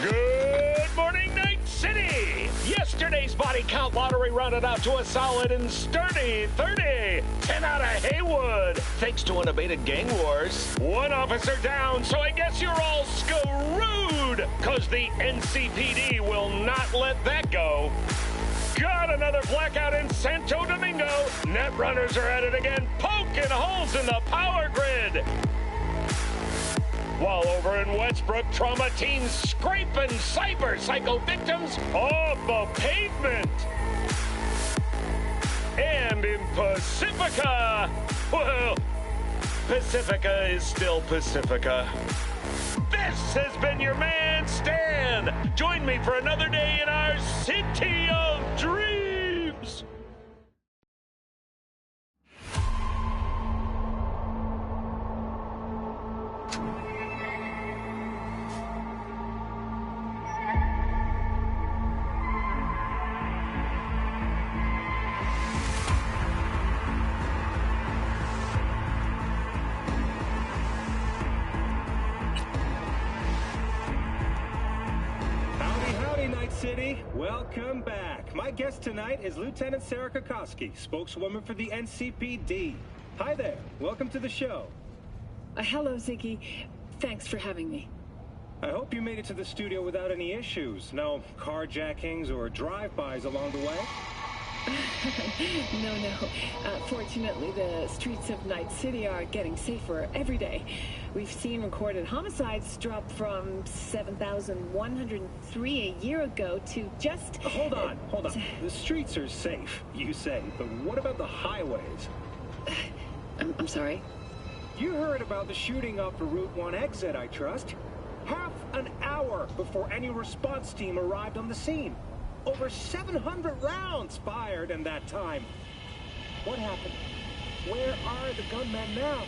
Good morning, Night City! Yesterday's body count lottery rounded out to a solid and sturdy 30. 10 out of Haywood, thanks to unabated gang wars. One officer down, so I guess you're all screwed, cause the NCPD will not let that go. Got another blackout in Santo Domingo. Netrunners are at it again, poking holes in the power grid. While over in Westbrook, trauma teams scraping cyber-psycho victims off the pavement. And in Pacifica, well, Pacifica is still Pacifica. This has been your man, Stan. Join me for another day in our City of Dreams. City, welcome back. My guest tonight is Lieutenant Sarah Kokoski, spokeswoman for the NCPD. Hi there. Welcome to the show. Hello, Ziggy. Thanks for having me. I hope you made it to the studio without any issues. No carjackings or drive-bys along the way? No. Fortunately, the streets of Night City are getting safer every day. We've seen recorded homicides drop from 7,103 a year ago to just... Hold on. The streets are safe, you say, but what about the highways? I'm sorry? You heard about the shooting off the Route 1 exit, I trust. Half an hour before any response team arrived on the scene. Over 700 rounds fired in that time. What happened? Where are the gunmen now?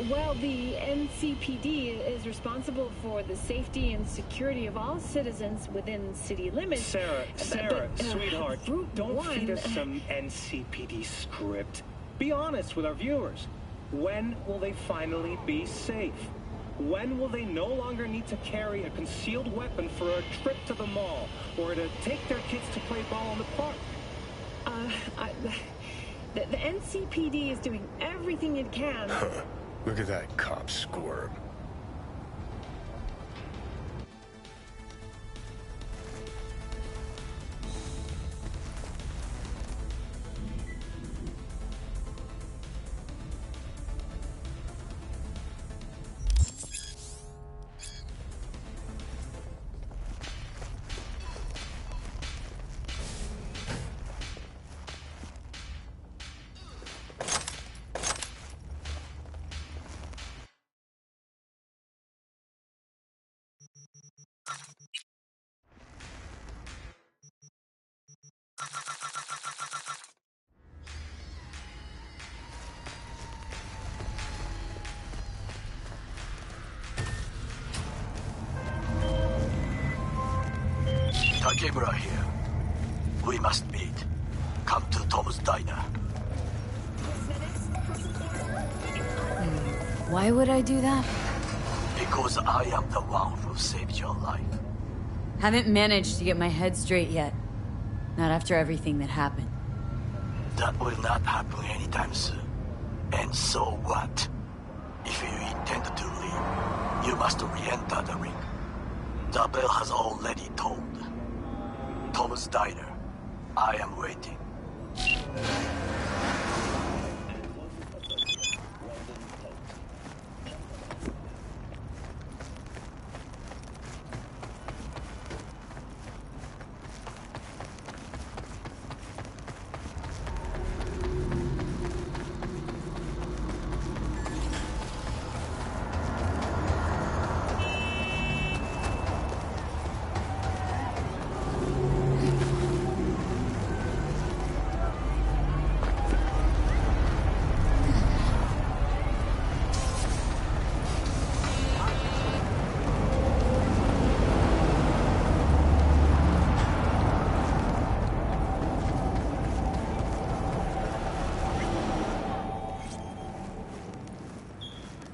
Well, the NCPD is responsible for the safety and security of all citizens within city limits. Sarah, sweetheart, don't feed us some NCPD script. Be honest with our viewers. When will they finally be safe? When will they no longer need to carry a concealed weapon for a trip to the mall or to take their kids to play ball in the park? The NCPD is doing everything it can. Look at that cop squirm. Takemura here. We must meet. Come to Tom's Diner. Why would I do that? Because I am the one who saved your life. Haven't managed to get my head straight yet. Not after everything that happened. That will not happen anytime soon. And so what? If you intend to leave, you must re-enter the ring. The bell has already tolled. Tom's Diner. I am waiting.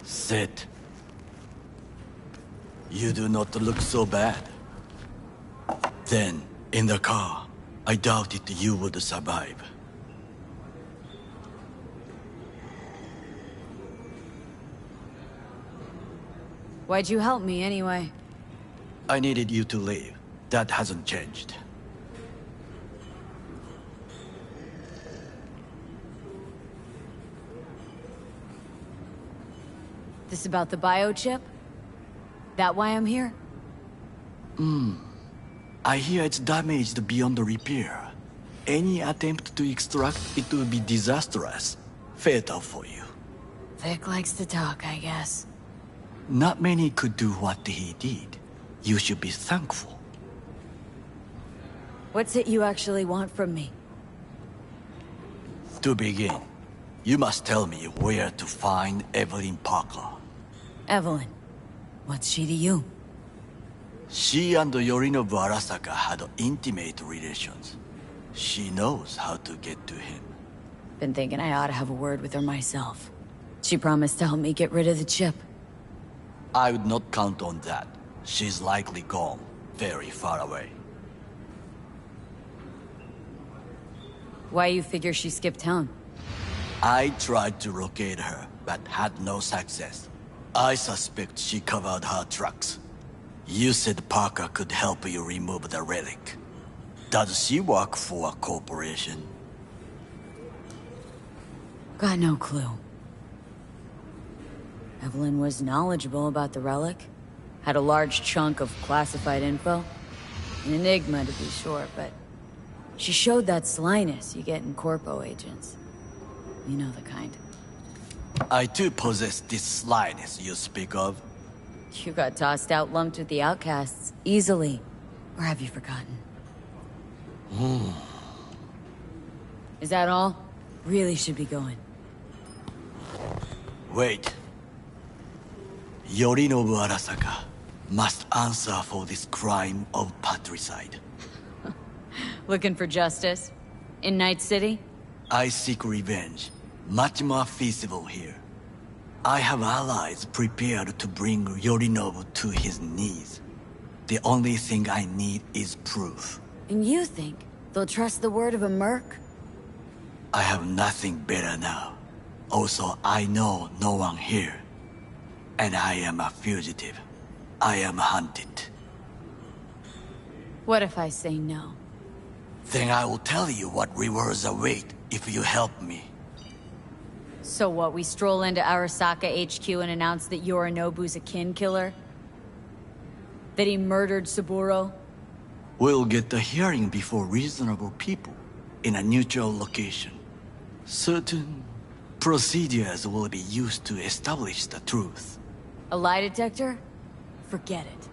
Sit. You do not look so bad. Then, in the car, I doubted you would survive. Why'd you help me anyway? I needed you to leave. That hasn't changed. This about the biochip? That why I'm here? I hear it's damaged beyond repair. Any attempt to extract it would be disastrous. Fatal for you. Vic likes to talk, I guess. Not many could do what he did. You should be thankful. What's it you actually want from me? To begin, you must tell me where to find Evelyn Parker. Evelyn. What's she to you? She and Yorinobu Arasaka had intimate relations. She knows how to get to him. Been thinking I ought to have a word with her myself. She promised to help me get rid of the chip. I would not count on that. She's likely gone, very far away. Why you figure she skipped town? I tried to locate her, but had no success. I suspect she covered her tracks. You said Parker could help you remove the relic. Does she work for a corporation? Got no clue. Evelyn was knowledgeable about the relic. Had a large chunk of classified info. An enigma, to be sure, but she showed that slyness you get in corpo agents. You know the kind. I too possess this slyness you speak of. You got tossed out lumped with the outcasts, easily. Or have you forgotten? Is that all? Really should be going. Wait. Yorinobu Arasaka must answer for this crime of patricide. Looking for justice? In Night City? I seek revenge. Much more feasible here. I have allies prepared to bring Yorinobu to his knees. The only thing I need is proof. And you think they'll trust the word of a merc? I have nothing better now. Also, I know no one here. And I am a fugitive. I am hunted. What if I say no? Then I will tell you what rewards await if you help me. So what, we stroll into Arasaka HQ and announce that Yorinobu's a kin killer? That he murdered Saburo? We'll get the hearing before reasonable people, in a neutral location. Certain procedures will be used to establish the truth. A lie detector? Forget it.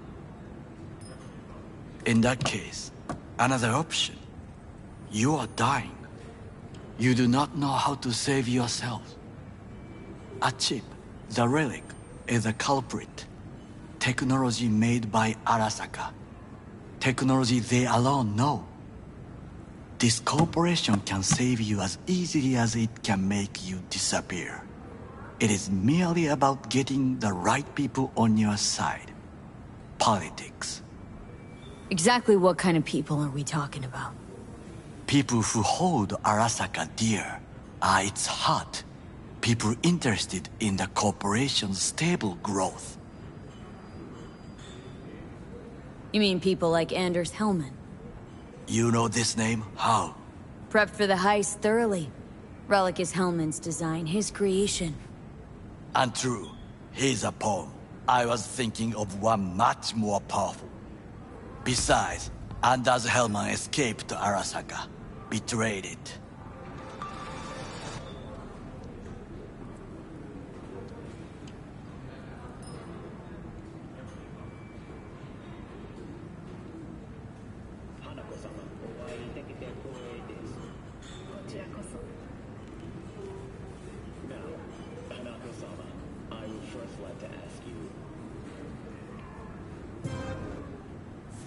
In that case, another option. You are dying. You do not know how to save yourself. A chip, the relic, is a culprit. Technology made by Arasaka. Technology they alone know. This corporation can save you as easily as it can make you disappear. It is merely about getting the right people on your side. Politics. Exactly what kind of people are we talking about? People who hold Arasaka dear are its heart. People interested in the corporation's stable growth. You mean people like Anders Hellman? You know this name? How? Prepped for the heist thoroughly. Relic is Hellman's design, his creation. And true, he's a pawn. I was thinking of one much more powerful. Besides, Anders Hellman escaped to Arasaka, betrayed it.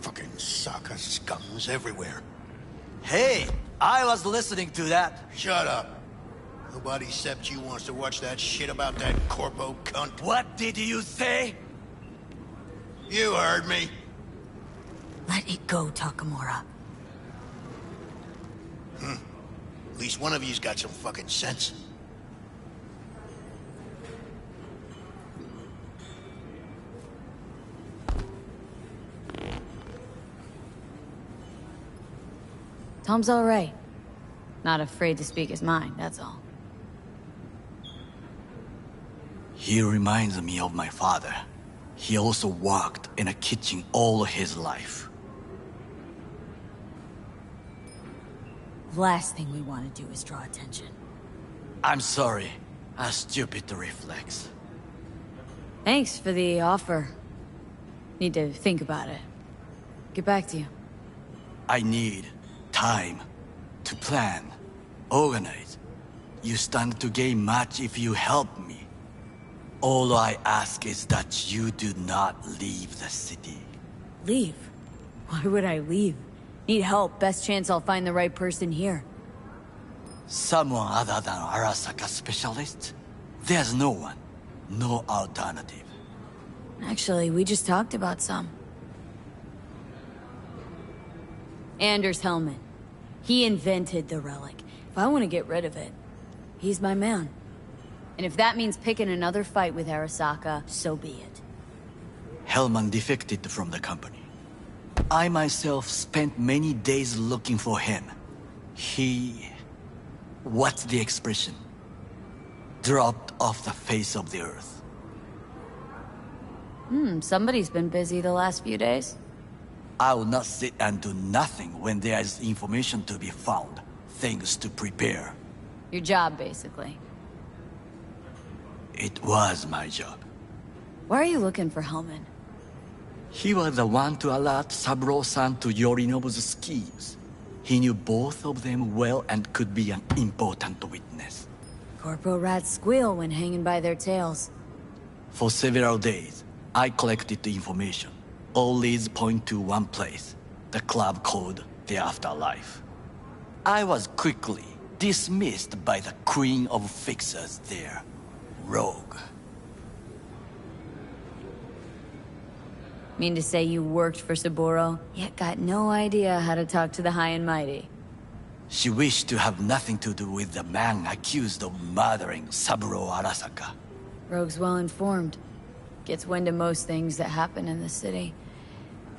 Fucking Saka scums everywhere. Hey, I was listening to that. Shut up. Nobody except you wants to watch that shit about that corpo cunt. What did you say? You heard me. Let it go, Takamura. At least one of you's got some fucking sense. Tom's all right. Not afraid to speak his mind, that's all. He reminds me of my father. He also worked in a kitchen all his life. Last thing we want to do is draw attention. I'm sorry. A stupid reflex. Thanks for the offer. Need to think about it. Get back to you. I need time to plan, organize. You stand to gain much if you help me. All I ask is that you do not leave the city. Leave? Why would I leave? Need help. Best chance I'll find the right person here. Someone other than Arasaka specialist? There's no one. No alternative. Actually, we just talked about some. Anders Hellman. He invented the relic. If I want to get rid of it, he's my man. And if that means picking another fight with Arasaka, so be it. Hellman defected from the company. I myself spent many days looking for him. He... what's the expression? Dropped off the face of the earth. Somebody's been busy the last few days. I will not sit and do nothing when there is information to be found. Things to prepare. Your job, basically. It was my job. Why are you looking for Hellman? He was the one to alert Saburo-san to Yorinobu's schemes. He knew both of them well and could be an important witness. Corpo rats squeal when hanging by their tails. For several days, I collected the information. All leads point to one place, the club called the Afterlife. I was quickly dismissed by the queen of fixers there, Rogue. Mean to say you worked for Saburo, yet got no idea how to talk to the high and mighty. She wished to have nothing to do with the man accused of murdering Saburo Arasaka. Rogue's well informed. Gets wind of most things that happen in the city.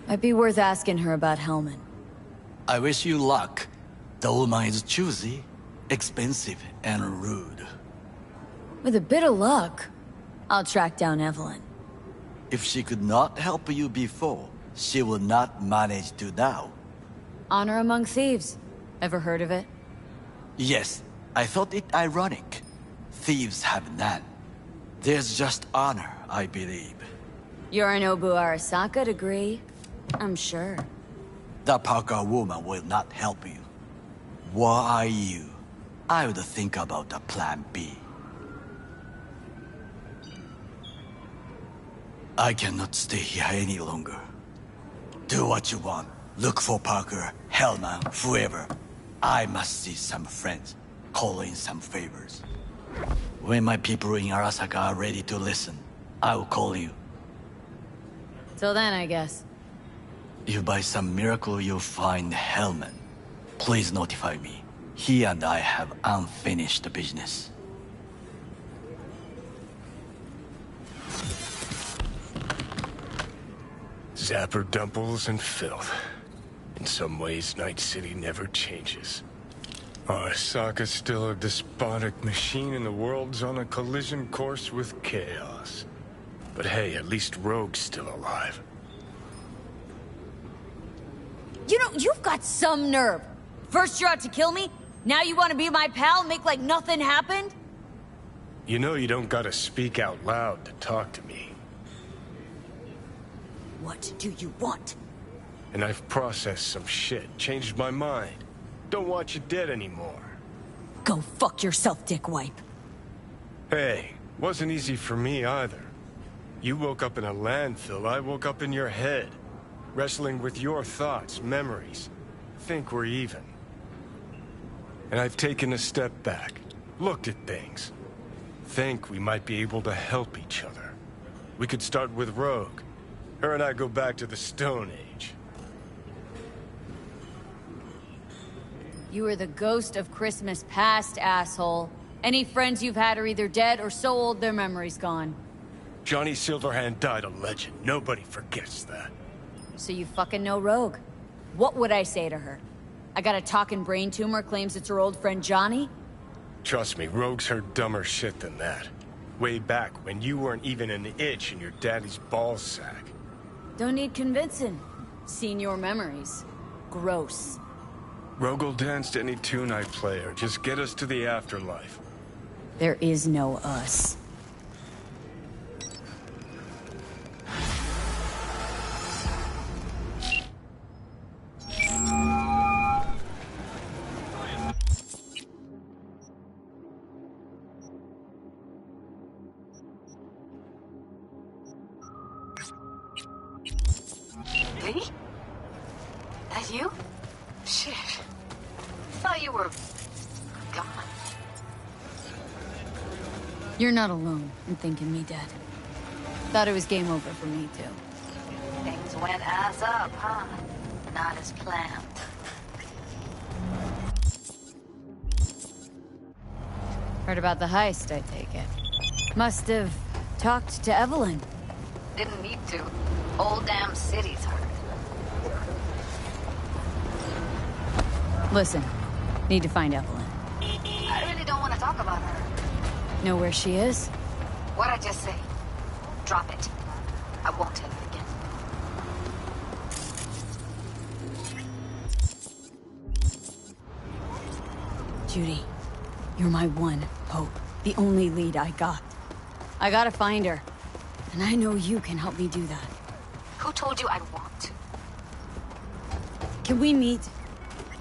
Might be worth asking her about Hellman. I wish you luck. The woman is choosy, expensive, and rude. With a bit of luck, I'll track down Evelyn. If she could not help you before, she will not manage to now. Honor among thieves. Ever heard of it? Yes, I thought it ironic. Thieves have none. There's just honor, I believe. Yorinobu Arasaka degree, I'm sure. The Parker woman will not help you. Were I you, I would think about a plan B. I cannot stay here any longer. Do what you want. Look for Parker, Hellman, whoever. I must see some friends, call in some favors. When my people in Arasaka are ready to listen, I will call you. Till then, I guess. If by some miracle you find Hellman, please notify me. He and I have unfinished business. Zapper dumples and filth. In some ways, Night City never changes. Arasaka's still a despotic machine and the world's on a collision course with chaos. But hey, at least Rogue's still alive. You know, you've got some nerve. First you're out to kill me, now you want to be my pal and make like nothing happened? You know you don't gotta speak out loud to talk to me. What do you want? And I've processed some shit, changed my mind. Don't want you dead anymore. Go fuck yourself, dickwipe. Hey, wasn't easy for me either. You woke up in a landfill, I woke up in your head. Wrestling with your thoughts, memories. Think we're even. And I've taken a step back, looked at things. Think we might be able to help each other. We could start with Rogue. Her and I go back to the Stone Age. You are the ghost of Christmas past, asshole. Any friends you've had are either dead or so old their memory's gone. Johnny Silverhand died a legend. Nobody forgets that. So you fucking know Rogue. What would I say to her? I got a talking brain tumor claims it's her old friend Johnny? Trust me, Rogue's heard dumber shit than that. Way back when you weren't even an itch in your daddy's ballsack. Don't need convincing. Seen your memories. Gross. Rogue will dance to any tune I play her. Just get us to the afterlife. There is no us. Lee? That you? Shit. Thought you were... gone. You're not alone in thinking me dead. Thought it was game over for me, too. Things went ass up, huh? Not as planned. Heard about the heist, I take it. Must have talked to Evelyn. Didn't need to. Whole damn city's heard. Listen, need to find Evelyn. I really don't want to talk about her. Know where she is? What'd I just say? Drop it. I won't tell you again. Judy, you're my one hope. The only lead I got. I gotta find her. And I know you can help me do that. Who told you I want to? Can we meet?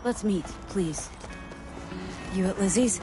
Let's meet, please. You at Lizzie's?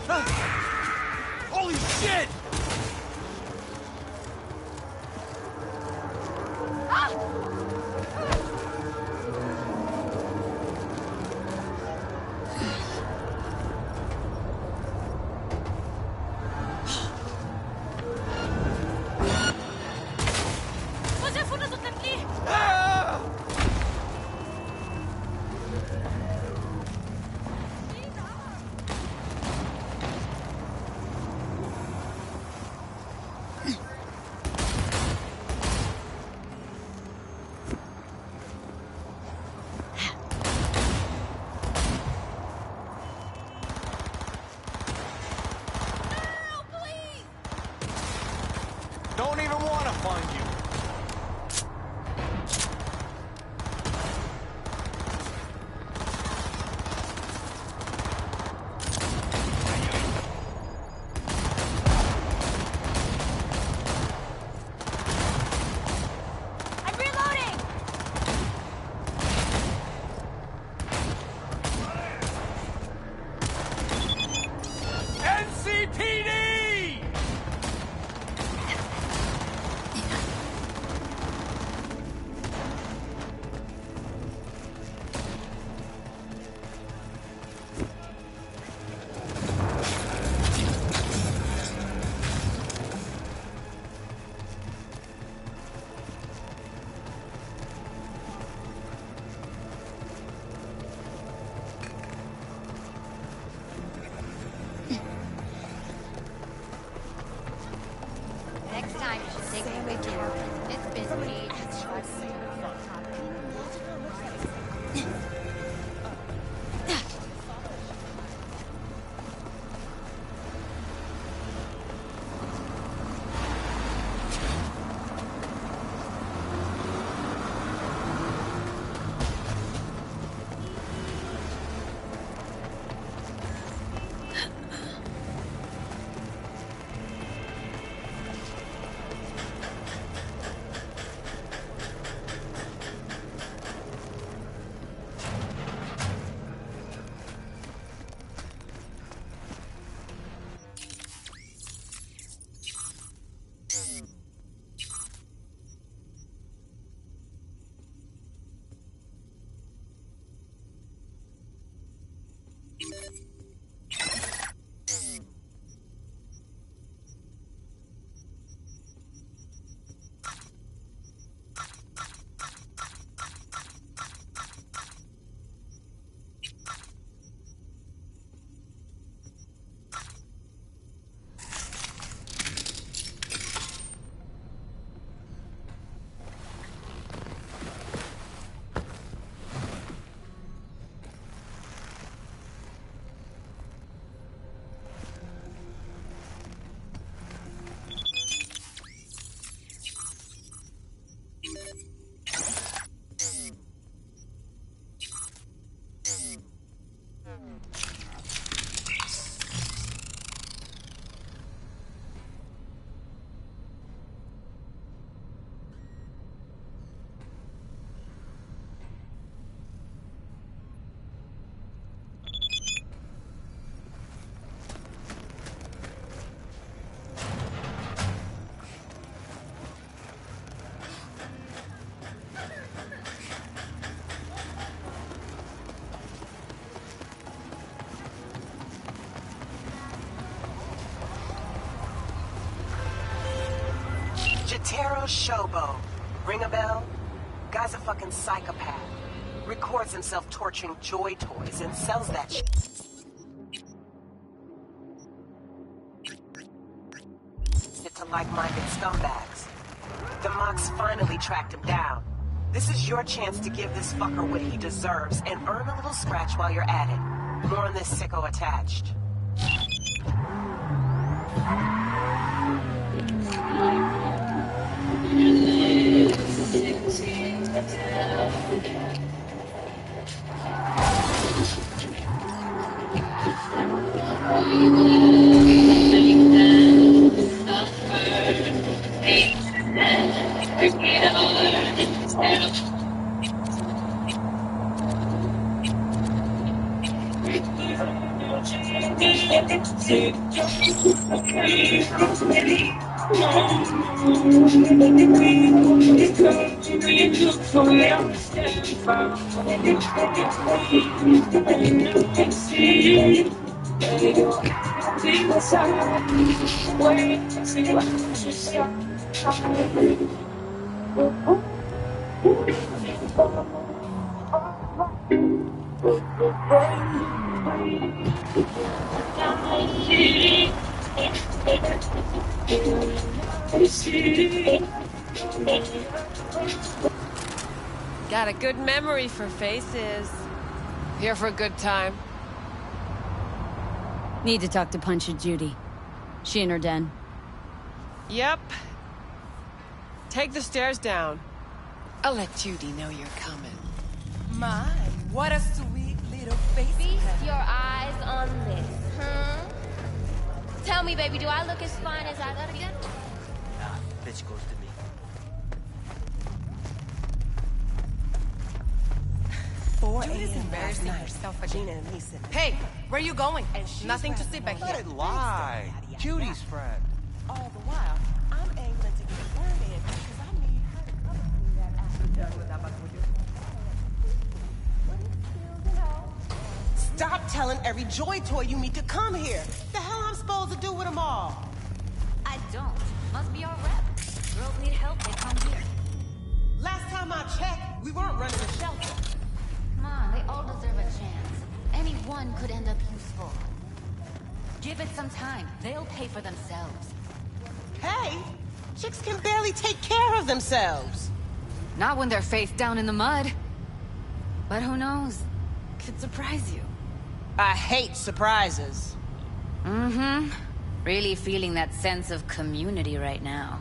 Holy shit! Don't even want to find you. I'm reloading! NCPD! Next time you should take me with you. It's been ages. Jotaro Shobo. Ring a bell? Guy's a fucking psychopath. Records himself torturing joy toys and sells that shit to like-minded scumbags. The Mox finally tracked him down. This is your chance to give this fucker what he deserves and earn a little scratch while you're at it. More on this sicko attached. Got a good memory for faces. Here for a good time. Need to talk to Punch and Judy. She in her den. Yep. Take the stairs down. I'll let Judy know you're coming. My, what a sweet little face. Feast your eyes on this, huh? Tell me, baby, do I look as fine as I look? Nah, bitch goes to me. 4 a.m. last night. Gina and me said, Hey, where you going? and she's Nothing to rapping see back on here. that Lie. big stuff, Judy's friend. All the while, I'm angling to get a word in because I need her to cover me that after done with that Stop telling every joy toy you meet to come here. The hell I'm supposed to do with them all? I don't. Must be our rep. Girls need help, they come here. Last time I checked, we weren't running a shelter. Come on, they all deserve a chance. Any one could end up useful. Give it some time. They'll pay for themselves. Hey, chicks can barely take care of themselves. Not when they're face down in the mud. But who knows? Could surprise you. I hate surprises. Mm-hmm. Really feeling that sense of community right now.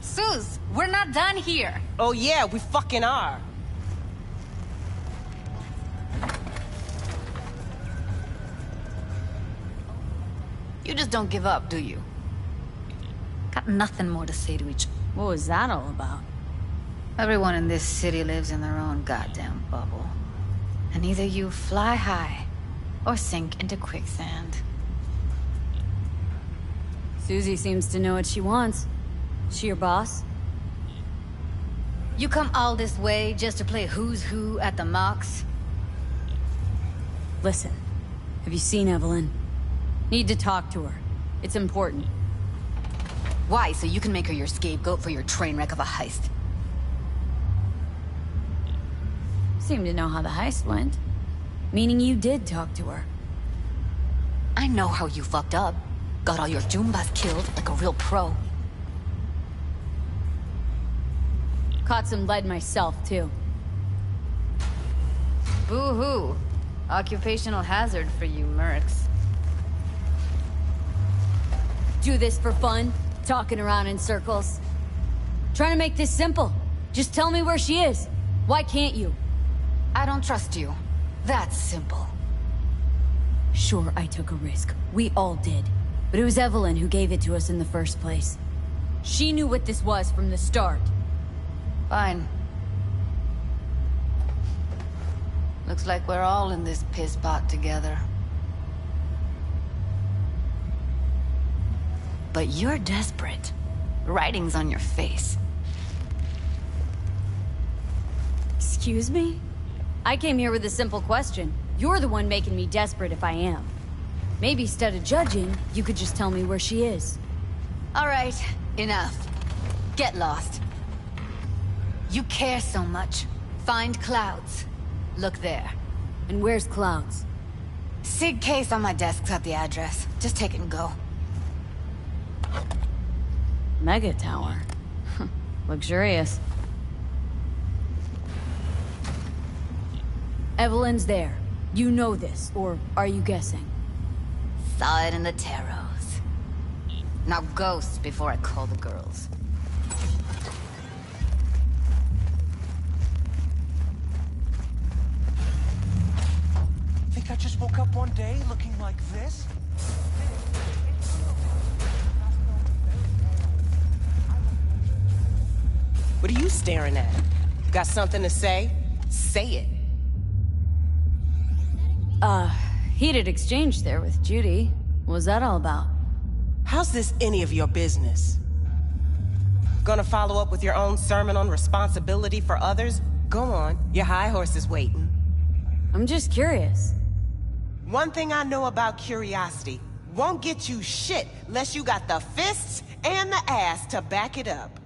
Suze, we're not done here. Oh yeah, we fucking are. You just don't give up, do you? Got nothing more to say to each other. What was that all about? Everyone in this city lives in their own goddamn bubble. And either you fly high, or sink into quicksand. Susie seems to know what she wants. She your boss? You come all this way just to play who's who at the Mox? Listen, have you seen Evelyn? Need to talk to her. It's important. Why? So you can make her your scapegoat for your train wreck of a heist? Seem to know how the heist went. Meaning you did talk to her. I know how you fucked up. Got all your Jumbas killed like a real pro. Caught some lead myself, too. Boo-hoo. Occupational hazard for you mercs. Do this for fun? Talking around in circles? Trying to make this simple. Just tell me where she is. Why can't you? I don't trust you. That's simple. Sure, I took a risk. We all did. But it was Evelyn who gave it to us in the first place. She knew what this was from the start. Fine. Looks like we're all in this piss pot together. But you're desperate. Writing's on your face. Excuse me? I came here with a simple question. You're the one making me desperate if I am. Maybe instead of judging, you could just tell me where she is. All right, enough. Get lost. You care so much. Find Clouds. Look there. And where's Clouds? Sig case on my desk's got the address. Just take it and go. Mega tower. Luxurious. Evelyn's there. You know this, or are you guessing? Saw it in the tarots. Now ghost before I call the girls. Think I just woke up one day looking like this? What are you staring at? Got something to say? Say it. Heated exchange there with Judy. What was that all about? How's this any of your business? Gonna follow up with your own sermon on responsibility for others? Go on, your high horse is waiting. I'm just curious. One thing I know about curiosity, won't get you shit unless you got the fists and the ass to back it up.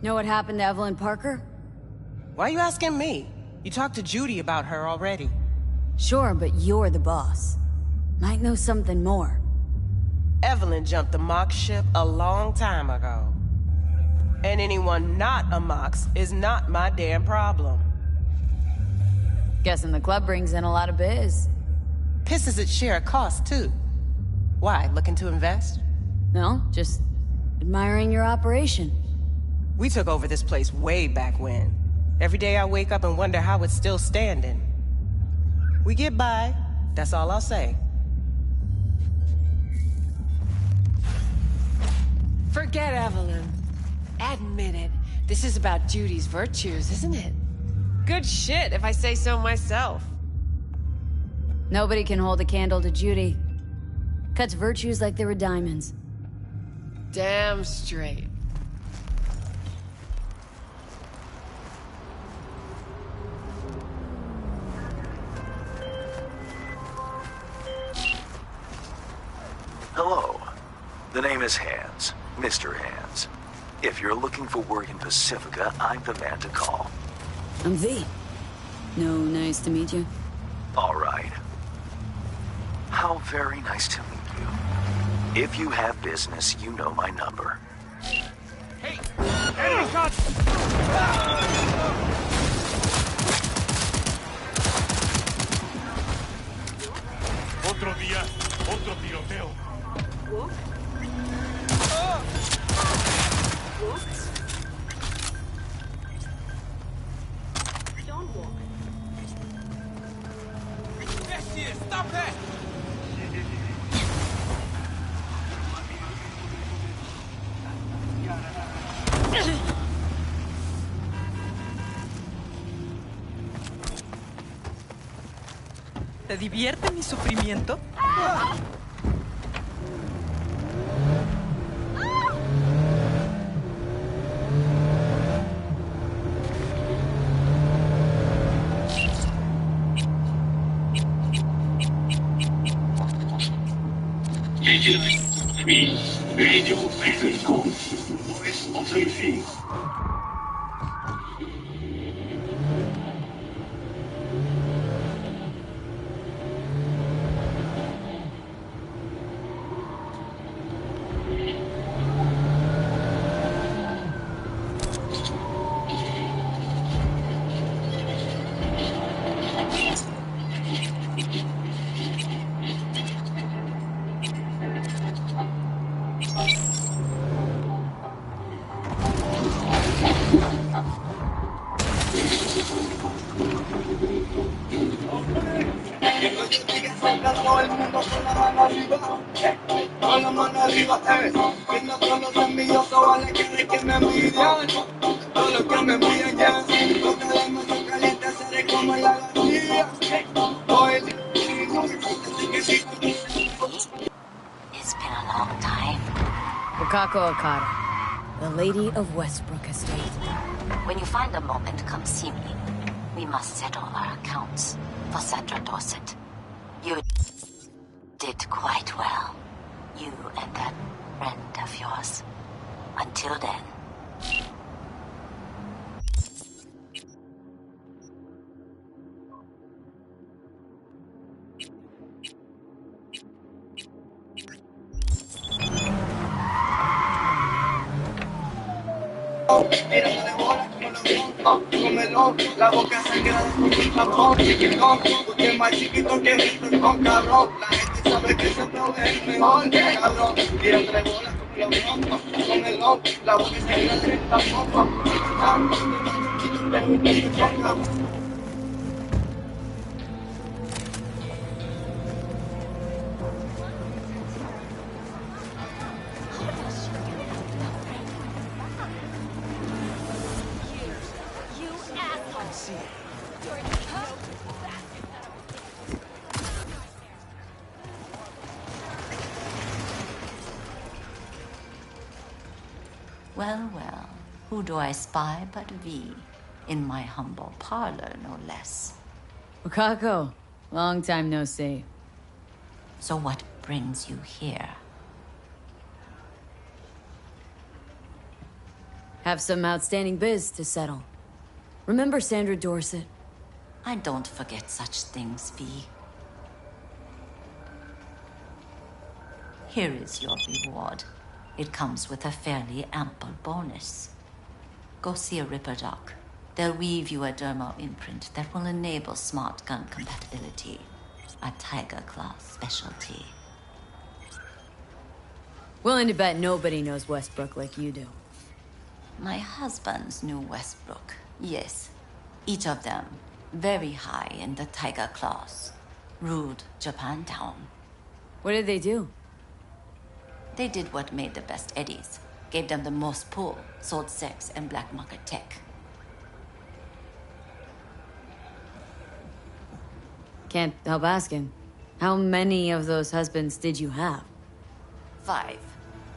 Know what happened to Evelyn Parker? Why are you asking me? You talked to Judy about her already. Sure, but you're the boss. Might know something more. Evelyn jumped the Mox ship a long time ago. And anyone not a Mox is not my damn problem. Guessing the club brings in a lot of biz. Pisses its share of cost, too. Why, looking to invest? No, just admiring your operation. We took over this place way back when. Every day I wake up and wonder how it's still standing. We get by, that's all I'll say. Forget Evelyn. Admit it. This is about Judy's virtues, isn't it? Good shit, if I say so myself. Nobody can hold a candle to Judy. Cuts virtues like they were diamonds. Damn straight. Hello. The name is Hands. Mr. Hands. If you're looking for work in Pacifica, I'm the man to call. I'm V. No, nice to meet you. All right. How very nice to meet you. If you have business, you know my number. Hey! Enemy shots! Otro día, otro tiroteo. What? What? Don't walk. There she is! Stop that! ¿Te divierte mi sufrimiento? Todo el mundo con la mano arriba, con la mano arriba, que no conoce envidioso, vale que me envidian, todo lo que me envidian ya, con el alma yo caliente seré como la garcía, It's been a long time. Wakako Okada, the Lady of Westbrook Estate. When you find a moment, come see me. We must settle our accounts for Sandra Dorset. You did quite well. You and that friend of yours. Until then. Tirándole bola como los la boca sangra de tu tapón, chiquitón, porque es más chiquito que el con cabrón, la gente sabe que siempre es el mejor, cabrón, tirándole bola como los la boca sangra de tu tapón, chiquitón, Well, well. Who do I spy but V? In my humble parlor, no less. Wakako, long time no see. So what brings you here? Have some outstanding biz to settle. Remember Sandra Dorset? I don't forget such things, V. Here is your reward. It comes with a fairly ample bonus. Go see a Ripper Doc. They'll weave you a dermal imprint that will enable smart gun compatibility. A Tiger Claw specialty. Willing to bet nobody knows Westbrook like you do. My husbands knew Westbrook, yes. Each of them very high in the Tiger Claws. Ruled Japantown. What did they do? They did what made the best eddies. Gave them the most pull, sold sex and black market tech. Can't help asking. How many of those husbands did you have? 5.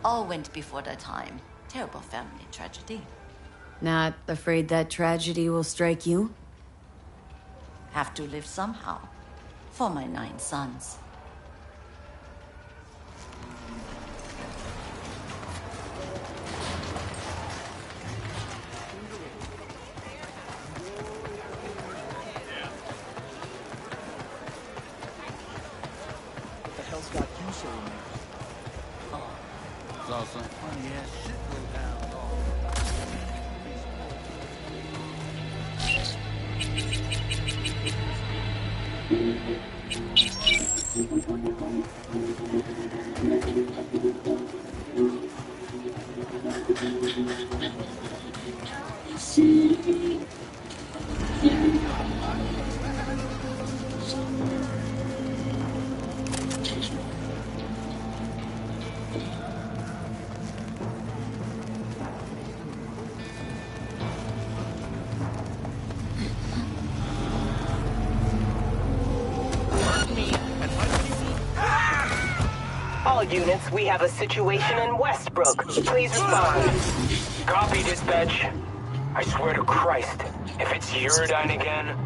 All went before their time. Terrible family tragedy. Not afraid that tragedy will strike you? Have to live somehow. For my 9 sons. What the hell's got you so amused? Oh, it's all some funny ass shit go down. All units, we have a situation in Westbrook. Please respond. Copy, dispatch. I swear to Christ, if it's Uridine again...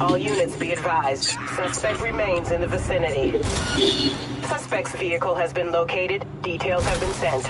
All units be advised. Suspect remains in the vicinity. Suspect's vehicle has been located. Details have been sent.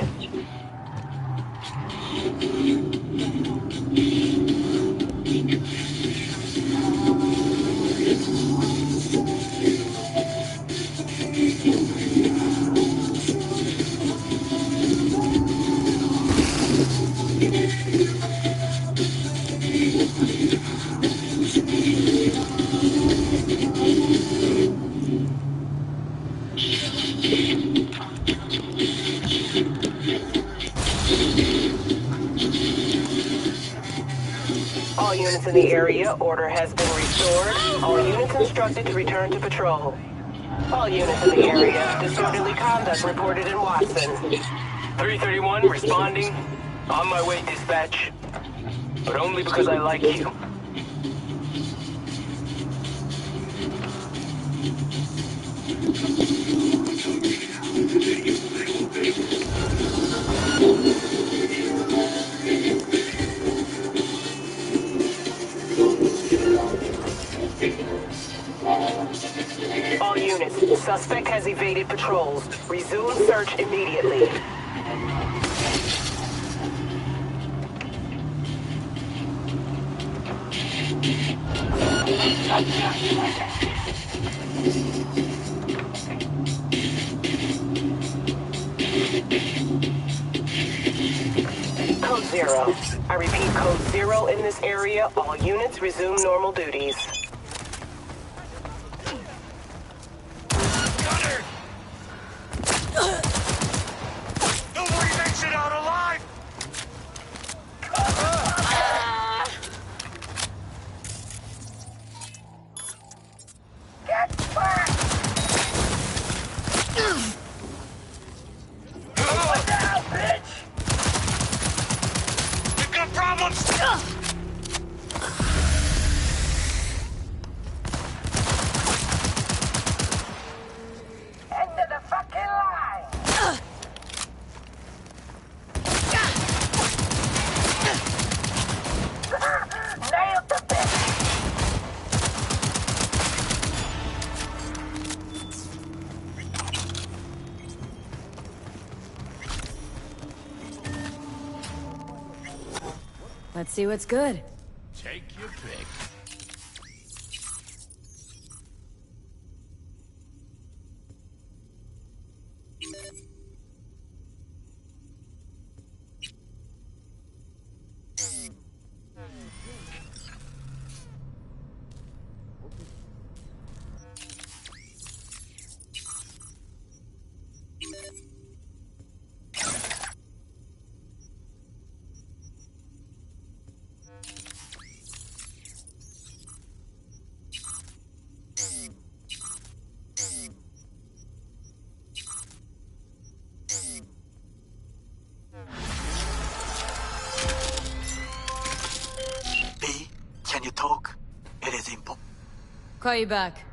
All units in the area, order has been restored. All units instructed to return to patrol. All units in the area, disorderly conduct reported in Watson. 331, responding. On my way, dispatch. But only because I like you. All units, suspect has evaded patrols. Resume search immediately. Code 0. I repeat, code 0 in this area. All units resume normal duties. Nobody makes it out alive! Get back! Go down, bitch! fucking line! Nailed the bitch! Let's see what's good. Take your pick. B, can you talk? It is important. Call you back.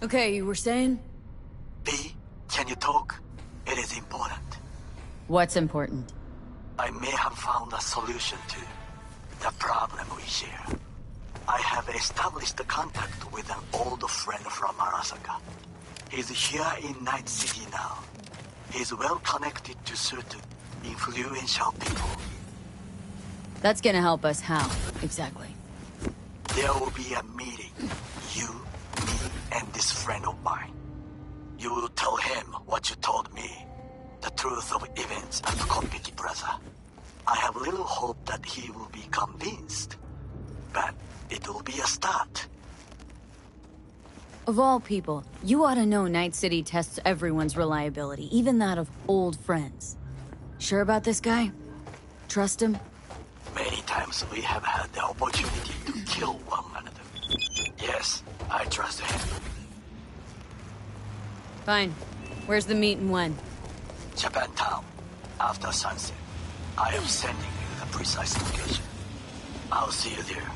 Okay, you were saying? B, can you talk? It is important. What's important? I may have found a solution to the problem we share. I have established contact with an old friend from Arasaka. He's here in Night City now. He's well connected to certain influential people. That's gonna help us how, exactly? There will be a meeting. You, me, and this friend of mine. You will tell him what you told me. The truth of events at Konpeki Plaza. I have little hope that he will be convinced. But it will be a start. Of all people, you ought to know Night City tests everyone's reliability, even that of old friends. Sure about this guy? Trust him? Many times we have had the opportunity to kill one another. Yes, I trust him. Fine. Where's the meet and when? Japantown, after sunset. I am sending you the precise location. I'll see you there.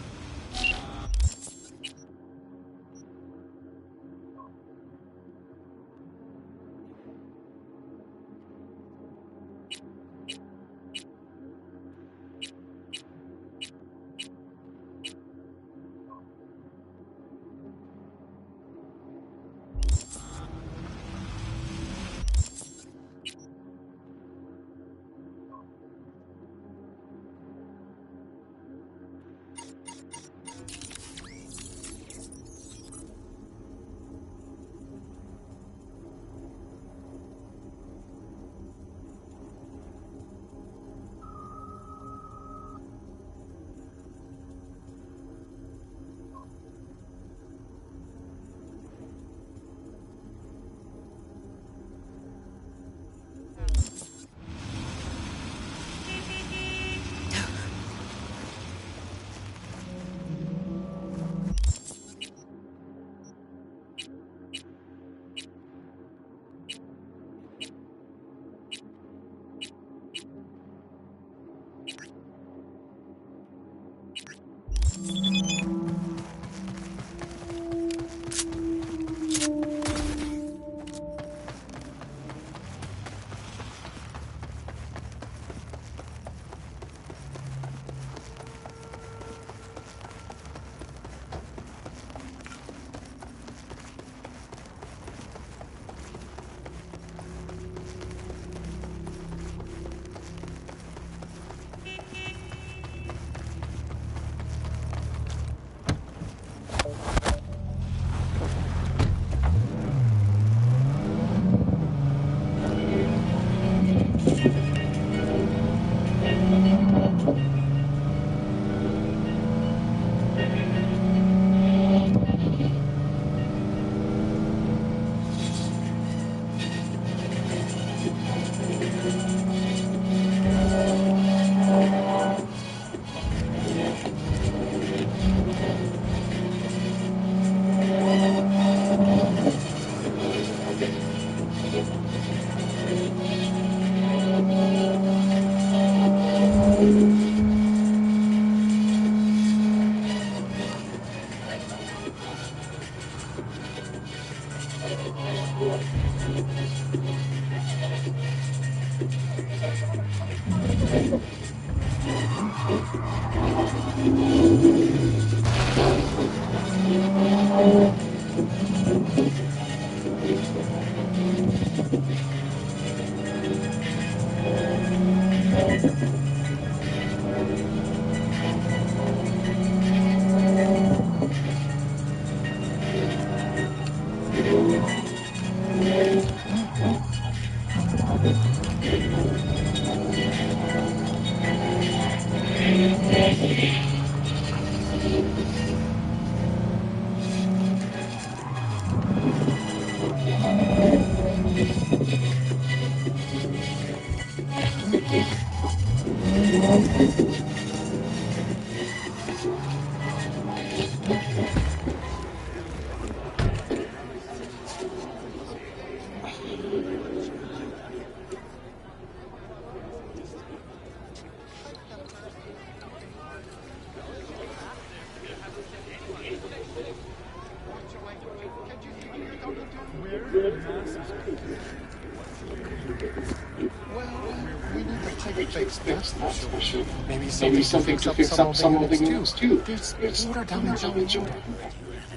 Maybe something to fix up some of the units too. There's more damage on each other.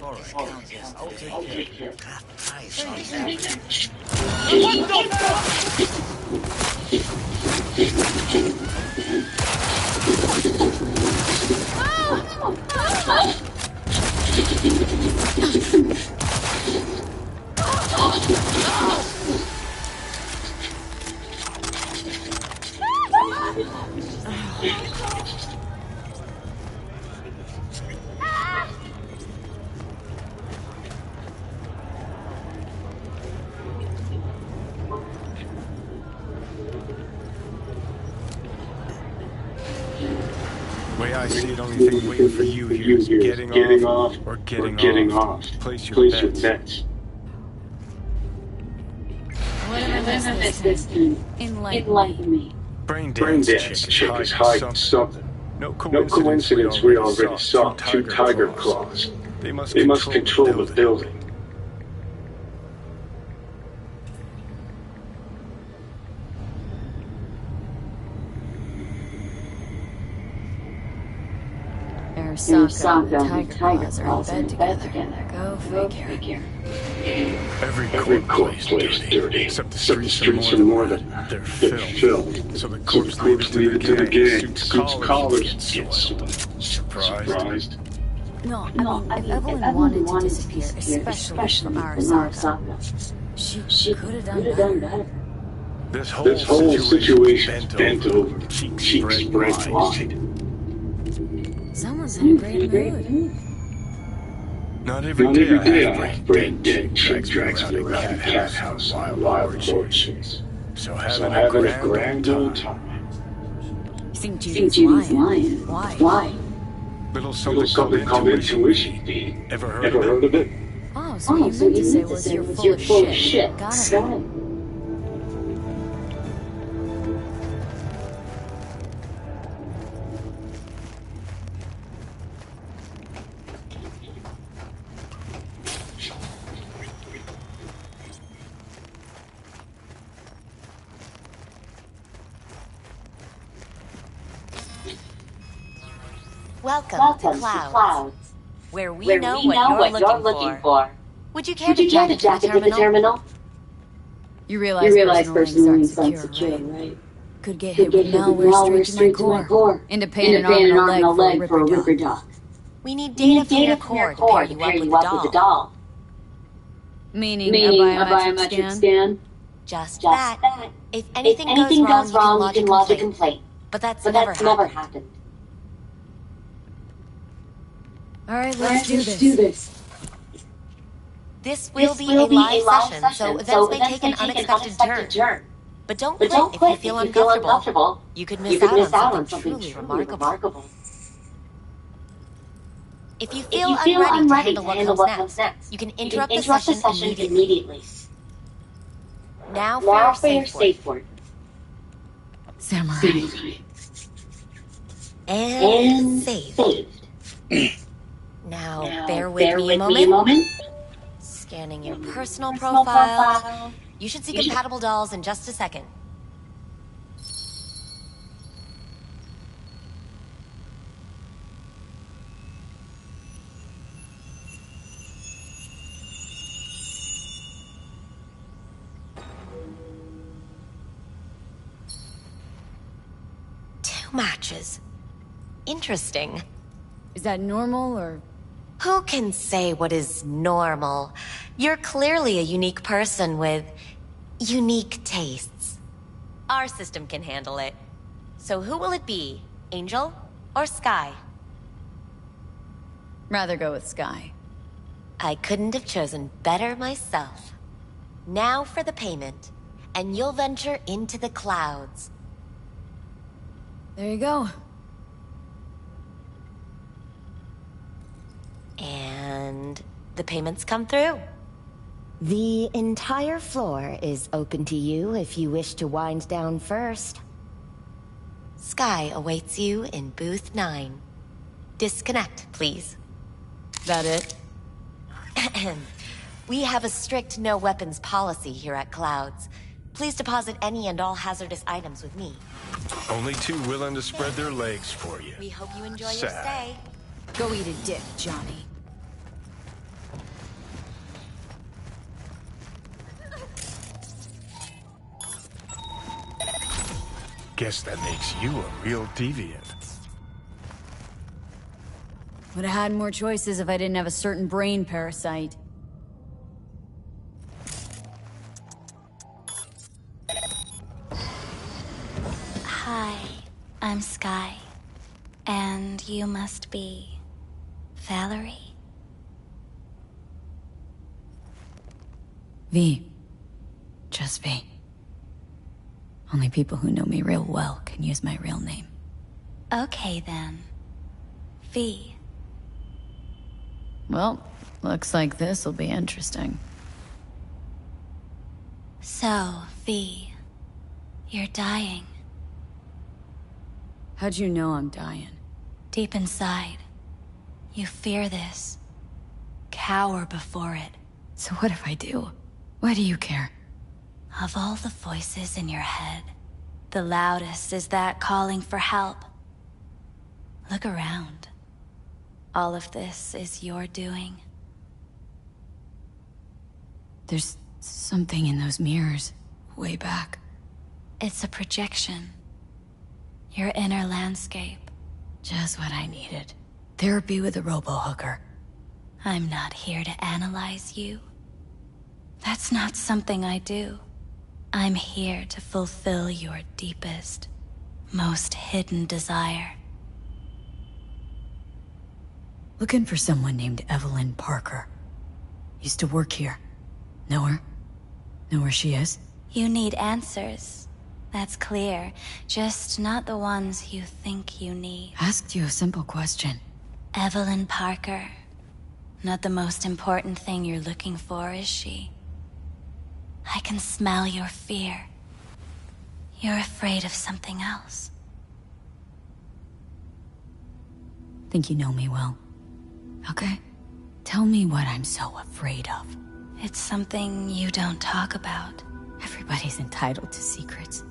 Alright, Countess, I'll take care of that. Nice on Way I see it, only thing waiting for you here is getting off or getting off. Place your bets. What have I missed this time? Enlighten me. Brain dance chick is hiding something. No coincidence we already saw two tiger claws. They must control the building. Arasaka and the Tiger Claws are in bed together. Go figure. Every corpse plays dirty, except the streets are more than they're filled. So the corpse leave it to the gang. Suits collars get surprised. No, I mean, if Evelyn wanted to disappear, especially from Arasaka, she could have done better. This whole situation bent over, cheeks spread wide. Someone's in a great mood. Not every day I have brain dead chick drags me around the cat house on wild orchards. So having a grand old time. You think Judy's lying? Why? Little something called intuition. Ever heard of it? Oh, so you meant to say was you're full of shit. Got it. Welcome to Clouds, where we know what you're looking for. Would you care to jacket to the terminal? You realize personal links aren't secure, right? Could get hit with malware straight to my core. Independent arm and a leg for a ripper doc. We need data from your core to pair you up with the doll. Meaning a biometric scan? Just that. If anything goes wrong, you can lodge a complaint. But that's never happened. Alright, let's do this. This will be a live session, so events may take an unexpected turn. But don't quit if you feel uncomfortable. You could miss out on something truly remarkable. If you feel unready to handle what comes next, you can interrupt the session immediately. Now for your safe word. Samurai. And saved. Now, bear with me a moment. Scanning your personal profile. You should see compatible dolls in just a second. Two matches. Interesting. Is that normal, or...? Who can say what is normal? You're clearly a unique person with unique tastes. Our system can handle it. So who will it be? Angel or Sky? Rather go with Sky. I couldn't have chosen better myself. Now for the payment, and you'll venture into the clouds. There you go. And the payments come through. The entire floor is open to you if you wish to wind down first. Sky awaits you in booth 9. Disconnect, please. That it? We have a strict no weapons policy here at Clouds. Please deposit any and all hazardous items with me. Only two willing to spread their legs for you. We hope you enjoy Sad. your stay. Go eat a dick, Johnny. Guess that makes you a real deviant. Would have had more choices if I didn't have a certain brain parasite. Hi, I'm Sky. And you must be... Valerie? V. Just V. Only people who know me real well can use my real name. Okay then. V. Well, looks like this'll be interesting. So, V. You're dying. How'd you know I'm dying? Deep inside, you fear this. Cower before it. So what if I do? Why do you care? Of all the voices in your head, the loudest is that calling for help. Look around. All of this is your doing. There's something in those mirrors, way back. It's a projection. Your inner landscape. Just what I needed. Therapy with a robo-hooker. I'm not here to analyze you. That's not something I do. I'm here to fulfill your deepest, most hidden desire. Looking for someone named Evelyn Parker. Used to work here. Know her? Know where she is? You need answers. That's clear. Just not the ones you think you need. Asked you a simple question. Evelyn Parker. Not the most important thing you're looking for, is she? I can smell your fear. You're afraid of something else. Think you know me well. Okay? Tell me what I'm so afraid of. It's something you don't talk about. Everybody's entitled to secrets.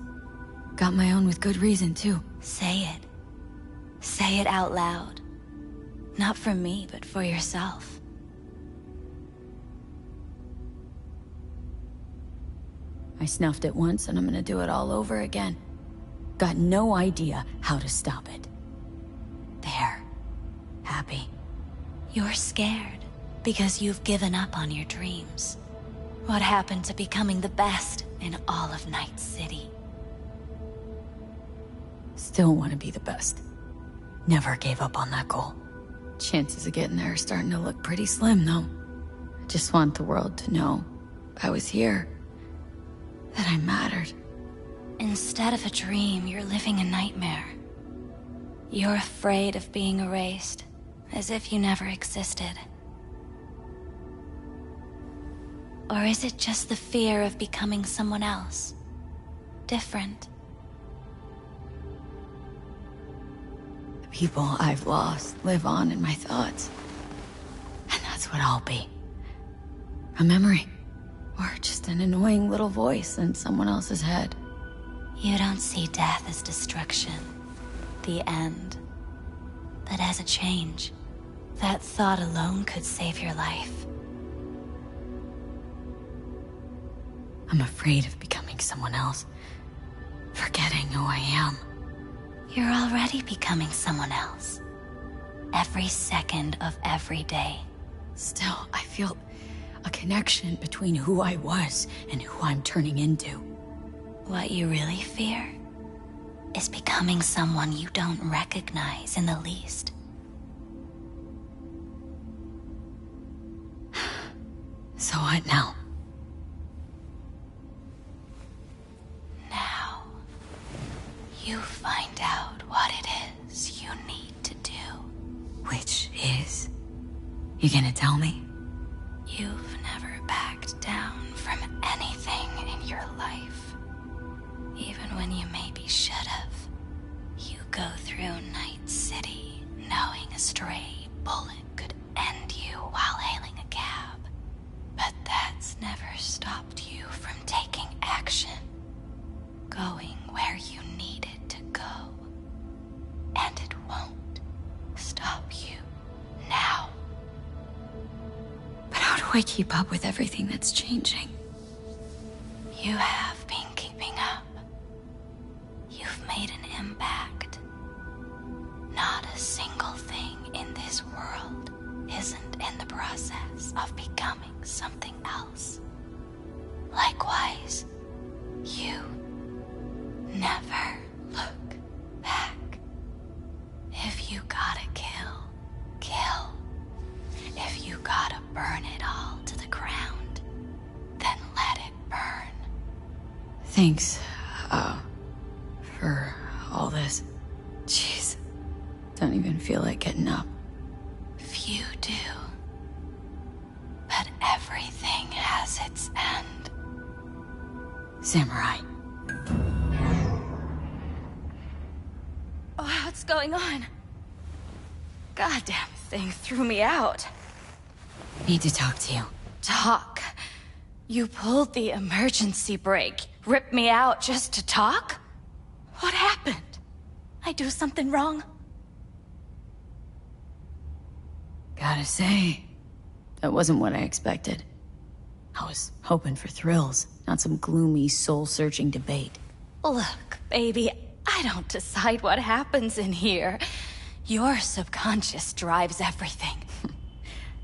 Got my own with good reason, too. Say it. Say it out loud. Not for me, but for yourself. I snuffed it once, and I'm gonna do it all over again. Got no idea how to stop it. There. Happy. You're scared because you've given up on your dreams. What happened to becoming the best in all of Night City? Still want to be the best. Never gave up on that goal. Chances of getting there are starting to look pretty slim, though. I just want the world to know I was here. That I mattered. Instead of a dream, you're living a nightmare. You're afraid of being erased, as if you never existed. Or is it just the fear of becoming someone else? Different? The people I've lost live on in my thoughts. And that's what I'll be. A memory. Or just an annoying little voice in someone else's head. You don't see death as destruction, the end, but as a change. That thought alone could save your life. I'm afraid of becoming someone else. Forgetting who I am. You're already becoming someone else. Every second of every day. Still, I feel a connection between who I was and who I'm turning into. What you really fear is becoming someone you don't recognize in the least. So what now? Now, you find out what it is you need to do. Which is? You gonna tell me? You've never backed down from anything in your life. Even when you maybe should have. You go through Night City knowing a stray bullet could end you while hailing a cab. But that's never stopped you from taking action. Going where you needed to go. And it won't stop you now. But how do I keep up with everything that's changing? You have been keeping up. You've made an impact. Not a single thing in this world isn't in the process of becoming something else. Likewise, you never look back. If you gotta kill, kill. If you gotta burn it all to the ground, then let it burn. Thanks, for all this. Jeez, don't even feel like getting up. Few do. But everything has its end. Samurai. Oh, what's going on? Goddamn thing threw me out. Need to talk to you. Talk? You pulled the emergency brake, ripped me out just to talk? What happened? I do something wrong? Gotta say, that wasn't what I expected. I was hoping for thrills, not some gloomy, soul-searching debate. Look, baby, I don't decide what happens in here. Your subconscious drives everything.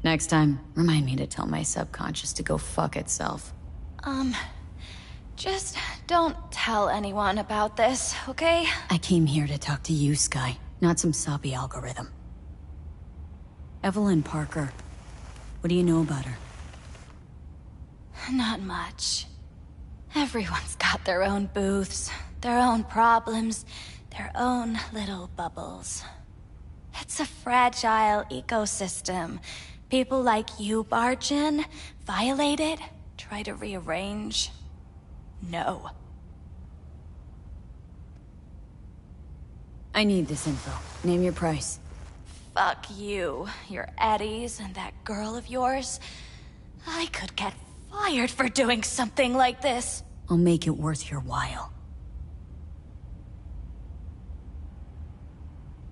Next time, remind me to tell my subconscious to go fuck itself. Just don't tell anyone about this, okay? I came here to talk to you, Sky, not some soppy algorithm. Evelyn Parker. What do you know about her? Not much. Everyone's got their own booths, their own problems, their own little bubbles. It's a fragile ecosystem. People like you barge in, violate it, try to rearrange. No. I need this info. Name your price. Fuck you, your Eddies, and that girl of yours. I could get fired for doing something like this. I'll make it worth your while.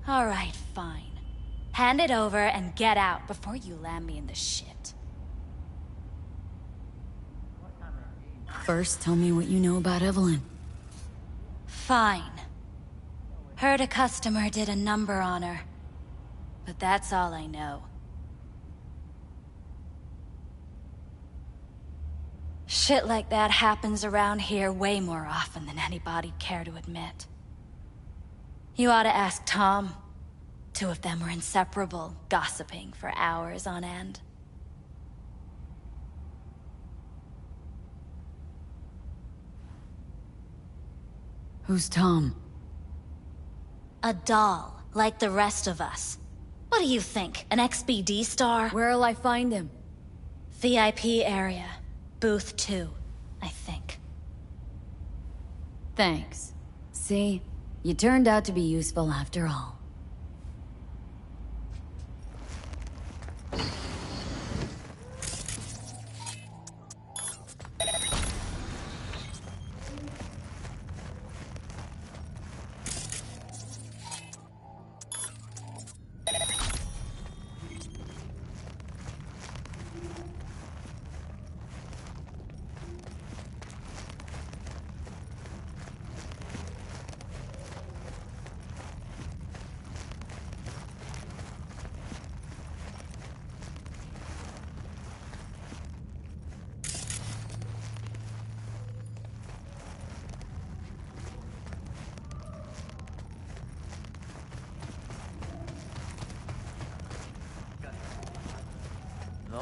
All right, fine. Hand it over and get out before you land me in the shit. First, tell me what you know about Evelyn. Fine. Heard a customer did a number on her. But that's all I know. Shit like that happens around here way more often than anybody'd care to admit. You ought to ask Tom. Two of them were inseparable, gossiping for hours on end. Who's Tom? A doll, like the rest of us. What do you think, an XBD star? Where'll I find him? VIP area. Booth 2, I think. Thanks. See? You turned out to be useful after all.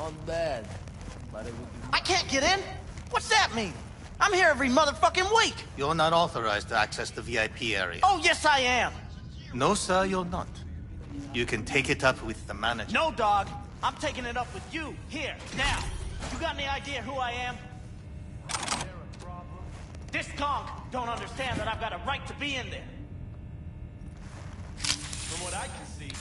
Not bad. But it would be... I can't get in? What's that mean? I'm here every motherfucking week. You're not authorized to access the VIP area. Oh, yes, I am. No, sir, you're not. You can take it up with the manager. No, dog. I'm taking it up with you, here, now. You got any idea who I am? This conch don't understand that I've got a right to be in there. From what I can see...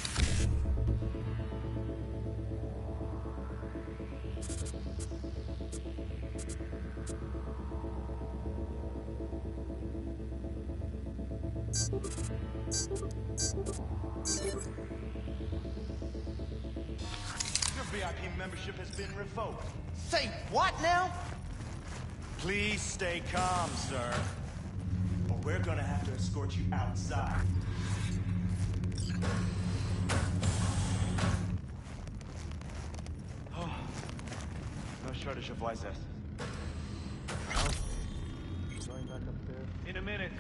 Your VIP membership has been revoked. Say what now? Please stay calm, sir. Or we're gonna have to escort you outside. No shortage of voices. In a minute.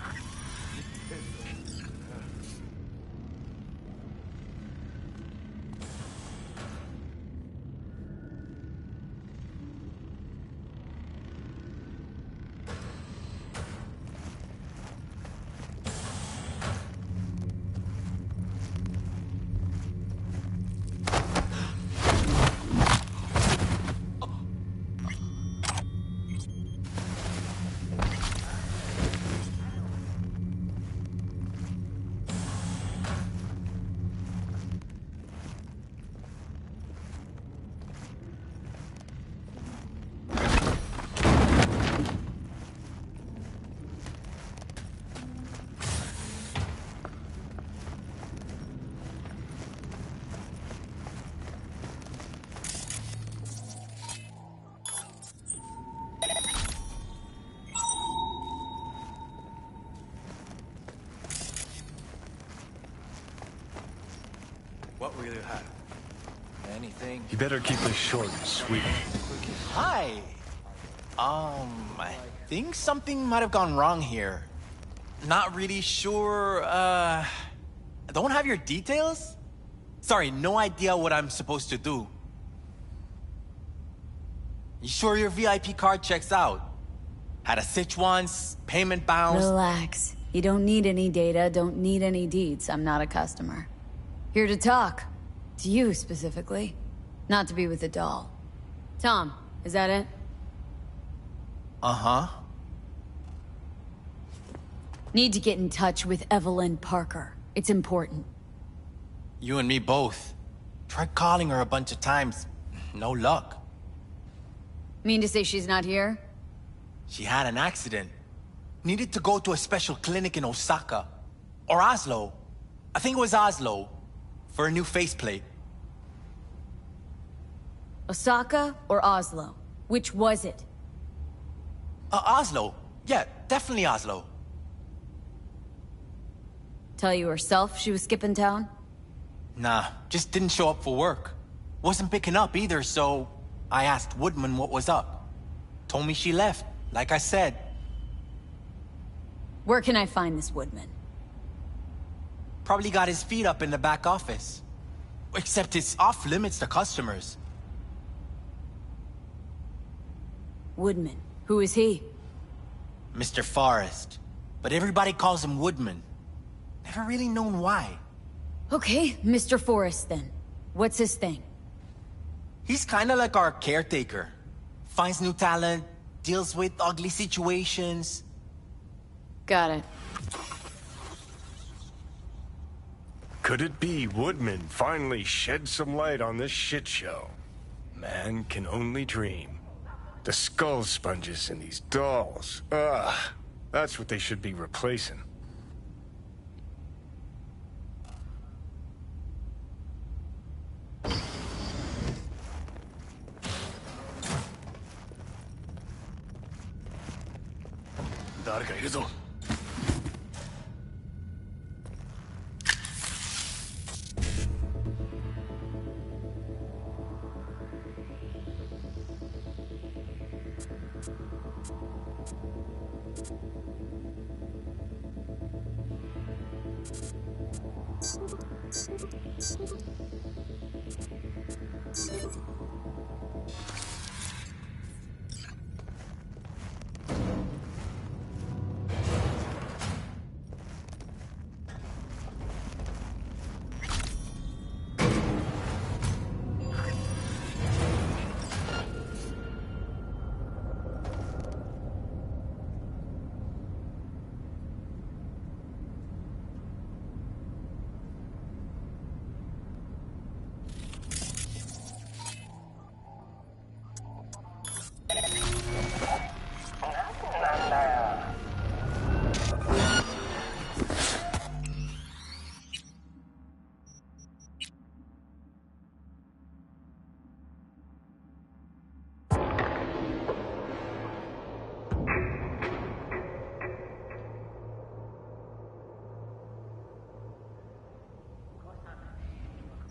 What will you have? Anything? You better keep this short and sweet. Hi. I think something might have gone wrong here. Not really sure, don't have your details? Sorry, no idea what I'm supposed to do. You sure your VIP card checks out? Had a sitch once, payment bounced. Relax. You don't need any data, don't need any deeds. I'm not a customer. Here to talk. To you, specifically. Not to be with a doll. Tom, is that it? Uh-huh. Need to get in touch with Evelyn Parker. It's important. You and me both. Tried calling her a bunch of times. No luck. Mean to say she's not here? She had an accident. Needed to go to a special clinic in Osaka. Or Oslo. I think it was Oslo. For a new faceplate. Osaka or Oslo? Which was it? Oslo. Yeah, definitely Oslo. Tell you herself she was skipping town? Nah, just didn't show up for work. Wasn't picking up either, so I asked Woodman what was up. Told me she left, like I said. Where can I find this Woodman? Probably got his feet up in the back office. Except it's off limits to customers. Woodman. Who is he? Mr. Forrest. But everybody calls him Woodman. Never really known why. Okay, Mr. Forrest then. What's his thing? He's kinda like our caretaker. Finds new talent, deals with ugly situations. Got it. Could it be Woodman finally shed some light on this shit show? Man can only dream. The skull sponges in these dolls. Ugh. That's what they should be replacing.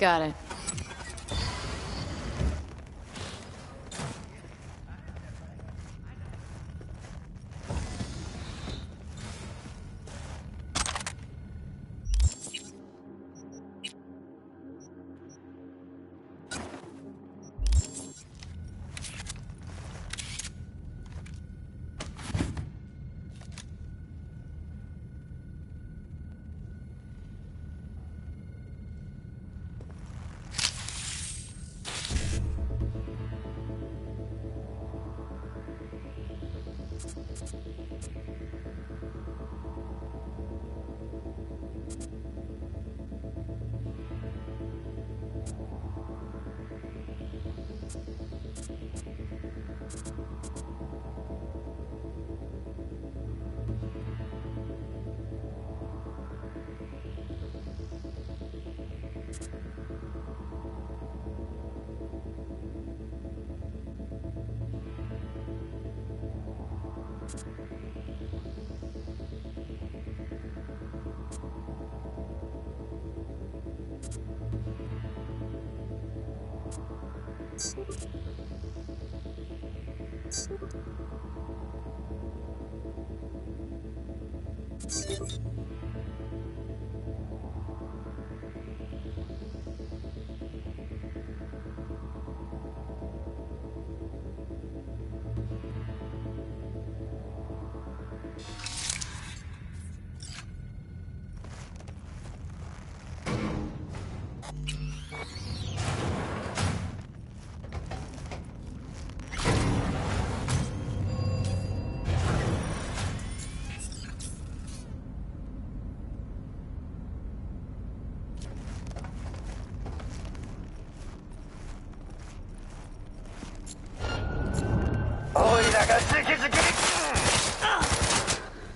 Got it.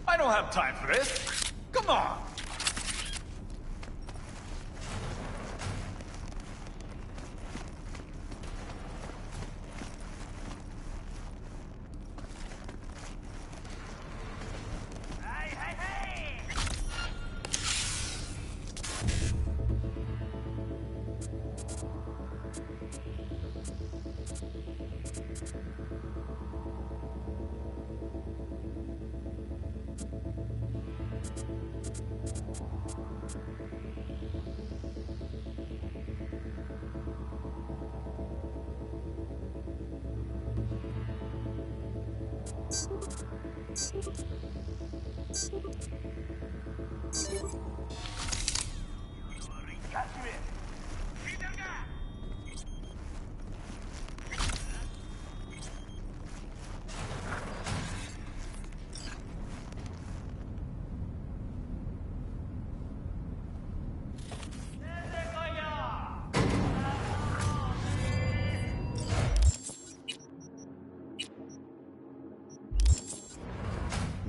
I don't have time for this. Come on.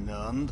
None.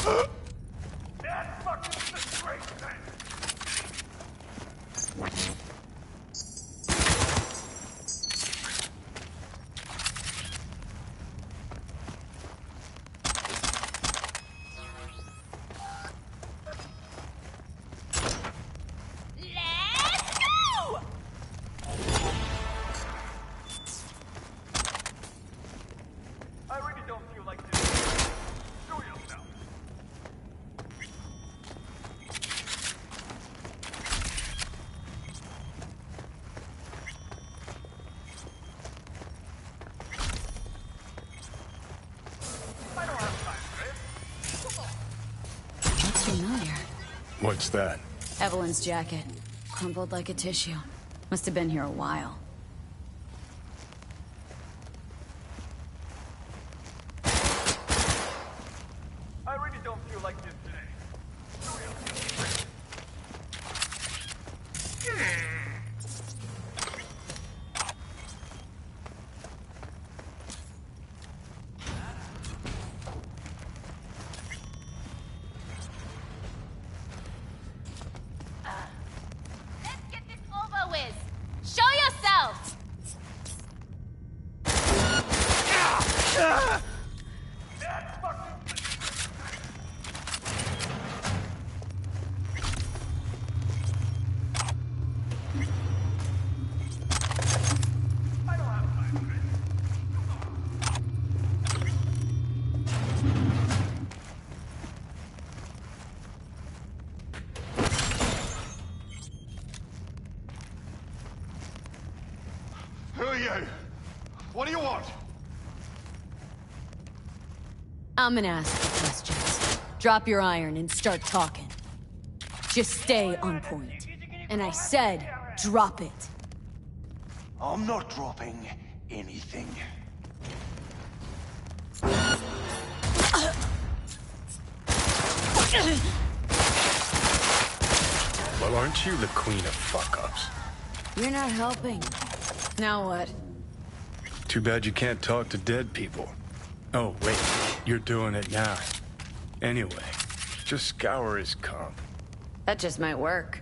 That fucking disgracement! I really don't feel like this. Show yourself. I don't have time for this. Looks familiar. What's that? Evelyn's jacket. Crumpled like a tissue. Must have been here a while. I really don't feel like this today. Show yourself. Let's get this over with. Show yourself. That fucking I don't have time for this. Who are you? What do you want? I'm gonna ask you questions. Drop your iron and start talking. Just stay on point. And I said, drop it. I'm not dropping anything. Well, aren't you the queen of fuck-ups? You're not helping. Now what? Too bad you can't talk to dead people. Oh, wait. You're doing it now. Anyway, just scour his comp. That just might work.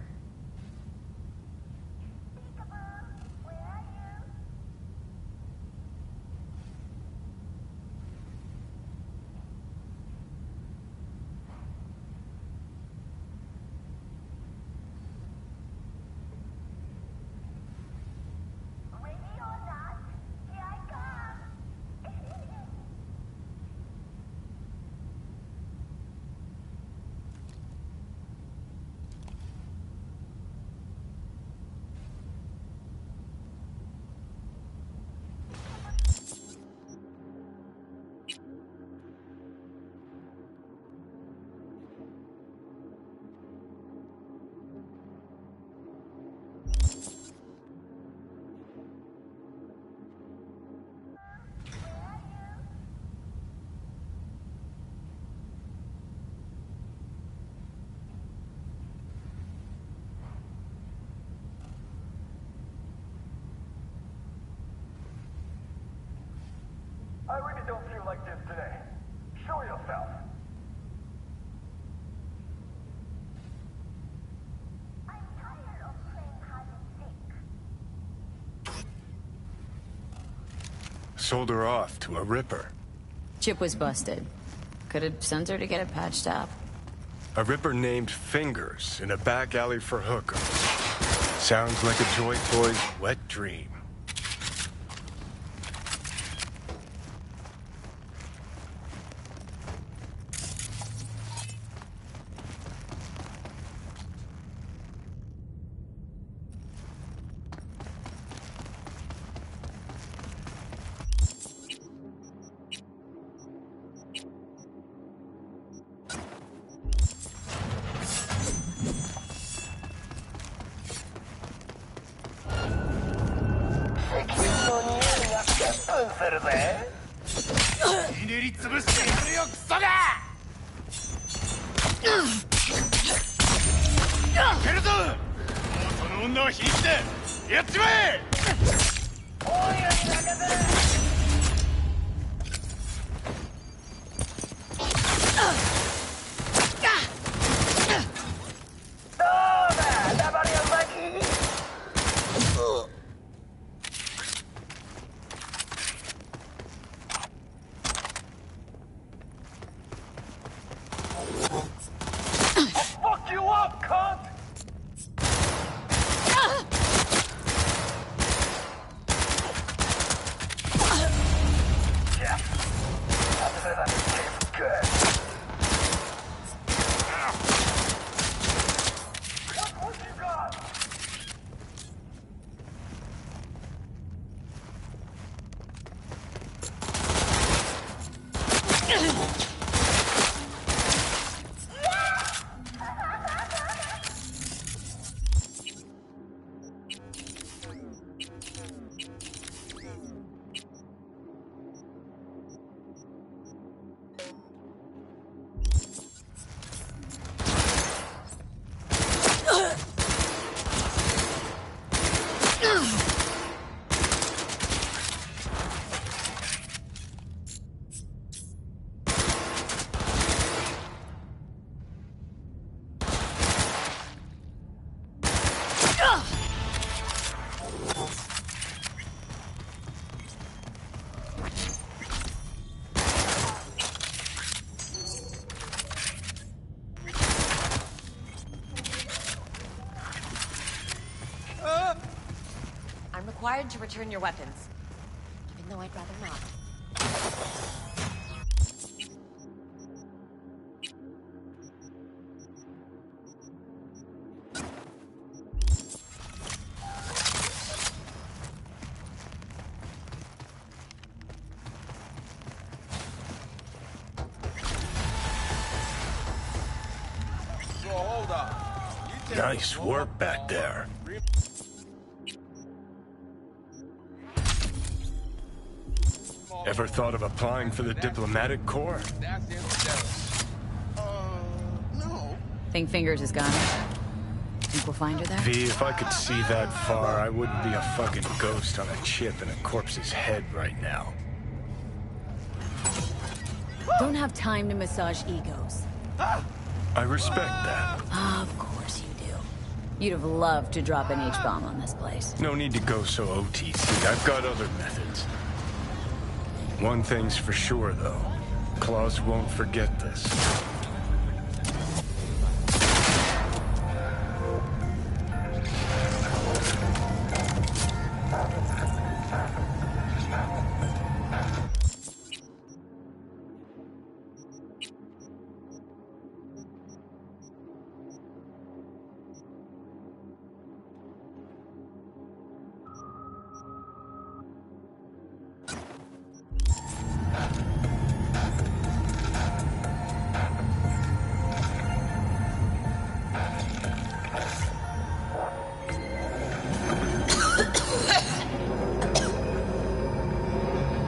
I really don't feel like this today. Show yourself. I'm tired of playing hide and seek. Sold her off to a ripper. Chip was busted. Could have sent her to get it patched up. A ripper named Fingers in a back alley for hookers. Sounds like a Joy Boy's wet dream. Fuck you up, cunt! Yeah. That tastes good. What you got? I'm required to return your weapons, even though I'd rather not. So hold on. Nice work back there. Ever thought of applying for the diplomatic corps? No. Think Fingers is gone? Think we'll find her there? V, if I could see that far, I wouldn't be a fucking ghost on a chip in a corpse's head right now. Don't have time to massage egos. I respect that. Of course you do. You'd have loved to drop an H-bomb on this place. No need to go so OTC. I've got other methods. One thing's for sure, though. Claus won't forget this.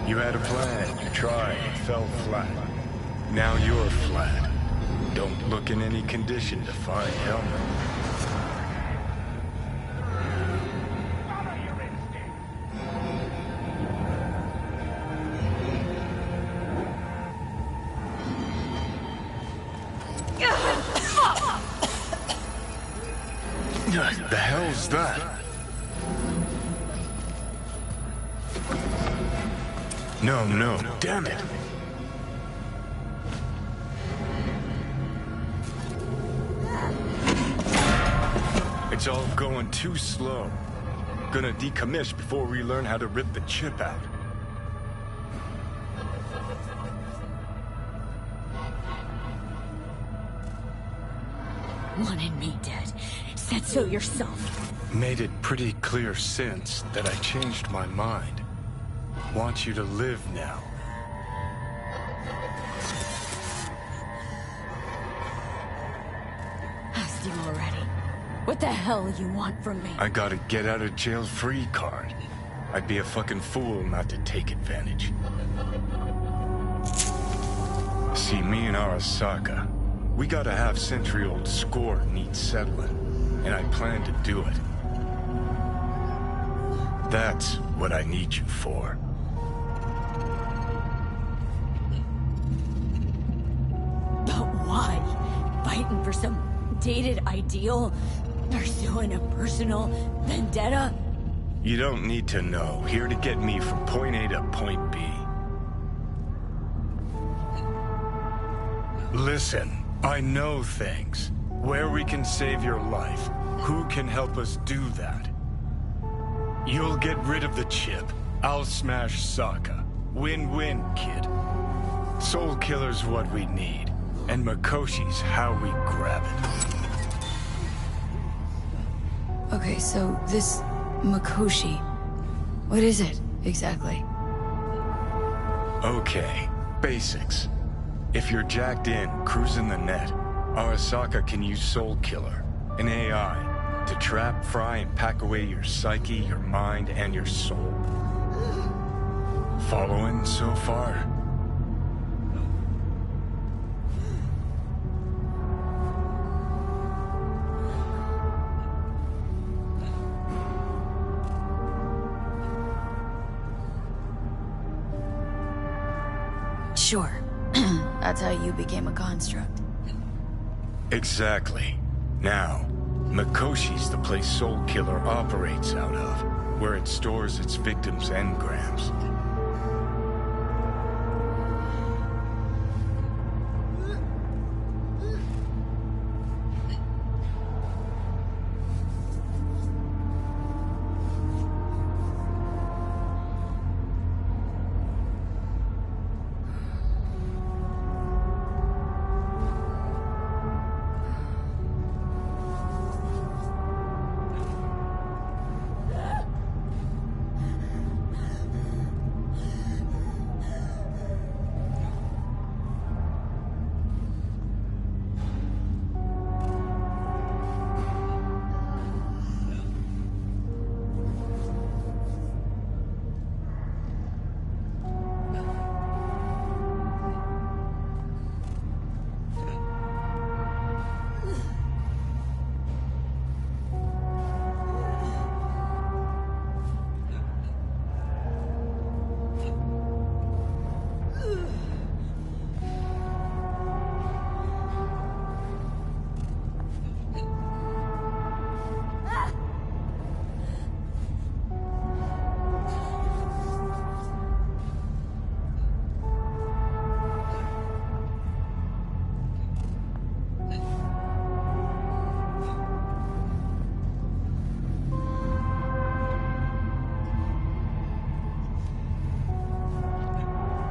You had a plan, you tried, it fell flat. Now you're flat. Don't look in any condition to find help. The hell's that? No, damn it. It's all going too slow. Gonna decommiss before we learn how to rip the chip out. Wanted me dead. Said so yourself. Made it pretty clear since that I changed my mind. Want you to live now. Asked you already. What the hell you want from me? I got a get out of jail free card. I'd be a fucking fool not to take advantage. See, me and Arasaka, we gotta have century-old score need settling, and I plan to do it. That's what I need you for. But why? Fighting for some dated ideal? Pursuing a personal vendetta? You don't need to know. Here to get me from point A to point B. Listen, I know things. Where we can save your life. Who can help us do that? You'll get rid of the chip. I'll smash Sokka. Win-win, kid. Soul Killer's what we need. And Makoshi's how we grab it. Okay, so this Makoshi... What is it, exactly? Okay, basics. If you're jacked in, cruising the net, Arasaka can use Soul Killer, an AI, to trap, fry, and pack away your psyche, your mind, and your soul. Following so far? Sure. That's how you became a construct. Exactly. Now, Makoshi's the place Soul Killer operates out of, where it stores its victims' engrams.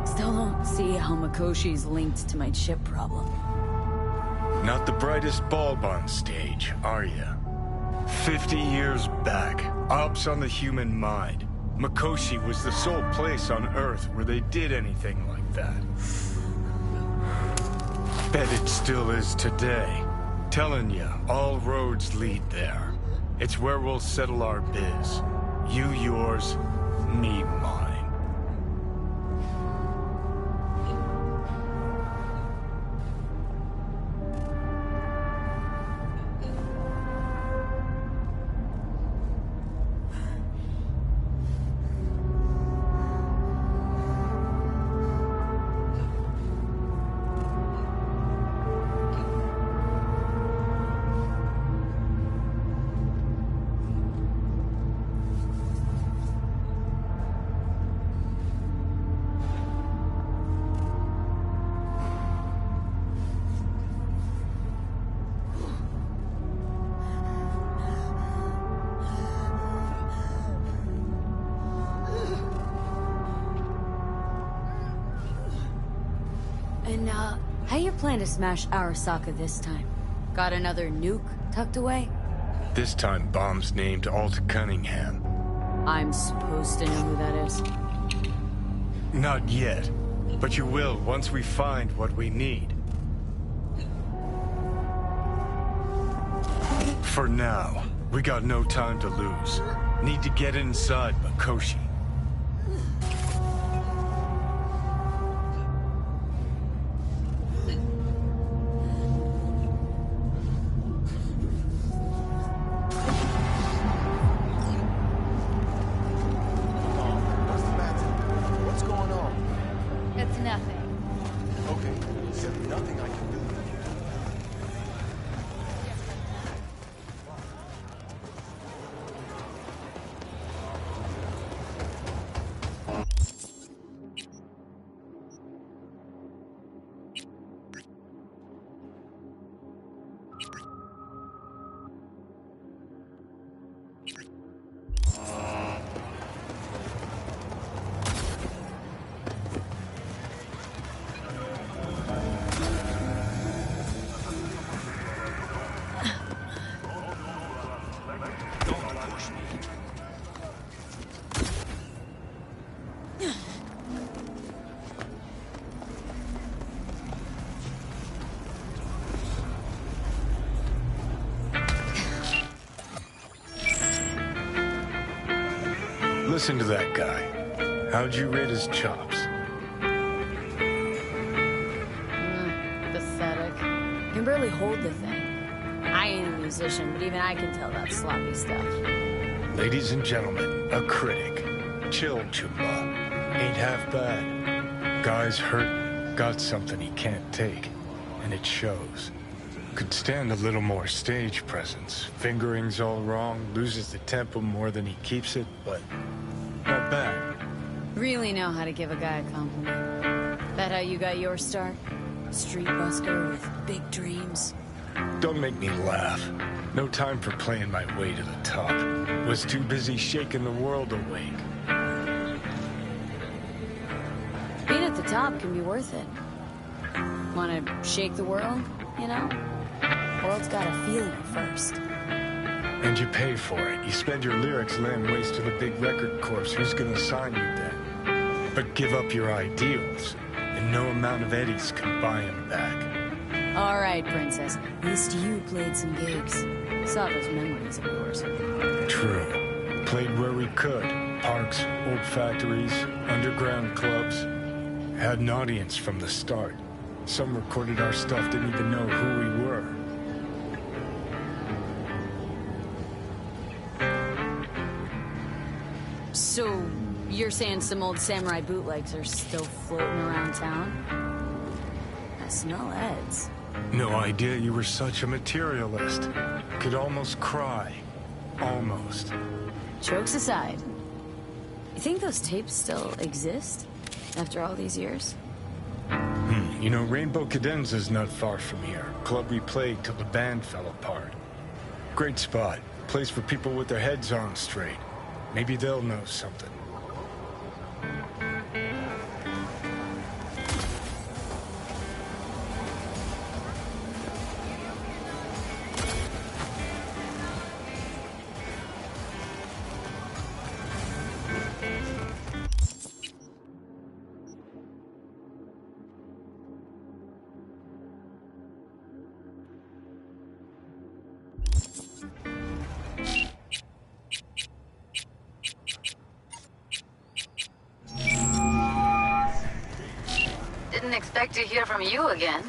Still don't see how Makoshi's linked to my chip problem. Not the brightest bulb on stage, are you? 50 years back, ops on the human mind. Makoshi was the sole place on Earth where they did anything like that. Bet it still is today. Telling you, all roads lead there. It's where we'll settle our biz. You yours, me mine. And, how you plan to smash Arasaka this time? Got another nuke tucked away? This time, bomb's named Alt Cunningham. I'm supposed to know who that is. Not yet, but you will once we find what we need. For now, we got no time to lose. Need to get inside Makoshi. Listen to that guy. How'd you rate his chops? Pathetic. Can barely hold the thing. I ain't a musician, but even I can tell that sloppy stuff. Ladies and gentlemen, a critic. Chill, Chumba. Ain't half bad. Guy's hurt, got something he can't take. And it shows. Could stand a little more stage presence. Fingering's all wrong, loses the tempo more than he keeps it, but not bad. Really know how to give a guy a compliment. That how you got your start? Street busker with big dreams? Don't make me laugh. No time for playing my way to the top. Was too busy shaking the world awake. Being at the top can be worth it. Wanna shake the world, you know? World's gotta feel you first. And you pay for it. You spend your lyrics laying waste to the big record corps. Who's gonna sign you then? But give up your ideals, and no amount of eddies can buy them back. All right, princess. At least you played some gigs. Saw those memories of yours. True. Played where we could. Parks, old factories, underground clubs. Had an audience from the start. Some recorded our stuff, didn't even know who we were. So, you're saying some old samurai bootlegs are still floating around town? I smell Eds. No idea you were such a materialist. Could almost cry. Almost. Jokes aside, you think those tapes still exist? After all these years? You know, Rainbow Cadenza's not far from here. Club we played till the band fell apart. Great spot. Place for people with their heads on straight. Maybe they'll know something. Didn't expect to hear from you again.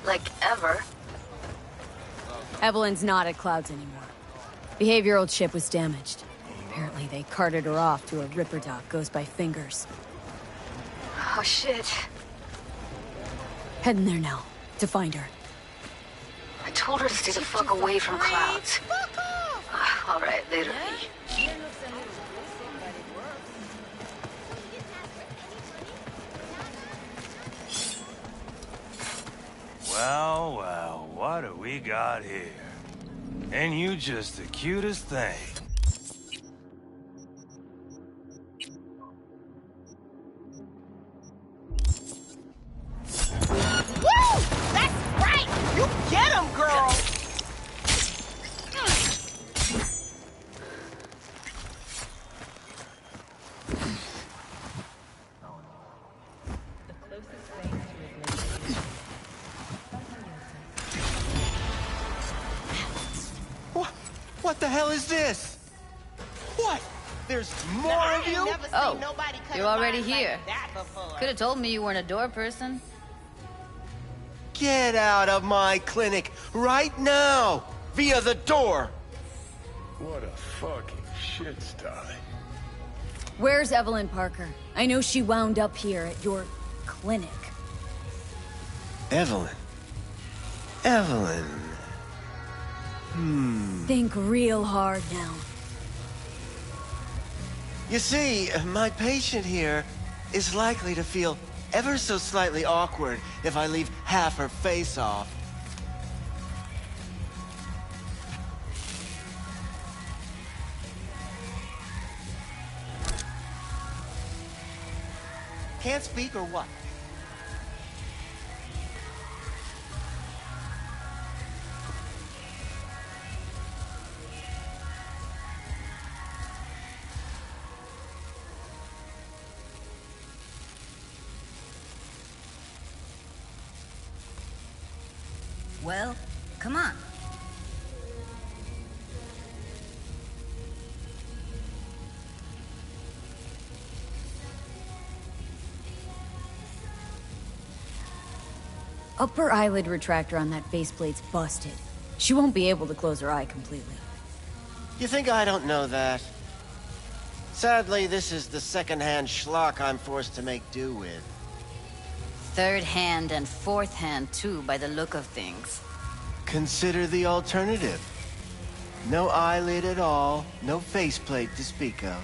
Like, ever. Evelyn's not at Clouds anymore. Behavioral chip was damaged. Apparently they carted her off to a Ripper dock goes by Fingers. Oh, shit. Heading there now, to find her. I told her to stay the fuck away from Clouds. All right, later, V. Well, well, what do we got here? Ain't you just the cutest thing? Woo! That's right! You get him, girl! What the hell is this? What? There's more of you? Oh, you're already here. Could have told me you weren't a door person. Get out of my clinic right now! Via the door! What a fucking shit sty. Where's Evelyn Parker? I know she wound up here at your clinic. Evelyn. Evelyn. Think real hard now. You see, my patient here is likely to feel ever so slightly awkward if I leave half her face off. Can't speak or what? Well, come on. Upper eyelid retractor on that faceplate's busted. She won't be able to close her eye completely. You think I don't know that? Sadly, this is the second-hand schlock I'm forced to make do with. Third hand and fourth hand, too, by the look of things. Consider the alternative. No eyelid at all, no faceplate to speak of.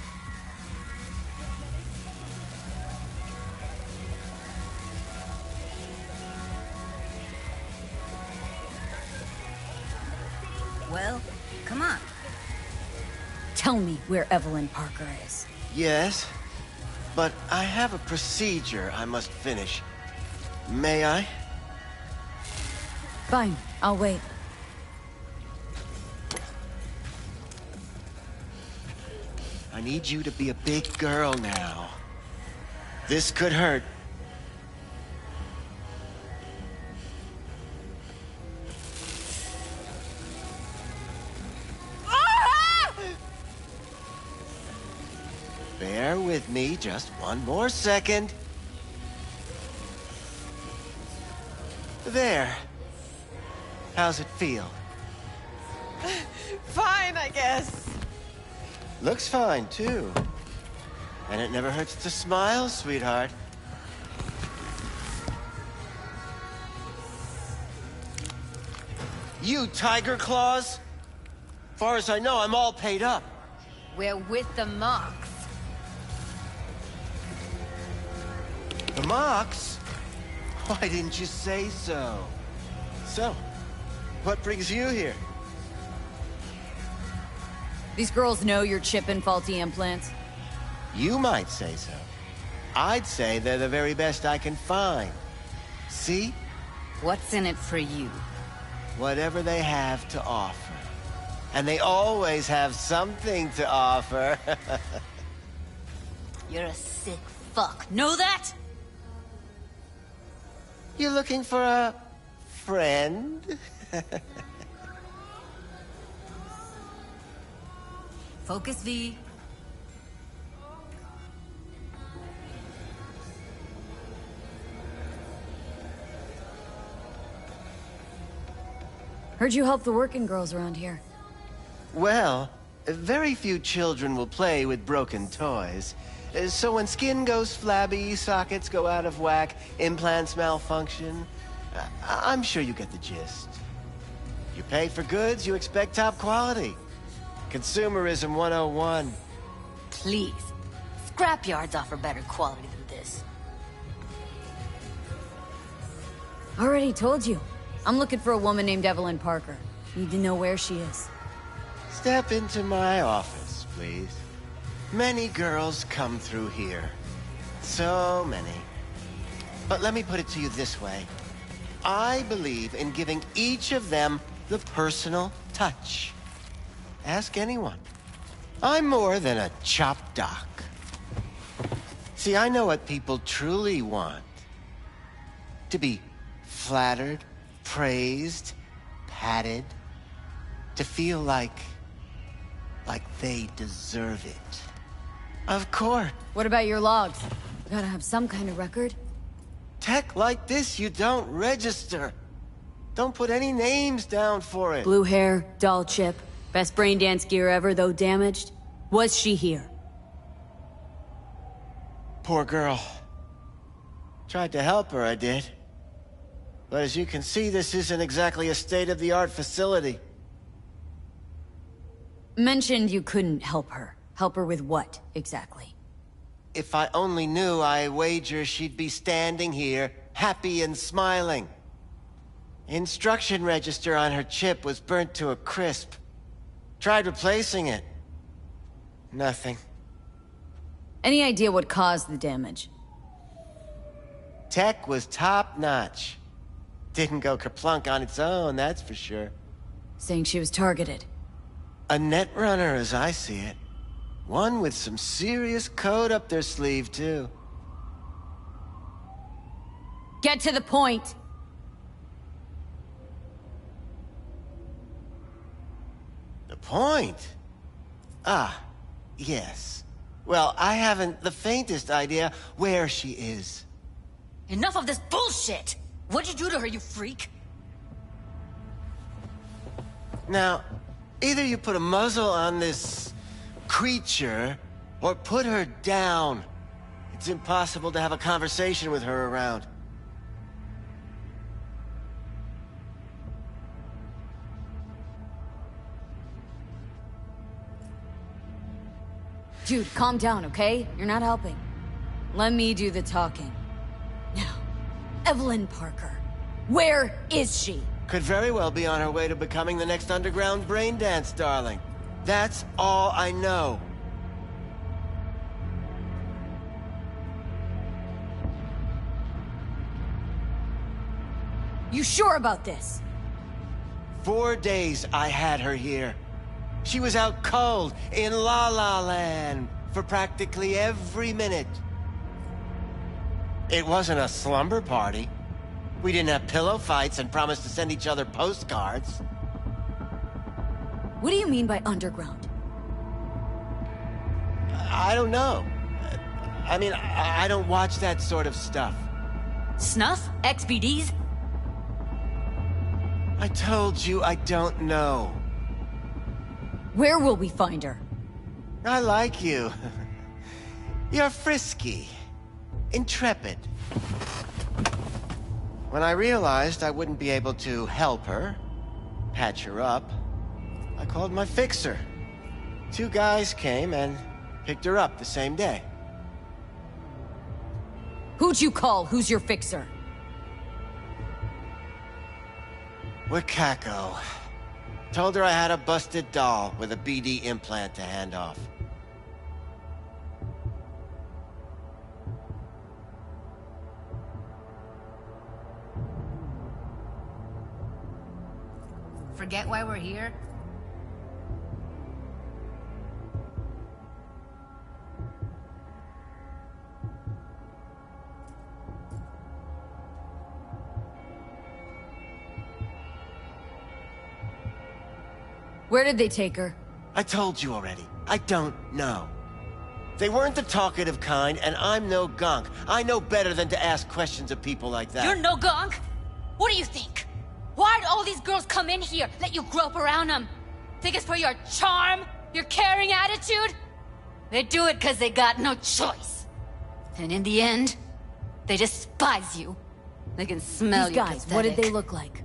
Well, come on. Tell me where Evelyn Parker is. Yes, but I have a procedure I must finish. May I? Fine, I'll wait. I need you to be a big girl now. This could hurt. Bear with me just one more second. There. How's it feel? Fine, I guess. Looks fine, too. And it never hurts to smile, sweetheart. You tiger claws? Far as I know, I'm all paid up. We're with the Mox. The Mox? Why didn't you say so? So, what brings you here? These girls know you're chipping faulty implants? You might say so. I'd say they're the very best I can find. See? What's in it for you? Whatever they have to offer. And they always have something to offer. You're a sick fuck. Know that? You looking for a friend? Focus, V. Heard you help the working girls around here. Well, very few children will play with broken toys. So when skin goes flabby, sockets go out of whack, implants malfunction, I'm sure you get the gist. You pay for goods, you expect top quality. Consumerism 101. Please. Scrapyards offer better quality than this. Already told you. I'm looking for a woman named Evelyn Parker. Need to know where she is. Step into my office, please. Many girls come through here. So many. But let me put it to you this way. I believe in giving each of them the personal touch. Ask anyone. I'm more than a chop doc. See, I know what people truly want. To be flattered, praised, patted. To feel like they deserve it. Of course. What about your logs? You gotta have some kind of record. Tech like this, you don't register. Don't put any names down for it. Blue hair, doll chip, best brain dance gear ever, though damaged. Was she here? Poor girl. Tried to help her, I did. But as you can see, this isn't exactly a state-of-the-art facility. Mentioned you couldn't help her. Help her with what, exactly? If I only knew, I wager she'd be standing here, happy and smiling. Instruction register on her chip was burnt to a crisp. Tried replacing it. Nothing. Any idea what caused the damage? tech was top-notch. Didn't go kerplunk on its own, that's for sure. Saying she was targeted. A netrunner, as I see it. One with some serious code up their sleeve, too. Get to the point! The point? Ah, yes. Well, I haven't the faintest idea where she is. Enough of this bullshit! What'd you do to her, you freak? Now, either you put a muzzle on this creature, or put her down. It's impossible to have a conversation with her around. Dude, calm down, okay? You're not helping. Let me do the talking. Now, Evelyn Parker. Where is she? Could very well be on her way to becoming the next underground brain dance darling. That's all I know. You sure about this? 4 days I had her here. She was out cold in La La Land for practically every minute. It wasn't a slumber party. We didn't have pillow fights and promised to send each other postcards. What do you mean by underground? I don't know. I mean, I don't watch that sort of stuff. Snuff? XBDs? I told you I don't know. Where will we find her? I like you. You're frisky. Intrepid. When I realized I wouldn't be able to help her, patch her up, I called my fixer. 2 guys came and picked her up the same day. Who'd you call? Who's your fixer? Wakako. Told her I had a busted doll with a BD implant to hand off. Forget why we're here? Where did they take her? I told you already. I don't know. They weren't the talkative kind, and I'm no gonk. I know better than to ask questions of people like that. You're no gonk? What do you think? Why'd all these girls come in here, let you grope around them? Think it's for your charm? Your caring attitude? They do it because they got no choice. And in the end, they despise you. They can smell These you. guys, what did they look like?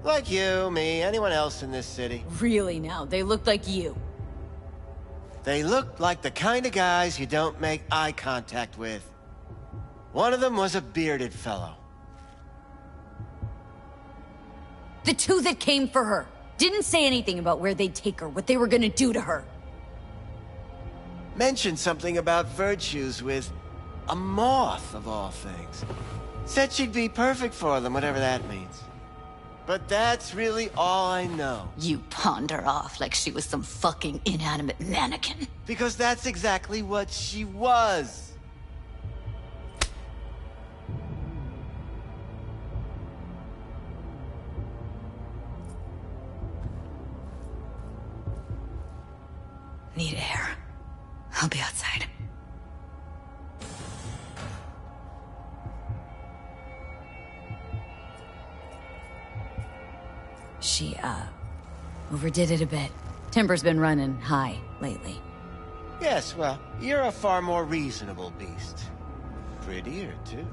Like you, me, anyone else in this city. Really now, they looked like you. They looked like the kind of guys you don't make eye contact with. One of them was a bearded fellow. The 2 that came for her didn't say anything about where they'd take her, what they were gonna do to her. Mentioned something about virtues with a moth, of all things. Said she'd be perfect for them, whatever that means. But that's really all I know. You pawned her off like she was some fucking inanimate mannequin. Because that's exactly what she was. Need air. I'll be outside. She, overdid it a bit. Temper's been running high lately. Yes, well, you're a far more reasonable beast. Prettier, too.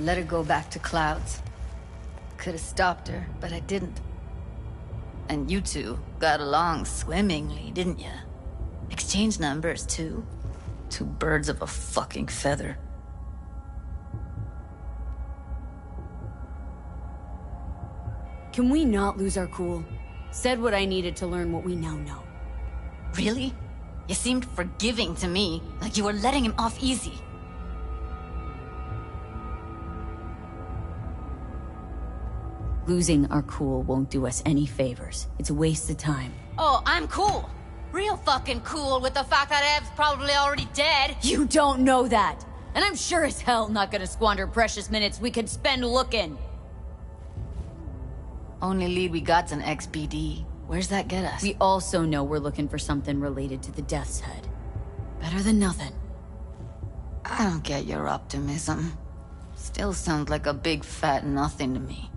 let her go back to Clouds. Could have stopped her, but I didn't. And you two got along swimmingly, didn't ya? Exchanged numbers, too. Two birds of a fucking feather. Can we not lose our cool? Said what I needed to learn what we now know. Really? You seemed forgiving to me, like you were letting him off easy. Losing our cool won't do us any favors. It's a waste of time. Oh, I'm cool. Real fucking cool with the fact that Ev's probably already dead. You don't know that! And I'm sure as hell not gonna squander precious minutes we could spend looking. Only lead we got's an XBD. Where's that get us? We also know we're looking for something related to the Death's Head. Better than nothing. I don't get your optimism. Still sounds like a big fat nothing to me.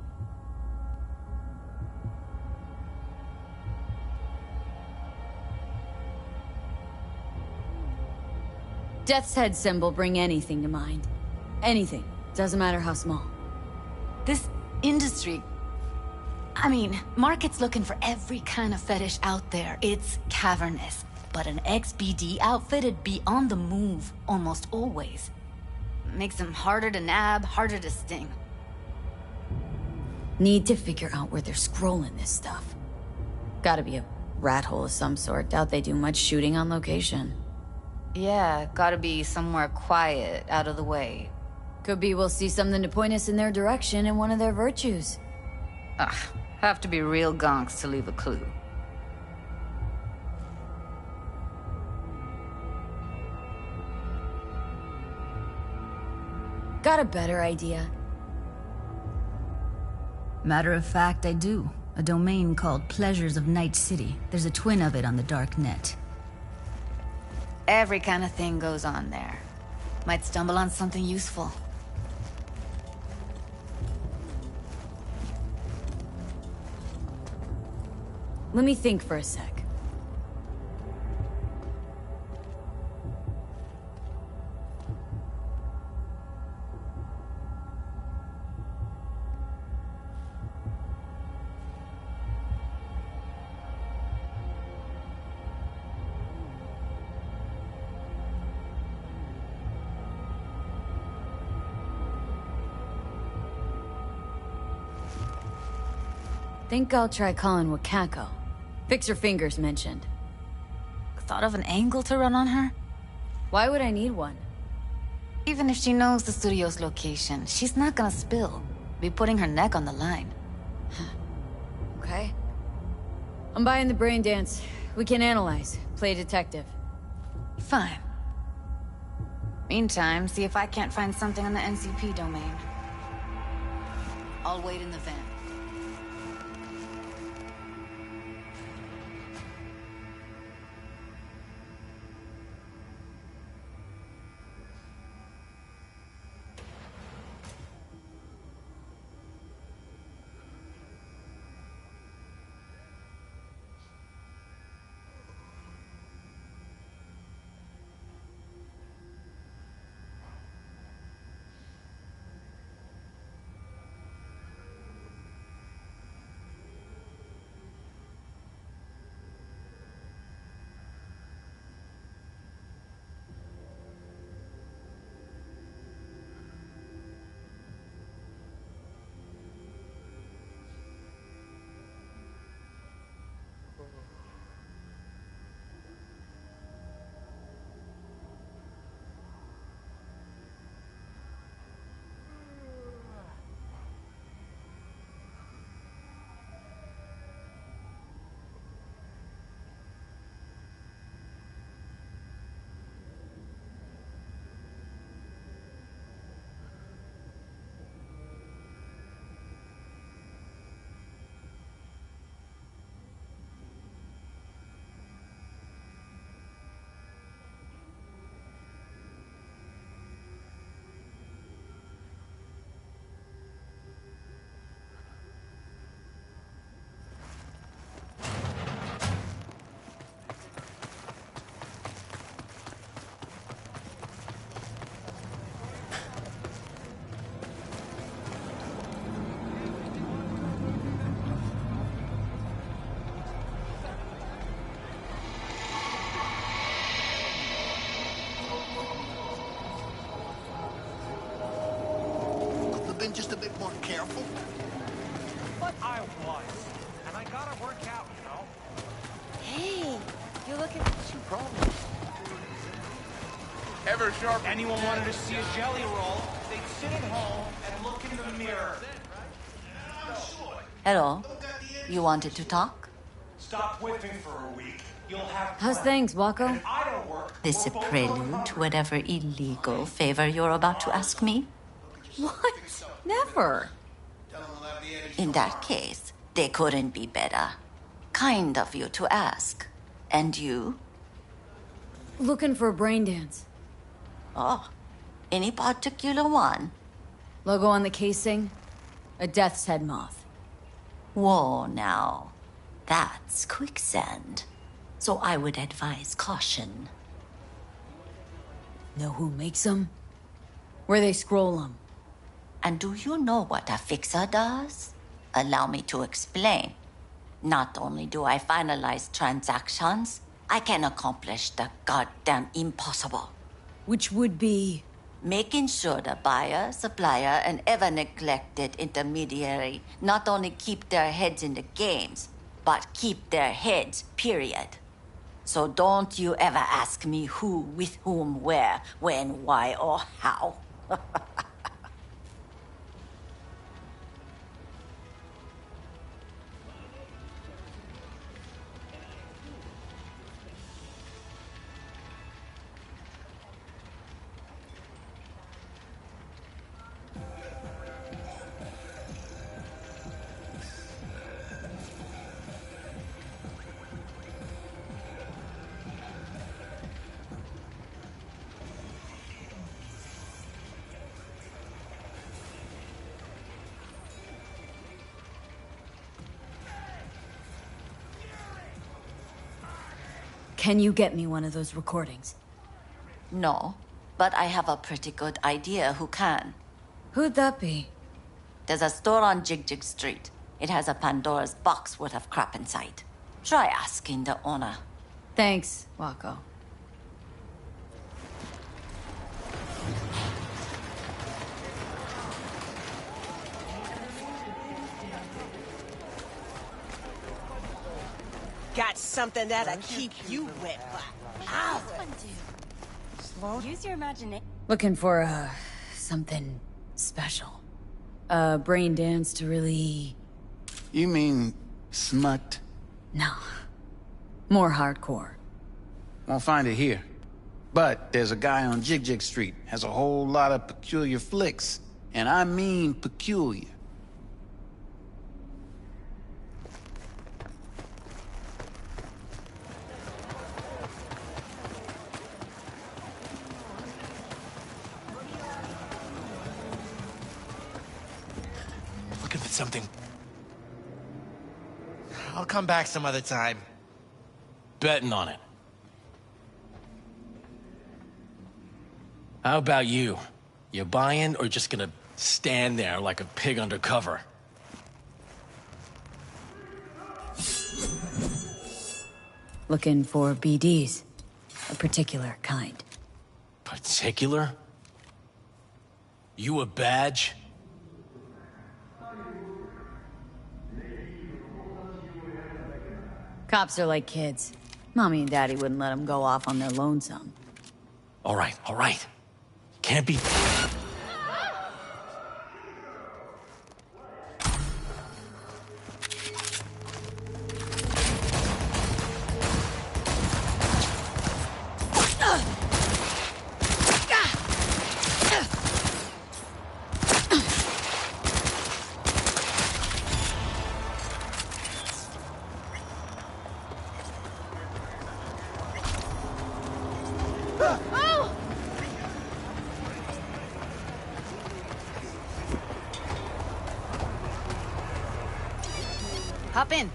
Death's Head symbol bring anything to mind. Anything. Doesn't matter how small. This industry... I mean, market's looking for every kind of fetish out there. It's cavernous. But an XBD outfit'd be on the move, almost always. Makes them harder to nab, harder to sting. Need to figure out where they're scrolling this stuff. Gotta be a rat hole of some sort. Doubt they do much shooting on location. Yeah, gotta be somewhere quiet, out of the way. Could be we'll see something to point us in their direction in one of their virtues. Ugh, have to be real gonks to leave a clue. Got a better idea? Matter of fact, I do. A domain called Pleasures of Night City. There's a twin of it on the dark net. Every kind of thing goes on there. Might stumble on something useful. Let me think for a sec. Think I'll try calling Wakako. Fix her fingers mentioned. Thought of an angle to run on her? Why would I need one? Even if she knows the studio's location, she's not gonna spill. Be putting her neck on the line. Okay. I'm buying the brain dance. We can analyze, play detective. Fine. Meantime, see if I can't find something on the NCP domain. I'll wait in the van. just a bit more careful? But I was. And I gotta work out, you know? Hey, you looking... Some problems. Ever sharp. Anyone wanted to see a jelly roll, they'd sit at home and look in the mirror. Hello. You wanted to talk? Stop whipping for a week. You'll have... How's things, Wako? I don't work. This a prelude to whatever illegal favor you're about to ask me? What? Never. In that case, they couldn't be better. Kind of you to ask. And you? Looking for a brain dance. Oh, any particular one? Logo on the casing? A death's head moth. Whoa, now. That's quicksand. So I would advise caution. Know who makes them? Where they scroll them? And do you know what a fixer does? Allow me to explain. Not only do I finalize transactions, I can accomplish the goddamn impossible. Which would be? Making sure the buyer, supplier, and ever-neglected intermediary not only keep their heads in the games, but keep their heads, period. So don't you ever ask me who, with whom, where, when, why, or how. Can you get me one of those recordings? No, but I have a pretty good idea who can. Who'd that be? There's a store on Jig Street. It has a Pandora's box worth of crap inside. Try asking the owner. Thanks, Wako. Got something that'll keep you wet. Ow! Slow. Use your imagination. Looking for, something special. A brain dance to really... You mean smut? No. More hardcore. Won't find it here. But there's a guy on Jig Street, has a whole lot of peculiar flicks. And I mean peculiar. Looking for something. I'll come back some other time. Betting on it. How about you? You buying or just gonna stand there like a pig undercover? Looking for BDs. A particular kind. Particular? You a badge? Cops are like kids. Mommy and Daddy wouldn't let them go off on their lonesome. All right. Can't be... Hop in.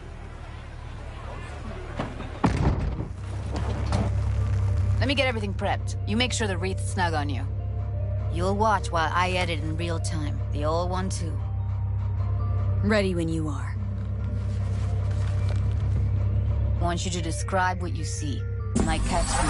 Let me get everything prepped. You make sure the wreath's snug on you. You'll watch while I edit in real time. The old one, too. Ready when you are. I want you to describe what you see. Might catch me.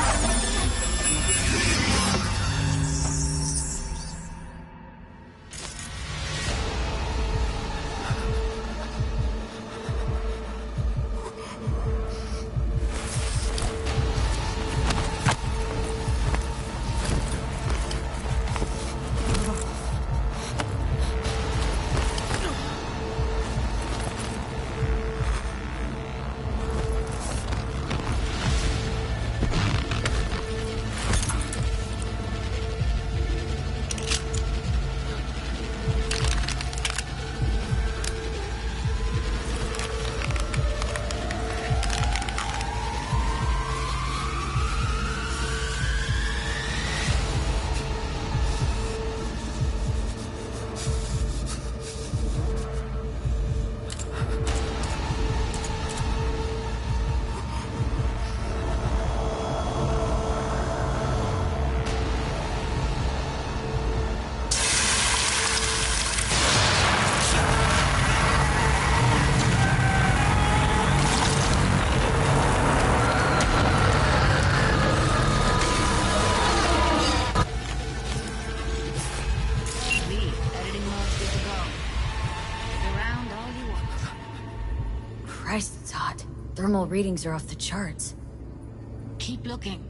Thermal readings are off the charts. Keep looking.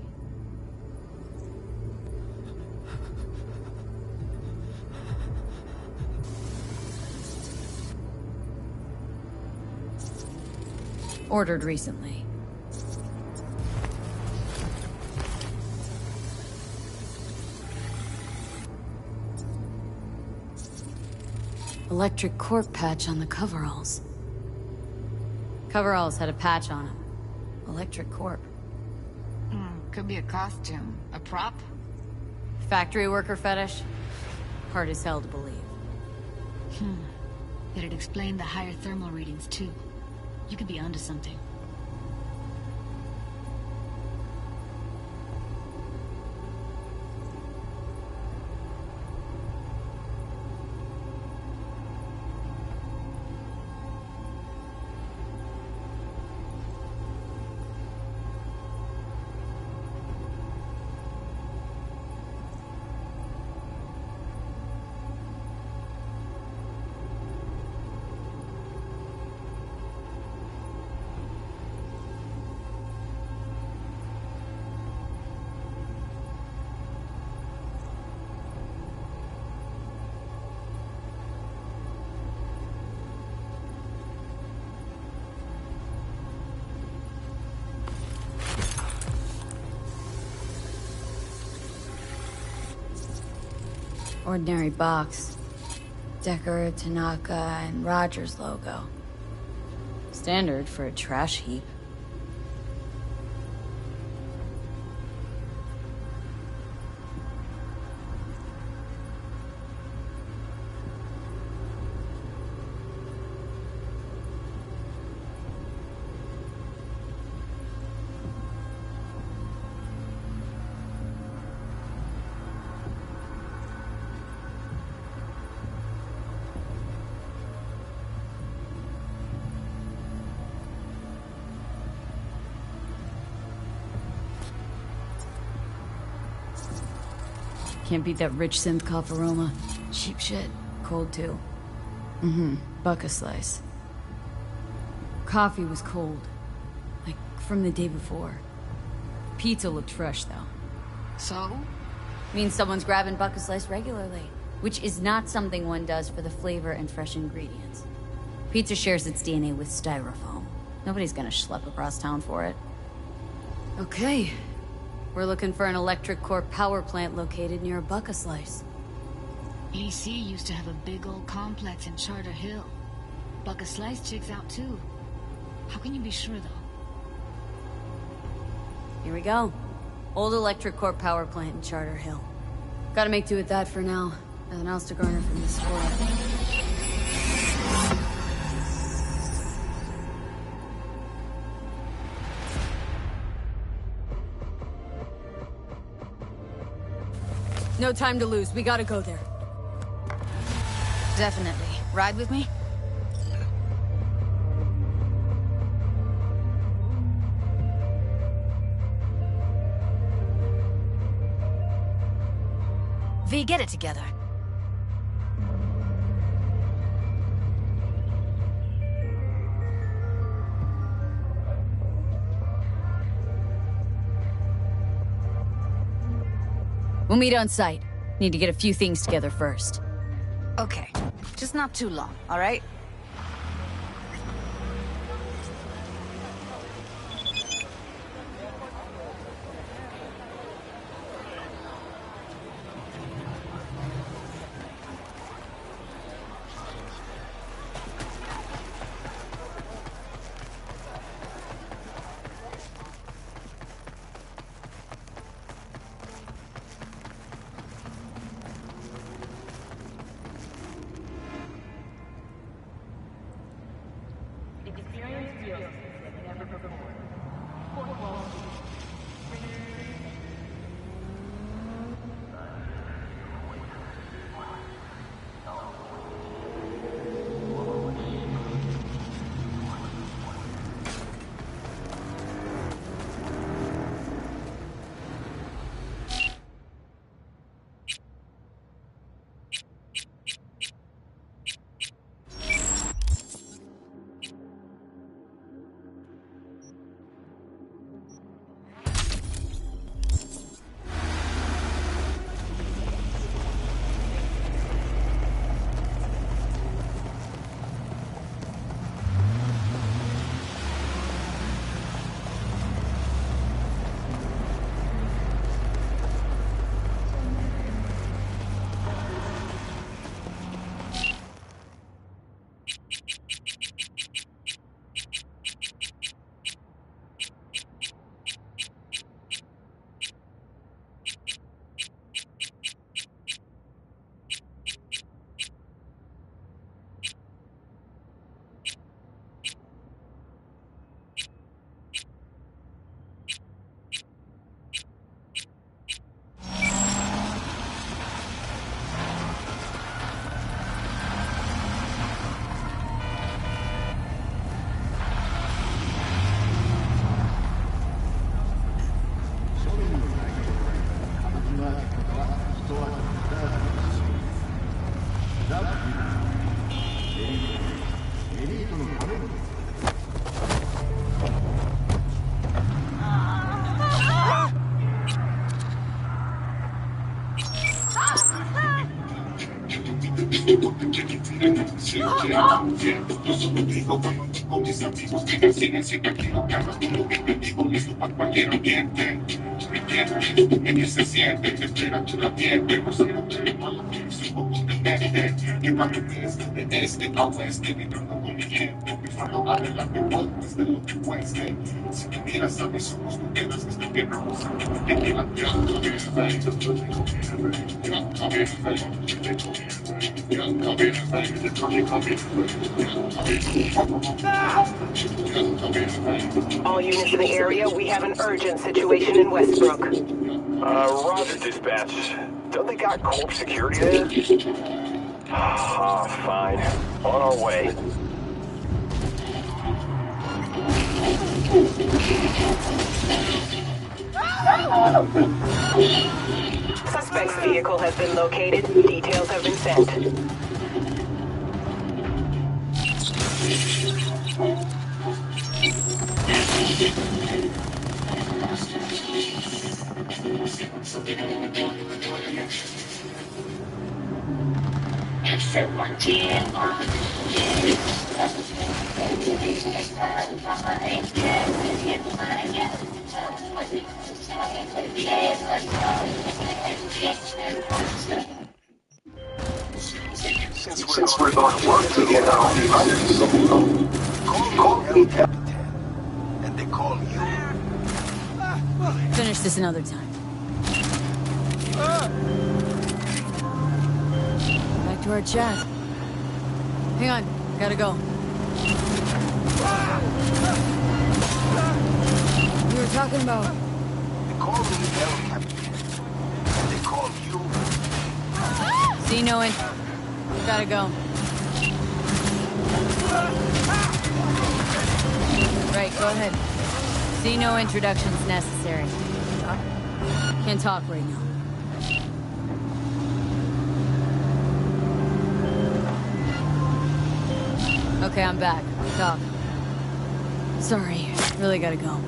Ordered recently. Electric corp patch on the coveralls. Coveralls had a patch on them. Electric corp. Could be a costume. A prop? Factory worker fetish? Hard as hell to believe. It'd explain the higher thermal readings, too. You could be onto something. Ordinary box. Decker, Tanaka, and Rogers logo. Standard for a trash heap. Can't beat that rich synth cough aroma. Cheap shit. Cold, too. Buck a slice. Coffee was cold. Like, from the day before. Pizza looked fresh, though. So? Means someone's grabbing buck a slice regularly. Which is not something one does for the flavor and fresh ingredients. Pizza shares its DNA with styrofoam. Nobody's gonna schlep across town for it. Okay. We're looking for an electric core power plant located near a buck a slice. EC used to have a big old complex in Charter Hill. Buck a slice checks out too. How can you be sure though? Here we go. Old electric core power plant in Charter Hill. Gotta make do with that for now. Nothing else to garner from this story. No time to lose. We gotta go there. Definitely. Ride with me? V, get it together. We'll meet on site. Need to get a few things together first. Okay. Just not too long, all right? All units in the area, we have an urgent situation in Westbrook. Roger, dispatch. Don't they got corp security there? Ah, fine. On our way. Suspect's vehicle has been located. Details have been sent. Since we're going to work together on the others, call me Captain. And they call you. Finish this another time. Back to our chat. Hang on, gotta go. We were talking about... They call me Captain. And they call you. See no one. Gotta go. Right, go ahead. See no introductions necessary. Can't talk right now. Okay, I'm back. Talk. Sorry, really gotta go.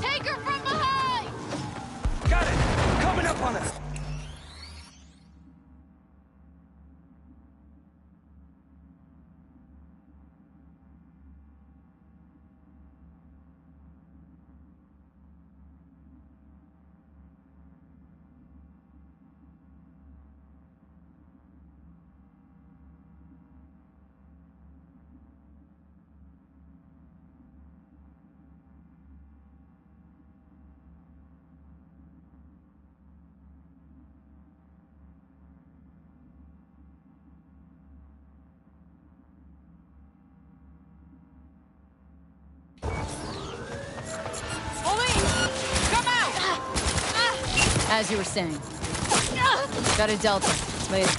Take her from behind! Got it! Coming up on us! As you were saying. Got a Delta. Later.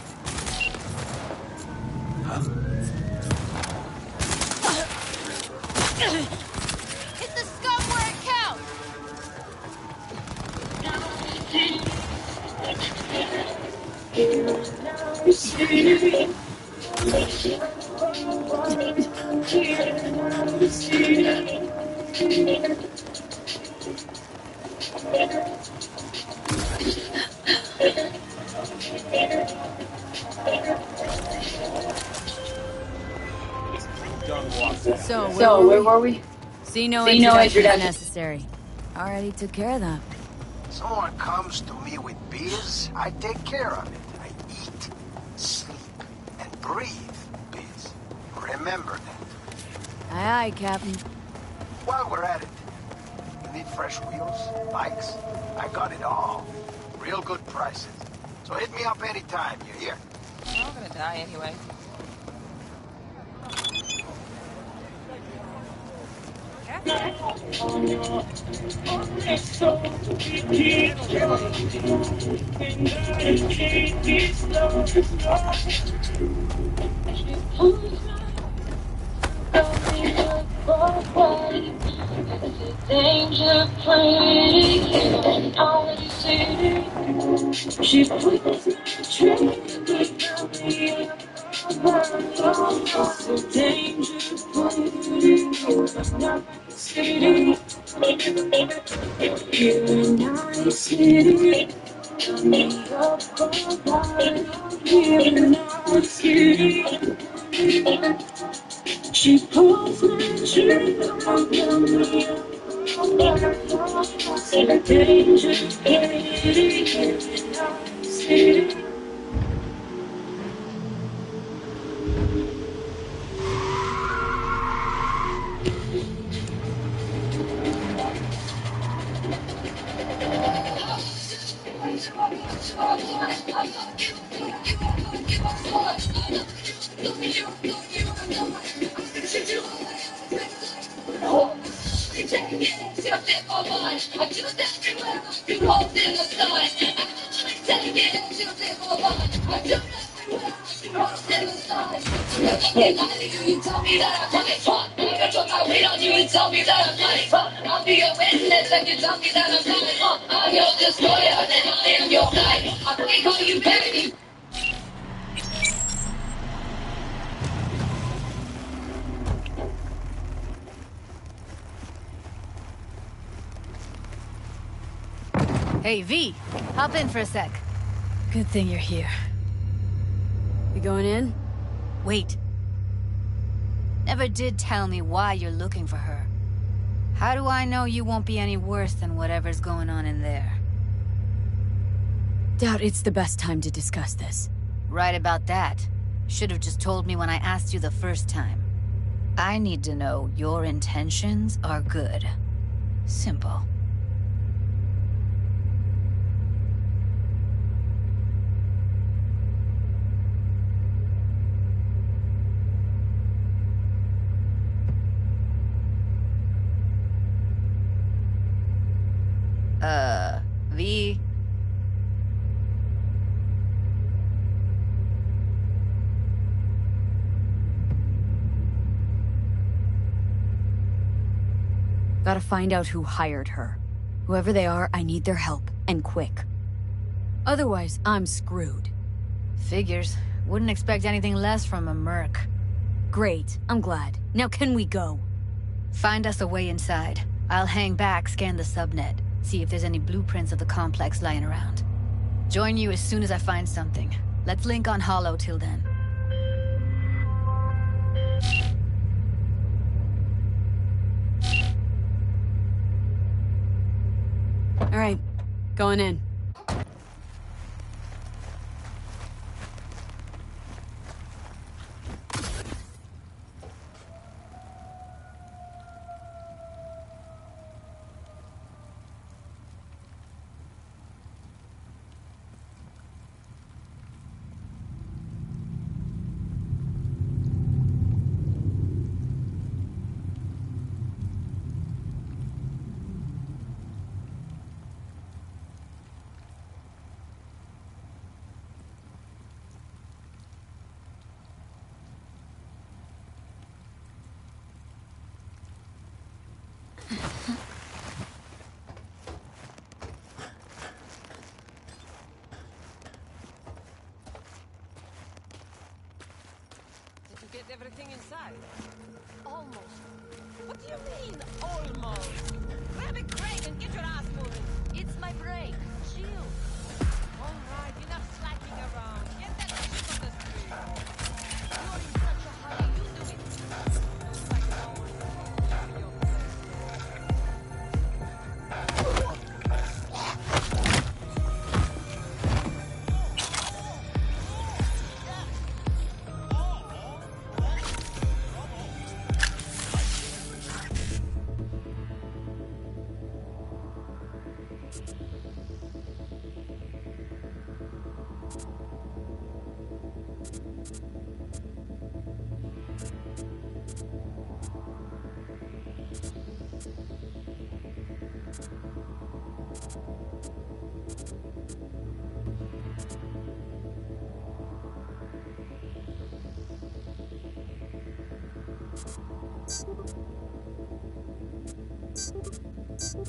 Hit the scum where it counts! So, where were we? See no introductions necessary. Already took care of that. Someone comes to me with biz, I take care of it. I eat, sleep, and breathe biz. Remember that. Aye, aye, Captain. While we're at it, you need fresh wheels, bikes? I got it all. Real good prices. So hit me up anytime, you hear? I'm gonna die anyway. Danger pretty, already seen it. She puts my tree so danger pretty, not city. You're a nice city. Me up for a while. You're a nice city. She pulls my tree so danger pretty. You tell me that I'm having fun. I got your my weight on you and tell me that I'm having fun. I'll be a witness and you tell me that I'm having fun. I'm your destroyer and I am your knight. I can call you baby. Hey, V, hop in for a sec. Good thing you're here. You going in? Wait. Never did tell me why you're looking for her. How do I know you won't be any worse than whatever's going on in there? Doubt it's the best time to discuss this. Right about that. Should have just told me when I asked you the first time. I need to know your intentions are good. Simple. V? Gotta find out who hired her. Whoever they are, I need their help, and quick. Otherwise, I'm screwed. Figures. Wouldn't expect anything less from a merc. Great, I'm glad. Now can we go? Find us a way inside. I'll hang back, scan the subnet. See if there's any blueprints of the complex lying around. Join you as soon as I find something. Let's link on Hollow till then. All right, going in. Get everything inside. Almost. What do you mean, almost? Grab a crate and get your ass moving. It's my break. Chill. All right, enough slacking around. Get that shit on the street. Heard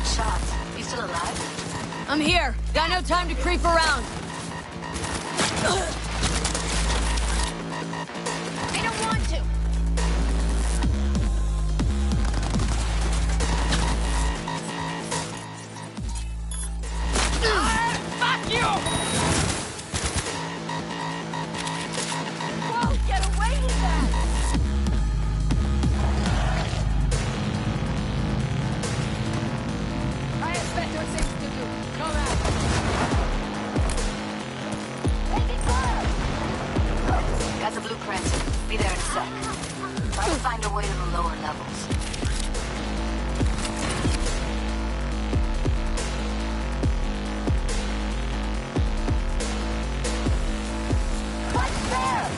shots. You still alive? I'm here. Got no time to creep around. I don't want to. Fuck you! Whoa, get away with that! I have better things to do. Come out. Got the blueprint. Be there in a sec. Try to find a way to the lower levels. What's there?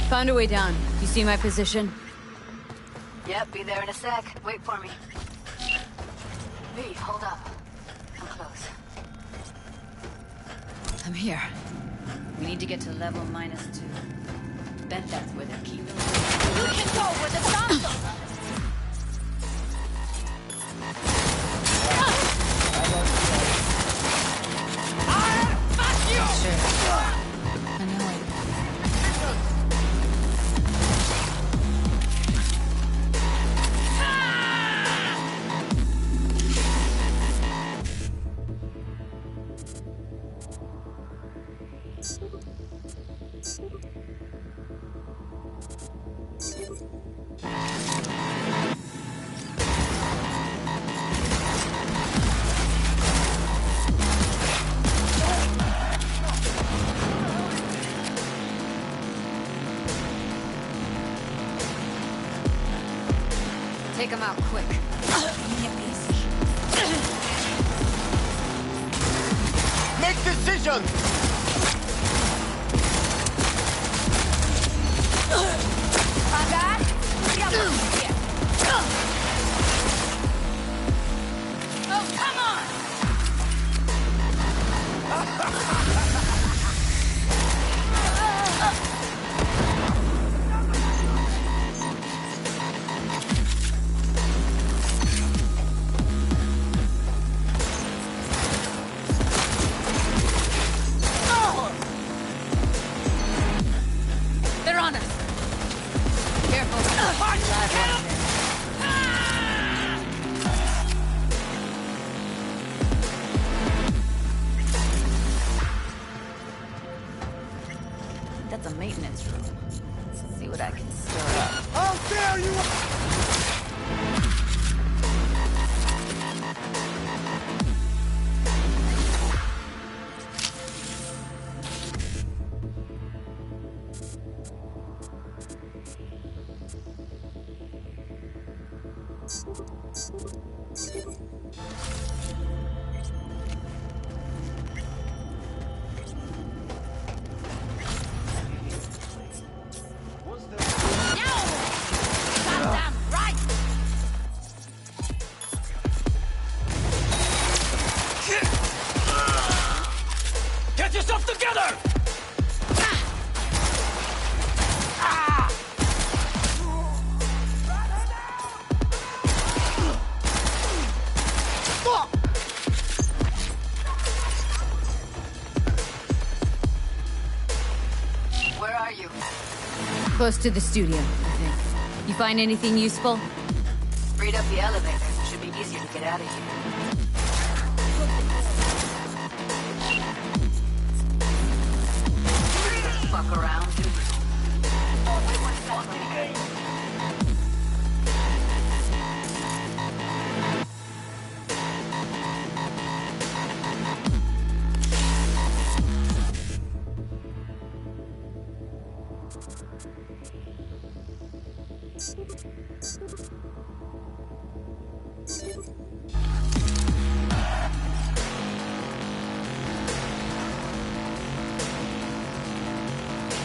Found a way down. You see my position? Yep, be there in a sec. Wait for me. V, hold up. I'm close. I'm here. We need to get to level -2. Bet that's where they're keeping us. You can go where the stars are. Fuck you! Sure. I know it. Take him out quick. Make decisions! Oh, come on! Get yourself together! Where are you? Close to the studio, I think. You find anything useful? Freed up the elevators. It should be easier to get out of here. Fuck around, dude.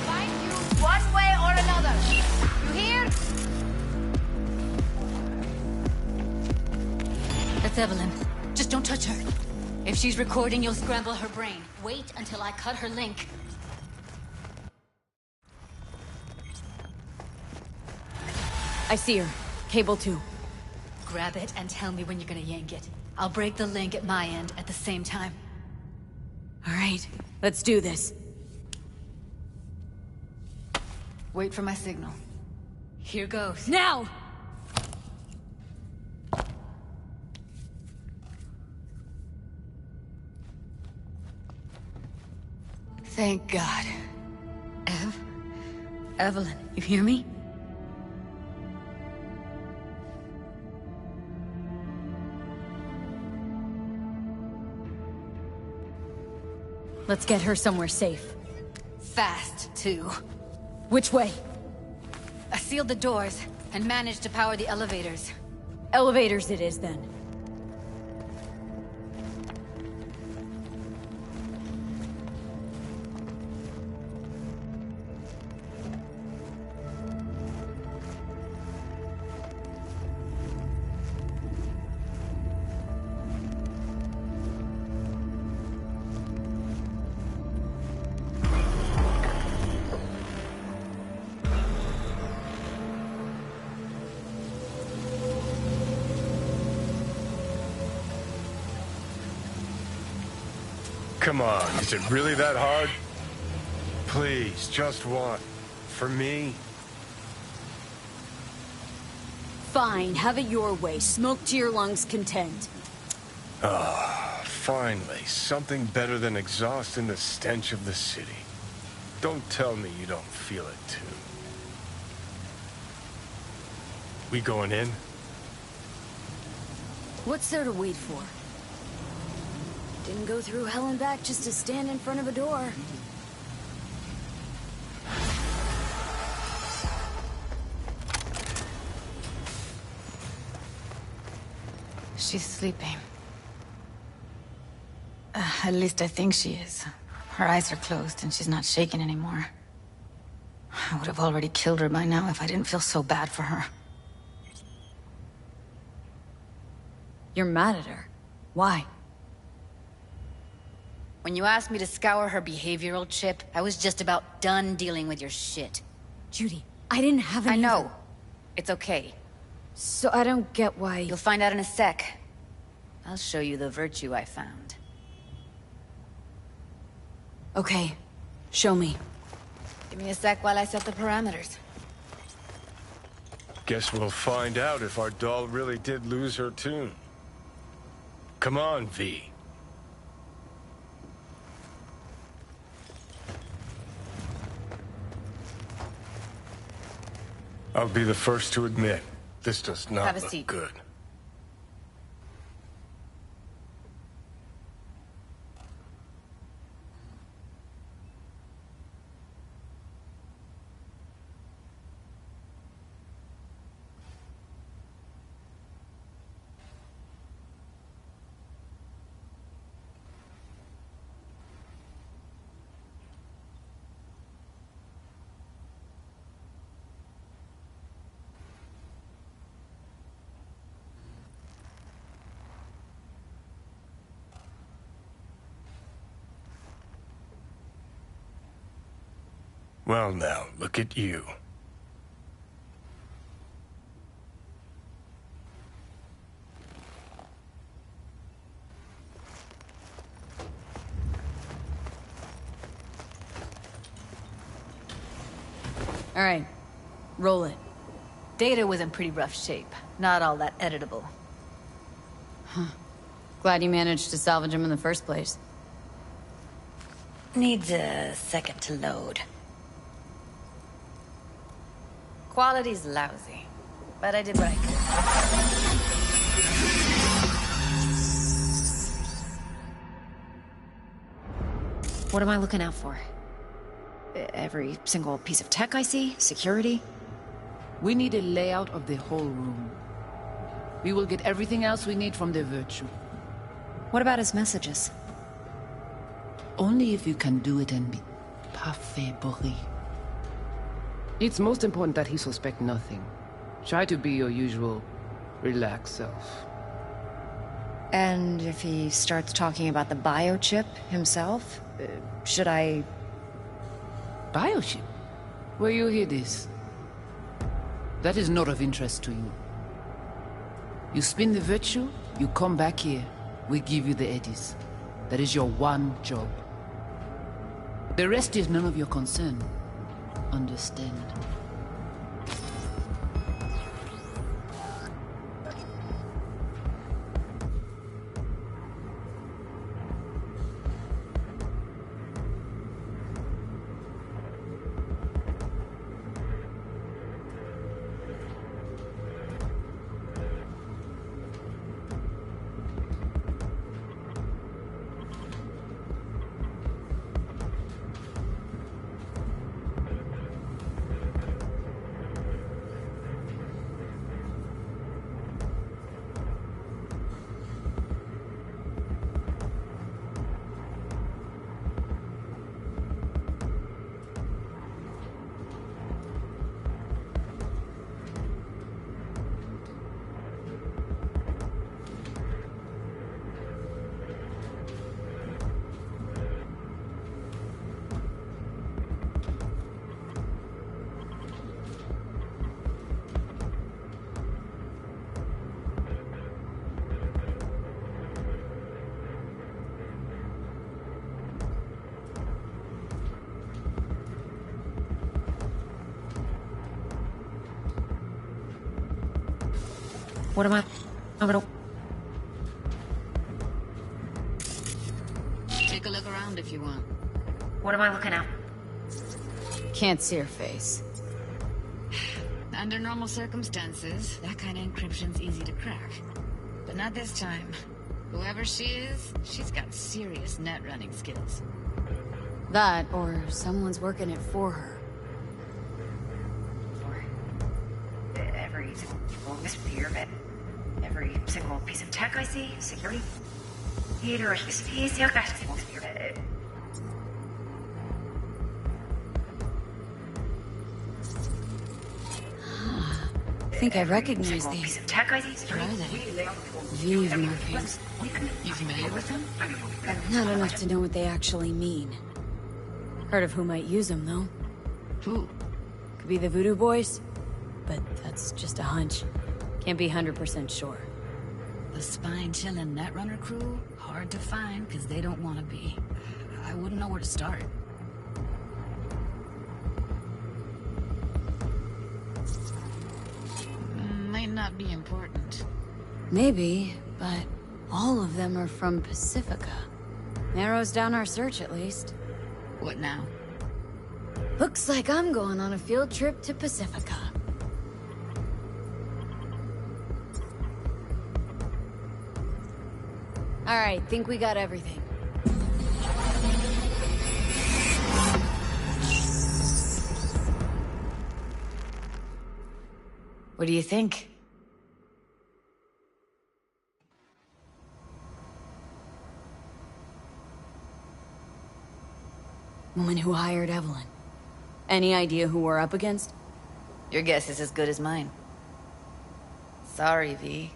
Find you one way or another. You hear? That's Evelyn. Just don't touch her. If she's recording, you'll scramble her brain. Wait until I cut her link. I see her. Cable 2. Grab it and tell me when you're gonna yank it. I'll break the link at my end at the same time. All right, let's do this. Wait for my signal. Here goes. Now! Thank God. Evelyn, you hear me? Let's get her somewhere safe. Fast, too. Which way? I sealed the doors and managed to power the elevators. Elevators it is, then. Come on, is it really that hard? Please, just one. For me? Fine, have it your way. Smoke to your lungs' content. Ah, finally. Something better than exhaust in the stench of the city. Don't tell me you don't feel it, too. We going in? What's there to wait for? Didn't go through hell and back just to stand in front of a door. She's sleeping. At least I think she is. Her eyes are closed and she's not shaking anymore. I would have already killed her by now if I didn't feel so bad for her. You're mad at her. Why? When you asked me to scour her behavioral chip, I was just about done dealing with your shit. Judy, I didn't have any... I know. It's okay. So I don't get why... You'll find out in a sec. I'll show you the virtue I found. Okay. Show me. Give me a sec while I set the parameters. Guess we'll find out if our doll really did lose her tune. Come on, V. I'll be the first to admit, this does not Have a look seat. good. Well now, look at you. All right, roll it. Data was in pretty rough shape. Not all that editable. Huh. Glad you managed to salvage him in the first place. Needs a second to load. Quality's lousy, but I did what I could. What am I looking out for? Every single piece of tech I see? Security? We need a layout of the whole room. We will get everything else we need from the Virtue. What about his messages? Only if you can do it and be parfait bourré. It's most important that he suspect nothing. Try to be your usual, relaxed self. And if he starts talking about the biochip himself, should I... Biochip? Where you hear this? That is not of interest to you. You spin the Virtue, you come back here. We give you the eddies. That is your one job. The rest is none of your concern. Understand? What am I... I'm gonna... Take a look around if you want. What am I looking at? Can't see her face. Under normal circumstances, that kind of encryption's easy to crack. But not this time. Whoever she is, she's got serious net running skills. That, or someone's working it for her. Every single misfear of it. Every single piece of tech I see, security. Theater, space, yeah, gosh, I think I recognize piece these. of tech I see, security. Vive markings. You familiar with them? Not enough to know what they actually mean. Heard of who might use them, though. Who? Could be the Voodoo Boys, but that's just a hunch. Can't be 100% sure. The spine-chilling Netrunner crew? Hard to find, because they don't want to be. I wouldn't know where to start. Might not be important. Maybe, but all of them are from Pacifica. Narrows down our search, at least. What now? Looks like I'm going on a field trip to Pacifica. Alright, think we got everything. What do you think? Woman who hired Evelyn. Any idea who we're up against? Your guess is as good as mine. Sorry, V.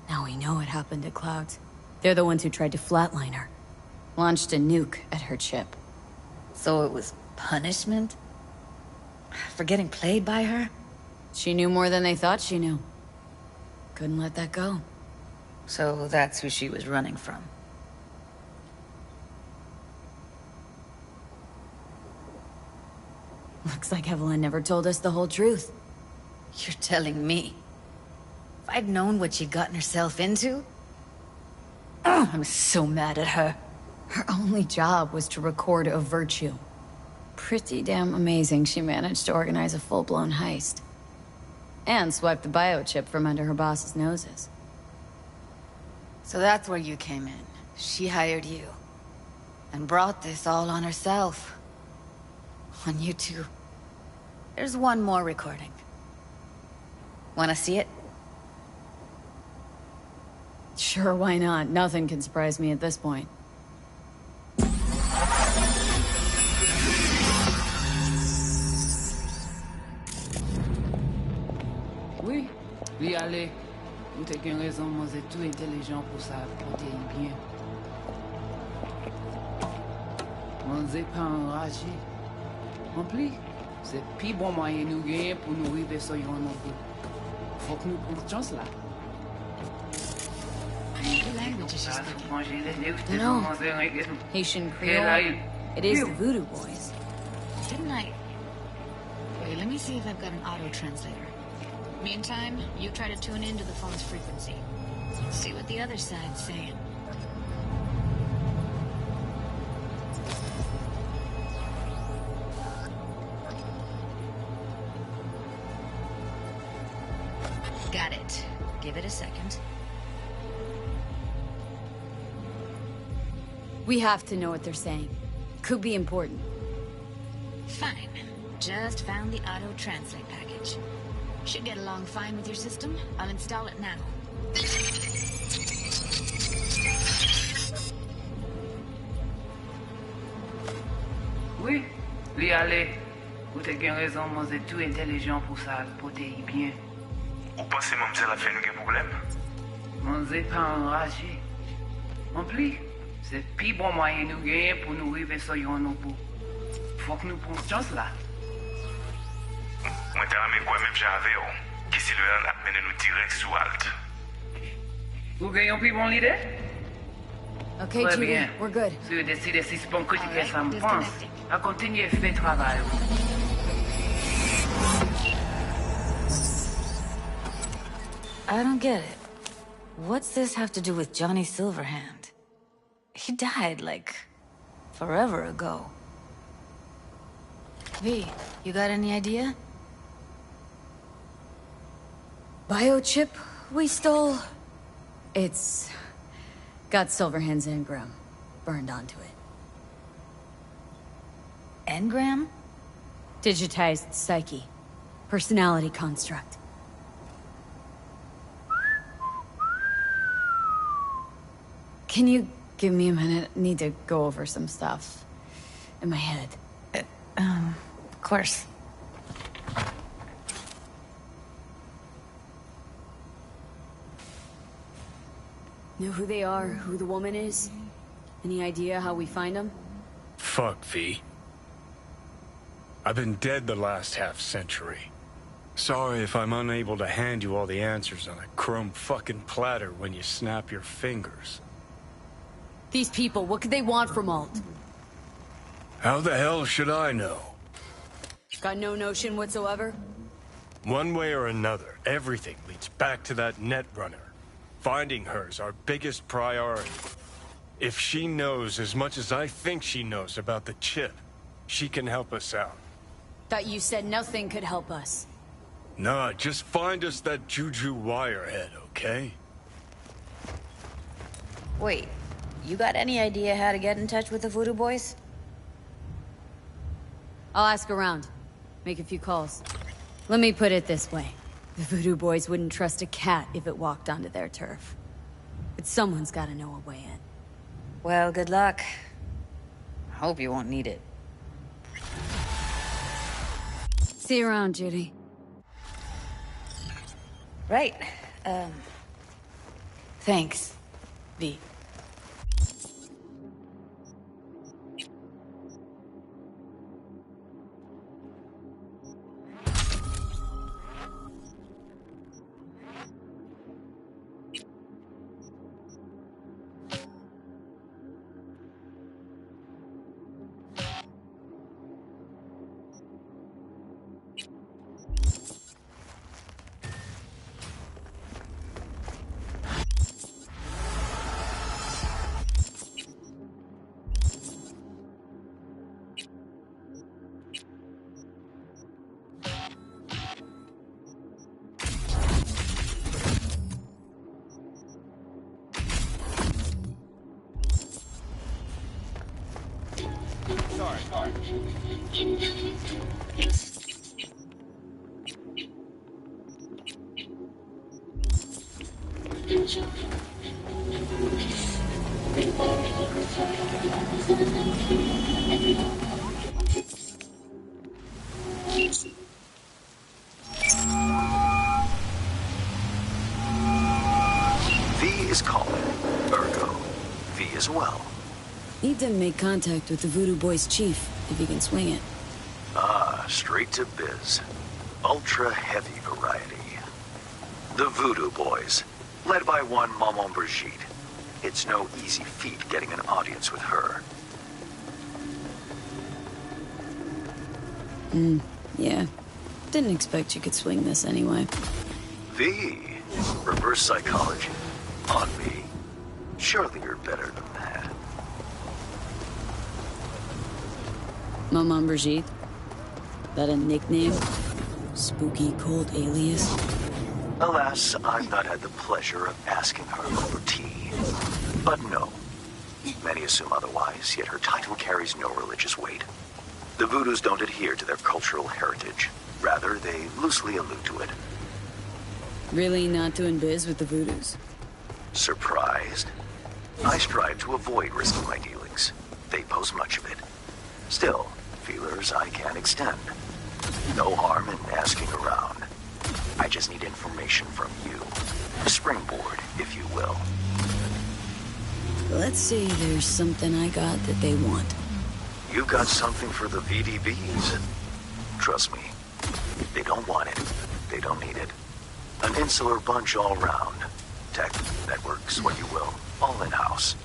Now we know what happened to Clouds. They're the ones who tried to flatline her. Launched a nuke at her chip. So it was punishment? For getting played by her? She knew more than they thought she knew. Couldn't let that go. So that's who she was running from. Looks like Evelyn never told us the whole truth. You're telling me? If I'd known what she'd gotten herself into... Oh, I'm so mad at her. Her only job was to record a virtue. Pretty damn amazing she managed to organize a full-blown heist. And swipe the biochip from under her boss's noses. So that's where you came in. She hired you. And brought this all on herself. On you two. There's one more recording. Wanna see it? Sure, why not? Nothing can surprise me at this point. Oui, oui, allez. Vous t'es qu'une raison, moi, c'est tout intelligent pour ça, porter bien. Moi, c'est pas enragé. En plus, c'est plus bon moyen nous gagner pour nous arriver sur yon nouveau. Faut que nous prenions chance là. What language is she speaking? No. Haitian Creole. It is the Voodoo Boys. Didn't I... Wait, let me see if I've got an auto-translator. Meantime, you try to tune into the phone's frequency. See what the other side's saying. Got it. Give it a second. We have to know what they're saying. Could be important. Fine. Just found the auto-translate package. Should get along fine with your system. I'll install it now. Oui, oui, allez. Vous t'es qu'une raison, moi, c'est tout intelligent pour ça, porter bien. Ou pensez moi m'dire la fait nous un problème? Moi, c'est pas enragé. En plus, c'est plus bon moyen nous gagner pour nous arriver sur yon nouveau. Faut que nous prenions chance là. Moi t'ai ramé quoi même j'avais, qui si le a mené nous direct sous Alt. Vous gagnez plus bon l'idée? Okay, Très Judy, bien. we're good. Si vous décidez si c'est bon que ça me pense, à continuer à faire travail. I don't get it. What's this have to do with Johnny Silverhand? He died, like, forever ago. V, you got any idea? Biochip we stole? It's got Silverhand's engram burned onto it. Engram? Digitized psyche. Personality construct. Can you give me a minute? I need to go over some stuff in my head. Of course. Know who they are, who the woman is? Any idea how we find them? Fuck, V. I've been dead the last half-century. Sorry if I'm unable to hand you all the answers on a chrome fucking platter when you snap your fingers. These people, what could they want from Alt? How the hell should I know? Got no notion whatsoever? One way or another, everything leads back to that Netrunner. Finding her's our biggest priority. If she knows as much as I think she knows about the chip, she can help us out. Thought you said nothing could help us. Nah, just find us that Juju wirehead, okay? Wait, you got any idea how to get in touch with the Voodoo Boys? I'll ask around. Make a few calls. Let me put it this way. The Voodoo Boys wouldn't trust a cat if it walked onto their turf. But someone's gotta know a way in. Well, good luck. Hope you won't need it. See you around, Judy. Right. Thanks, V. V is calling. Ergo, V as well. Need to make contact with the Voodoo Boys chief, if he can swing it. Ah, straight to biz. Ultra heavy variety. The Voodoo Boys, led by one Maman Brigitte. It's no easy feat getting an audience with her. Yeah. Didn't expect you could swing this anyway. V, reverse psychology, on me. Surely you're better than that. Maman Brigitte? That a nickname? Spooky cold alias? Alas, I've not had the pleasure of asking her over tea. But no. Many assume otherwise, yet her title carries no religious weight. The Voodoos don't adhere to their cultural heritage. Rather, they loosely allude to it. Really not doing biz with the Voodoos? Surprised? I strive to avoid risking my dealings. They pose much of it. Still, feelers I can extend. No harm in asking around. I just need information from you. A springboard, if you will. Let's see, there's something I got that they want. You got something for the VDBs. Trust me, they don't want it. They don't need it. An insular bunch all round. Tech, networks, what you will, all in-house.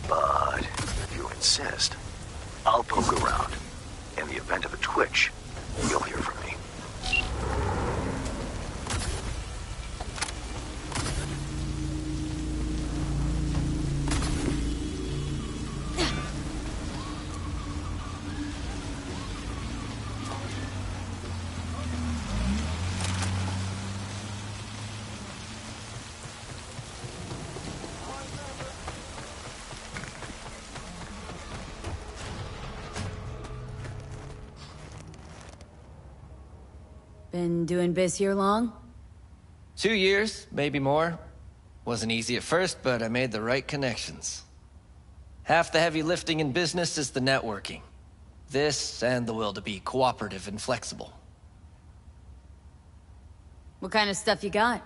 But if you insist, I'll poke around. In the event of a twitch, you'll hear from me. Been doing biz here long? 2 years, maybe more. Wasn't easy at first, but I made the right connections. Half the heavy lifting in business is the networking. This and the will to be cooperative and flexible. What kind of stuff you got?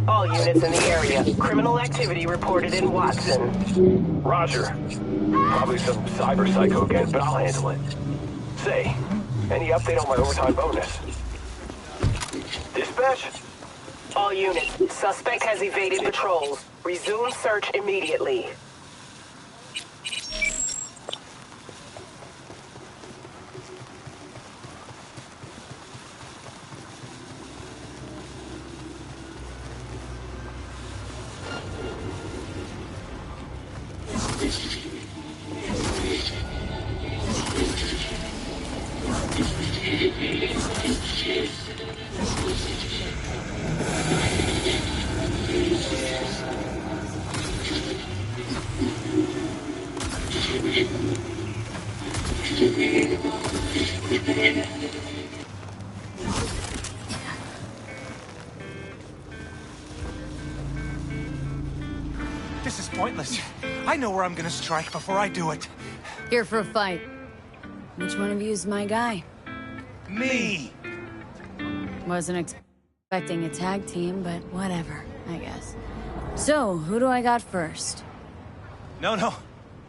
All units in the area. Criminal activity reported in Watson. Roger. Probably some cyber psycho again, but I'll handle it. Say, any update on my overtime bonus? Dispatch? All units. Suspect has evaded patrols. Resume search immediately. This is pointless. I know where I'm gonna strike before I do it. Here for a fight. Which one of you is my guy? Me! Wasn't expecting a tag team, but whatever, I guess. So, who do I got first? No.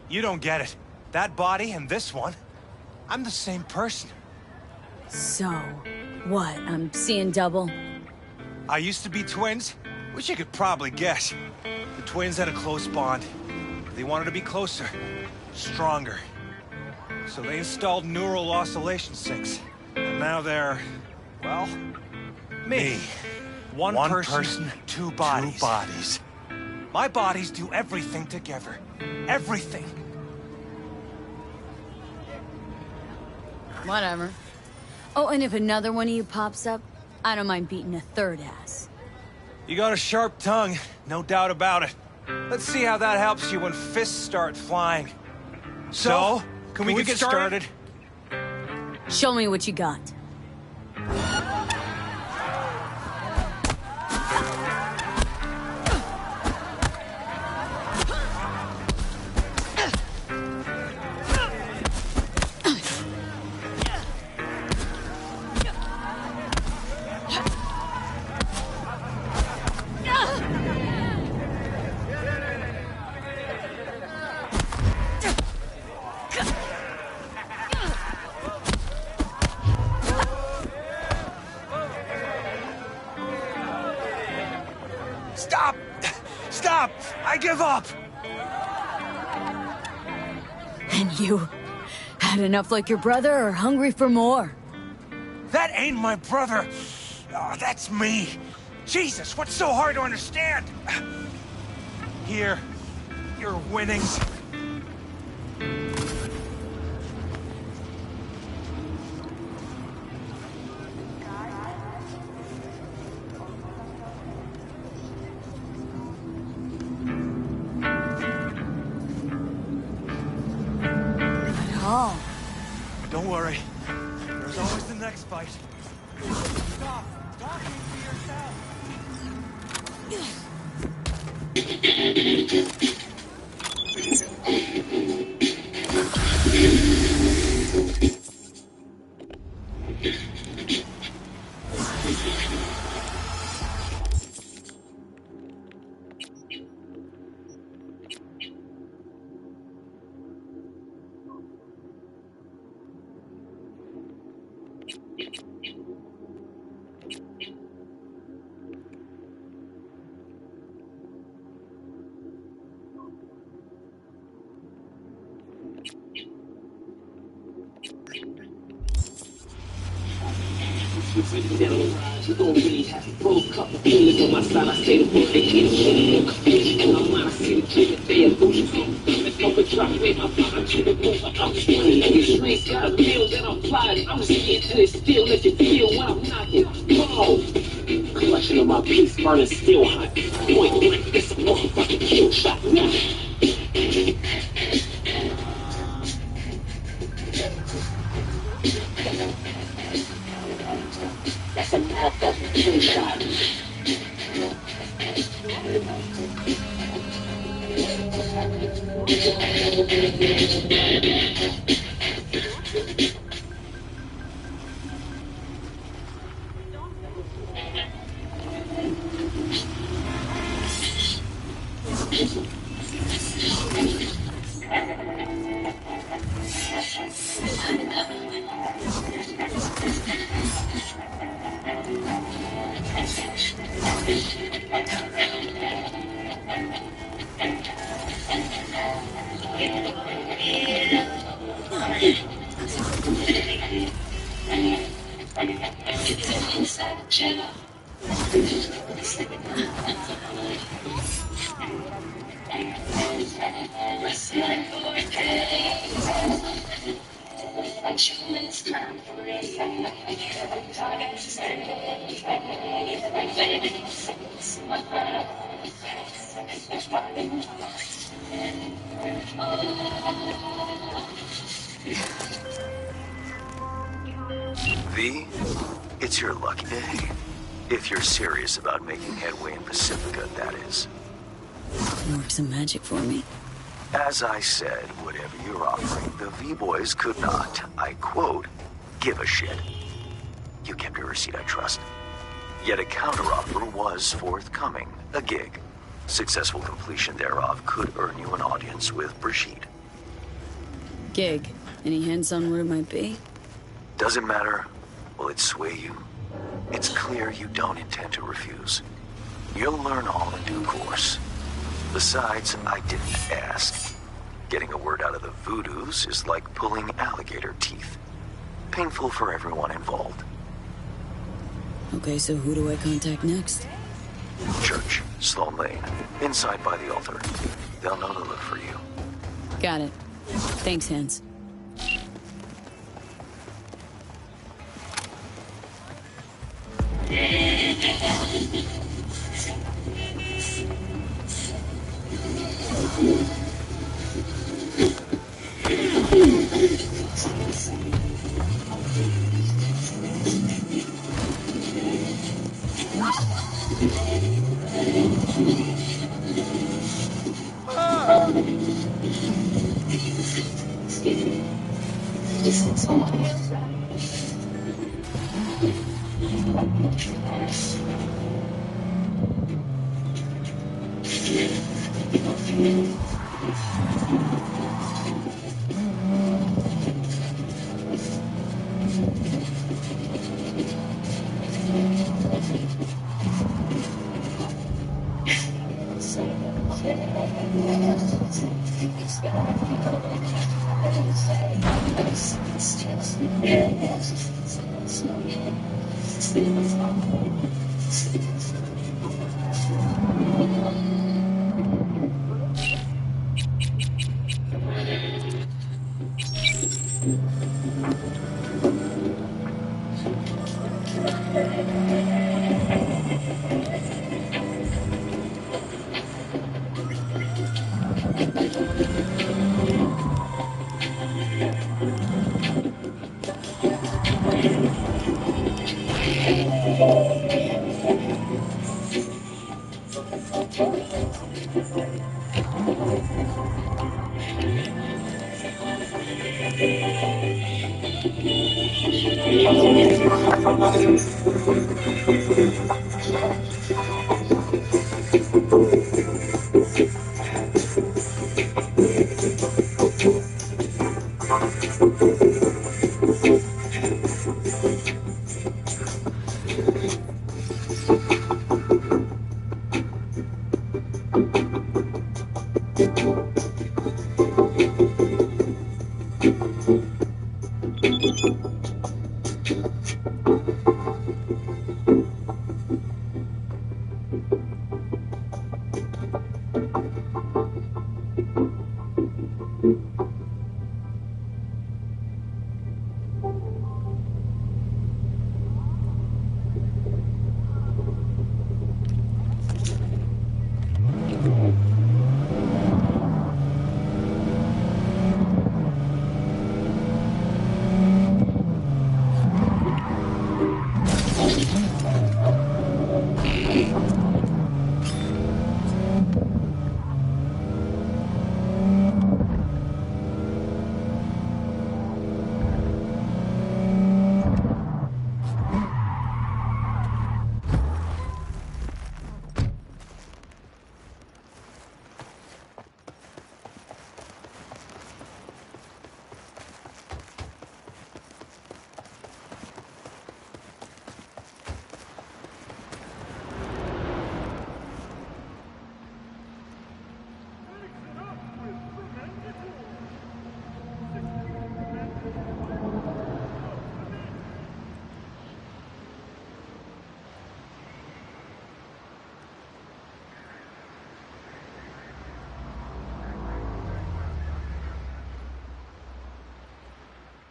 You don't get it. That body and this one, I'm the same person. So, what? I'm seeing double? I used to be twins, which you could probably guess. The twins had a close bond. They wanted to be closer, stronger. So they installed neural oscillation sinks. And now they're, well, me. One person, two bodies. My bodies do everything together. Everything. Whatever. Oh, and if another one of you pops up, I don't mind beating a third ass. You got a sharp tongue, no doubt about it. Let's see how that helps you when fists start flying. So, can we get started? Show me what you got. I give up! And you had enough like your brother or hungry for more? That ain't my brother. Oh, that's me. Jesus, what's so hard to understand? Here, your winnings. Oh. Don't worry. There's always the next fight. Stop talking to yourself. You don't really have to pull a couple feelings on my side. I say the word, they can't see it. Confusion in my mind, I see the dream that they illusion. Let's go and drop it, my mind to the move. I'm just running on these streets, got a meal that I'm flying. I'm just getting to this still, let you feel when I'm knocking. Boom! Collection of my piece, burning still hot. Point blank, this a motherfucking kill shot. That's a motherfucking kill shot. V, it's your lucky day. If you're serious about making headway in Pacifica, that is. Work some magic for me. As I said, whatever you're offering, the V-Boys could not, I quote, give a shit. You kept your receipt, I trust. Yet a counteroffer was forthcoming, a gig. Successful completion thereof could earn you an audience with Brigitte. Gig. Any hints on what it might be? Doesn't matter. Will it sway you? It's clear you don't intend to refuse. You'll learn all in due course. Besides, I didn't ask. Getting a word out of the Voodoos is like pulling alligator teeth. Painful for everyone involved. Okay, so who do I contact next? Church, Sloan Lane, inside by the altar. They'll know to look for you. Got it. Thanks, Hans.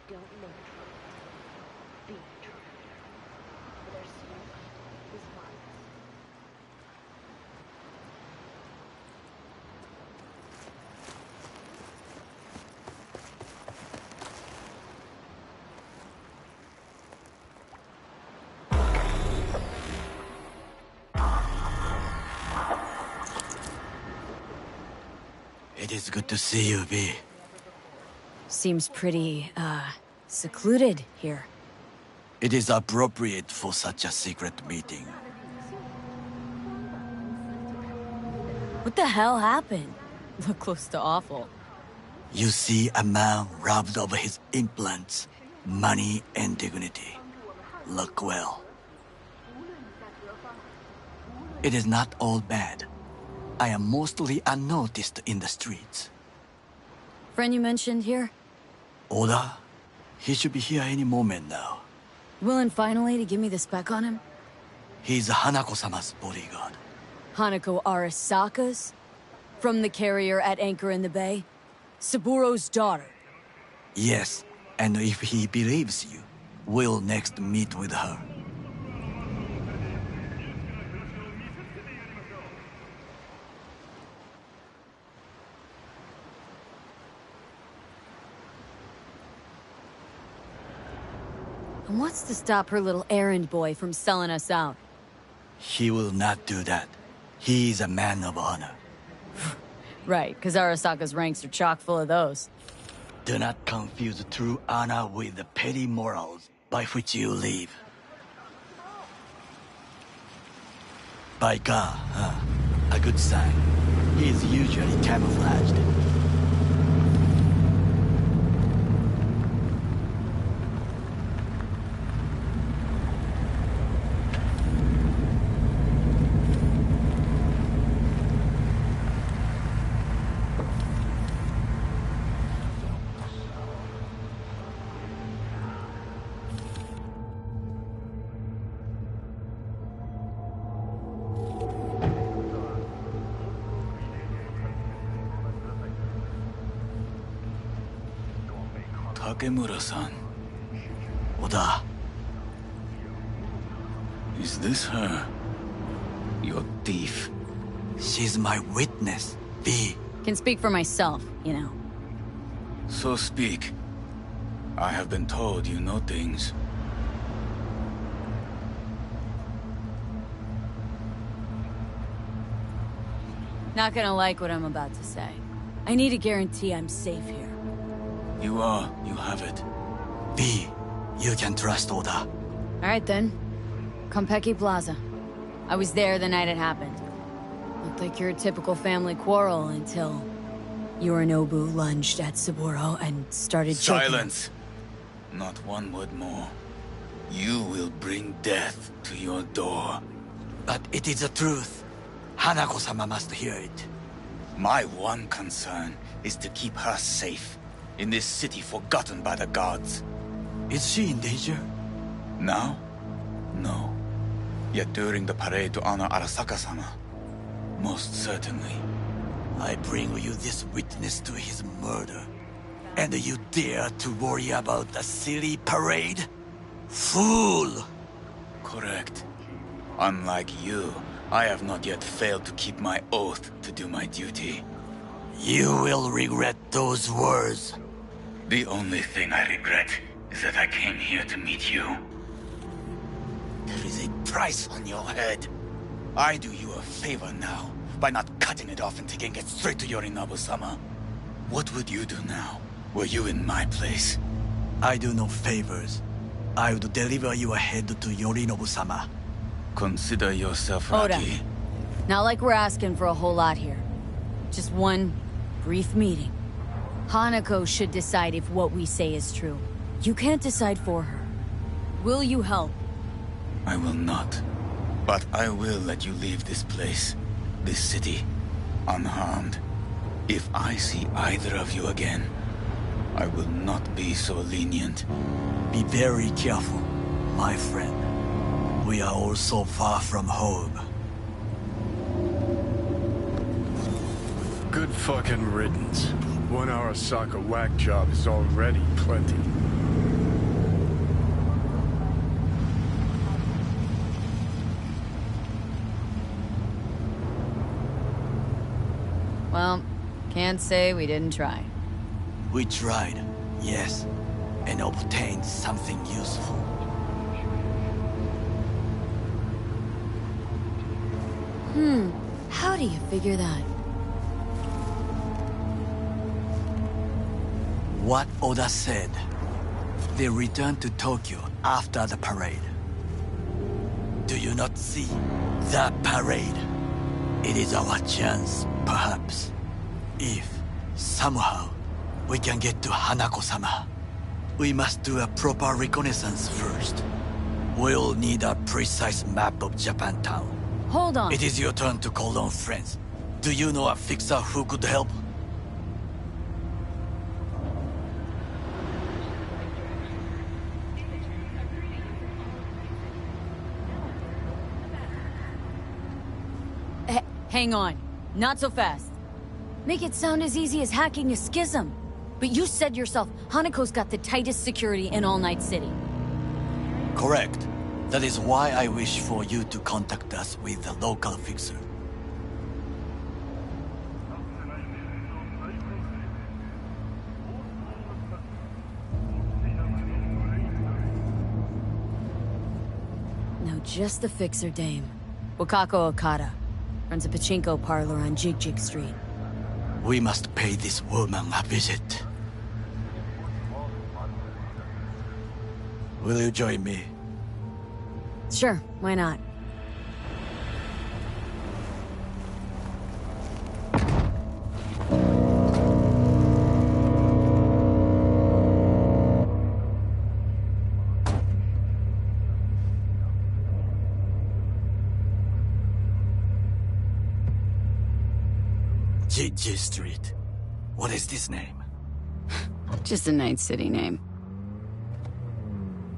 Don't look truth. Be truth. Their smoke is violence. It is good to see you, V. Seems pretty, secluded here. It is appropriate for such a secret meeting. What the hell happened? Look close to awful. You see a man robbed of his implants, money and dignity. Look well. It is not all bad. I am mostly unnoticed in the streets. Friend you mentioned here? Oda? He should be here any moment now. Willing finally to give me the spec on him? He's Hanako-sama's bodyguard. Hanako Arasaka's? From the carrier at anchor in the bay? Saburo's daughter? Yes, and if he believes you, we'll next meet with her. And what's to stop her little errand boy from selling us out? He will not do that. He is a man of honor. Right, because Arasaka's ranks are chock full of those. Do not confuse true honor with the petty morals by which you live. By God, a good sign. He is usually camouflaged. Takemura-san. Oda. Is this her? Your thief? She's my witness, V. Can speak for myself, you know. So speak. I have been told you know things. Not gonna like what I'm about to say. I need a guarantee I'm safe here. You are. You have it. V, you can trust Oda. Alright then. Konpeki Plaza. I was there the night it happened. Looked like your typical family quarrel until Yorinobu lunged at Saburo and started choking. Silence! Not one word more. You will bring death to your door. But it is the truth. Hanako-sama must hear it. My one concern is to keep her safe in this city forgotten by the gods. Is she in danger? Now? No. Yet during the parade to honor Arasaka-sama, most certainly. I bring you this witness to his murder. And you dare to worry about a silly parade? Fool! Correct. Unlike you, I have not yet failed to keep my oath to do my duty. You will regret those words. The only thing I regret is that I came here to meet you. There is a price on your head. I do you a favor now by not cutting it off and taking it straight to Yorinobu-sama. What would you do now, were you in my place? I do no favors. I would deliver your head to Yorinobu-sama. Consider yourself Oda. lucky. Not like we're asking for a whole lot here. Just one brief meeting. Hanako should decide if what we say is true. You can't decide for her. Will you help? I will not. But I will let you leave this place, this city, unharmed. If I see either of you again, I will not be so lenient. Be very careful, my friend. We are all so far from home. Good fucking riddance. 1 Arasaka whack job is already plenty. Well, can't say we didn't try. We tried, yes, and obtained something useful. How do you figure that? What Oda said. They returned to Tokyo after the parade. Do you not see? The parade. It is our chance, perhaps. If, somehow, we can get to Hanako-sama. We must do a proper reconnaissance first. We'll need a precise map of Japantown. Hold on. It is your turn to call on friends. Do you know a fixer who could help? Hang on. Not so fast. Make it sound as easy as hacking a schism. But you said yourself, Hanako's got the tightest security in All Night City. Correct. That is why I wish for you to contact us with the local fixer. Now just the fixer dame. Wakako Okada. Runs a pachinko parlor on Jig Street. We must pay this woman a visit. Will you join me? Sure, why not? Jig Street. What is this name? Just a Night City name.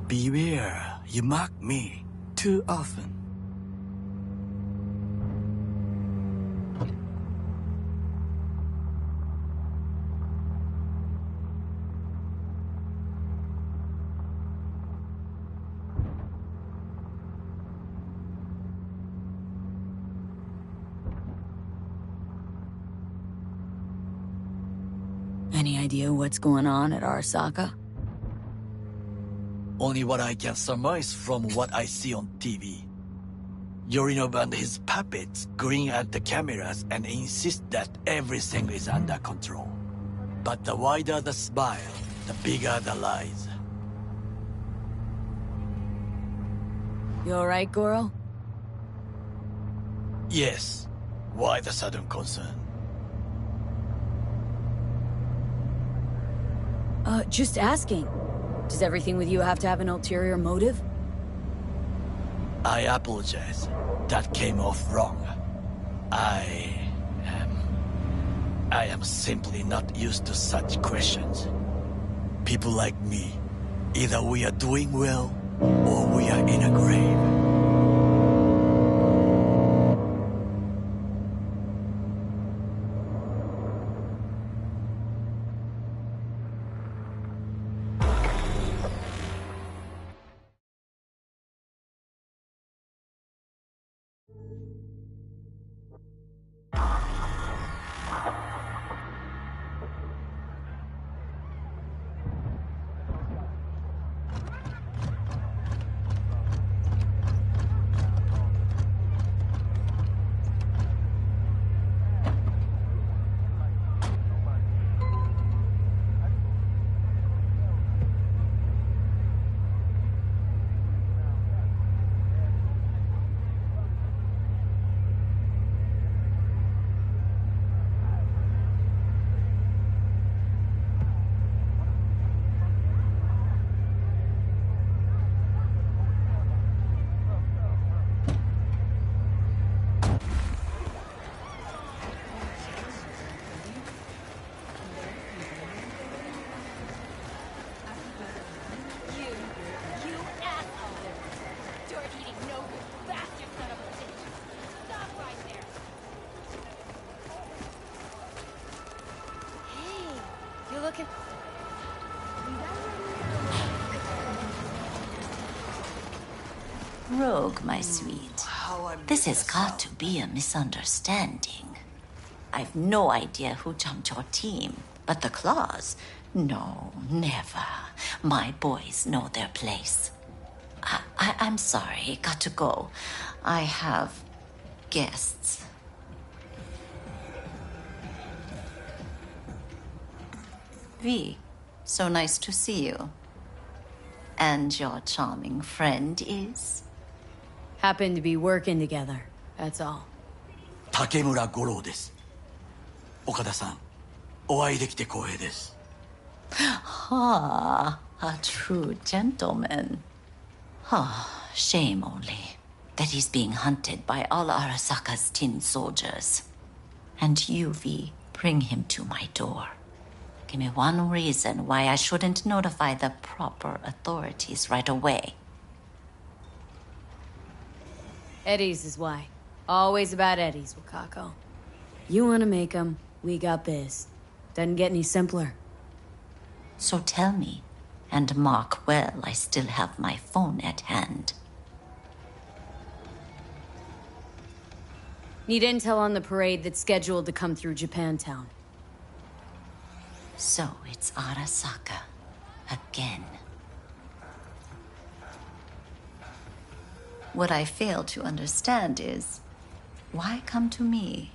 Beware, you mock me too often. Any idea what's going on at Arasaka? Only what I can surmise from what I see on TV. Yorinov and his puppets grin at the cameras and insist that everything is under control. But the wider the smile, the bigger the lies. You alright, Goro? Yes. Why the sudden concern? Just asking. Does everything with you have to have an ulterior motive? I apologize. That came off wrong. I am simply not used to such questions. People like me, either we are doing well, or we are in a grave. Rogue, my sweet. This has got to be a misunderstanding. I've no idea who jumped your team, but the claws? No, never. My boys know their place. I'm sorry, got to go. I have guests. V, so nice to see you. And your charming friend is? Happen to be working together, that's all. Takemura Goro です。岡田さん、お会いできて光栄です。Ah, a true gentleman. Ah, shame only that he's being hunted by all Arasaka's tin soldiers. And you, V, bring him to my door. Give me one reason why I shouldn't notify the proper authorities right away. Eddie's is why. Always about Eddie's, Wakako. You wanna make them, we got biz. Doesn't get any simpler. So tell me, and mark well I still have my phone at hand. Need intel on the parade that's scheduled to come through Japantown. So it's Arasaka. Again. What I fail to understand is, why come to me?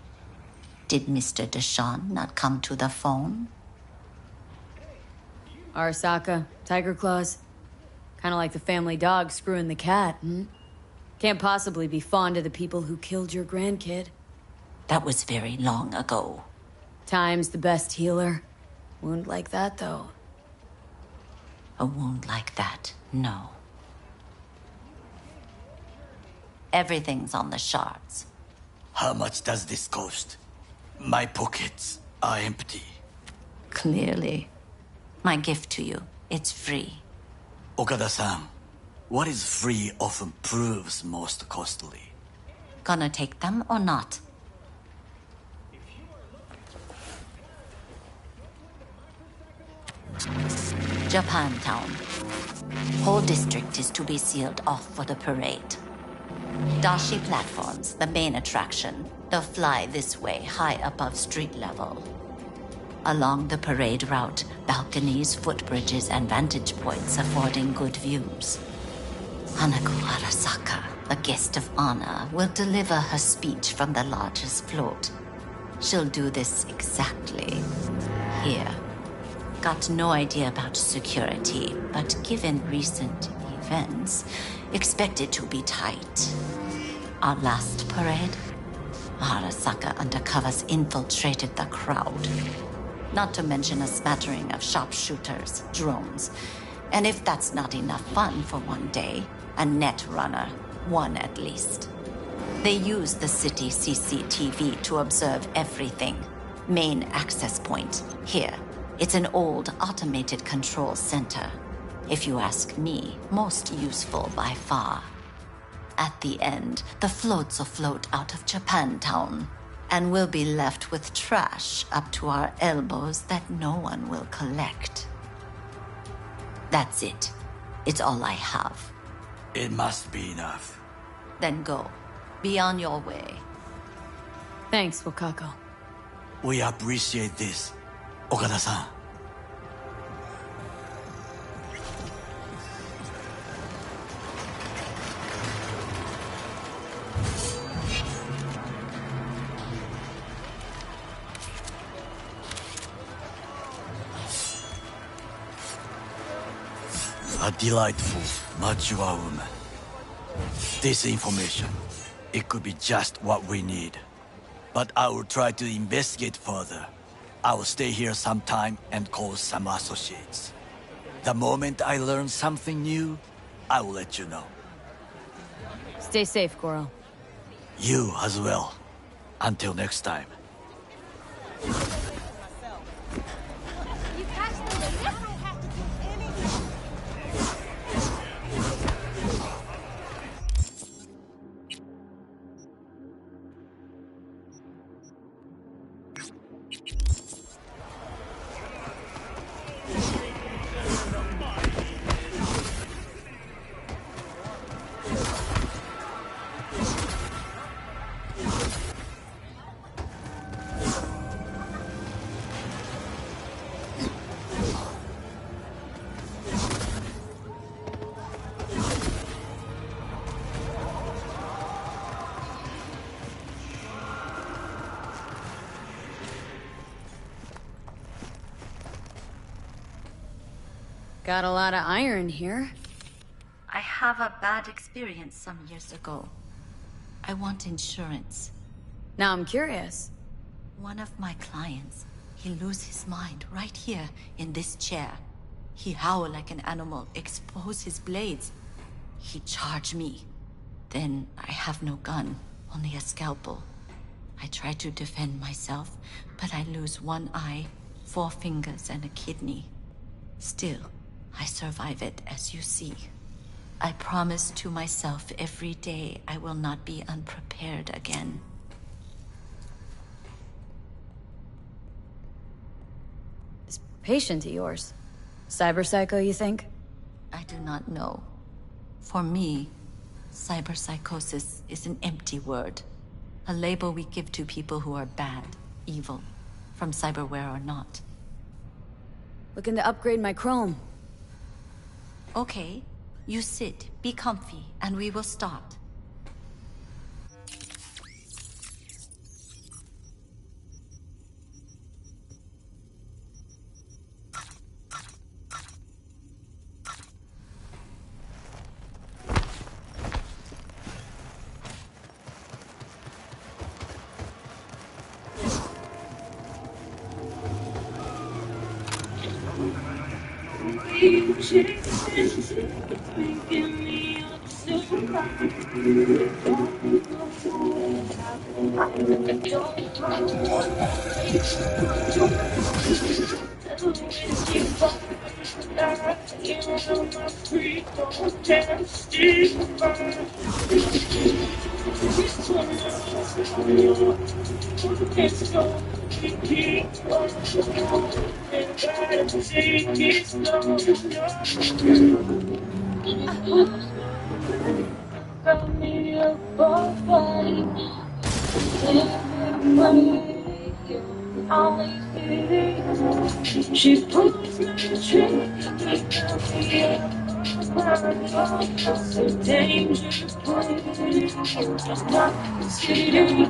Did Mr. Deshawn not come to the phone? Arasaka, Tiger Claws. Kinda like the family dog screwing the cat, hmm? Can't possibly be fond of the people who killed your grandkid. That was very long ago. Time's the best healer. Wound like that, though. A wound like that, no. Everything's on the shards. How much does this cost? My pockets are empty. Clearly. My gift to you, it's free. Okada-san, what is free often proves most costly. Gonna take them or not? Japantown. Whole district is to be sealed off for the parade. Dashi platforms, the main attraction. They'll fly this way, high above street level. Along the parade route, balconies, footbridges, and vantage points affording good views. Hanako Arasaka, a guest of honor, will deliver her speech from the largest float. She'll do this exactly here. Got no idea about security, but given recent events, expect it to be tight. Our last parade, Arasaka undercovers infiltrated the crowd. Not to mention a smattering of sharpshooters, drones, and if that's not enough fun for one day, a net runner, one at least. They use the city CCTV to observe everything. Main access point, here. It's an old automated control center. If you ask me, most useful by far. At the end, the floats will float out of Japantown, and we'll be left with trash up to our elbows that no one will collect. That's it. It's all I have. It must be enough. Then go. Be on your way. Thanks, Wakako. We appreciate this, Okada-san. A delightful, mature woman. This information, it could be just what we need. But I will try to investigate further. I will stay here some time and call some associates. The moment I learn something new, I will let you know. Stay safe, Goro. You as well. Until next time. Got a lot of iron here. I have a bad experience some years ago. I want insurance. Now I'm curious. One of my clients, he lose his mind right here in this chair. He howl like an animal, expose his blades. He charge me. Then I have no gun, only a scalpel. I try to defend myself, but I lose one eye, 4 fingers, and a kidney. Still, I survive it, as you see. I promise to myself every day I will not be unprepared again. This patient of yours, cyberpsycho, you think? I do not know. For me, cyberpsychosis is an empty word. A label we give to people who are bad, evil, from cyberware or not. Looking to upgrade my chrome. Okay, you sit, be comfy, and we will start. She pulls my trigger. It's a dangerous point. Dark city.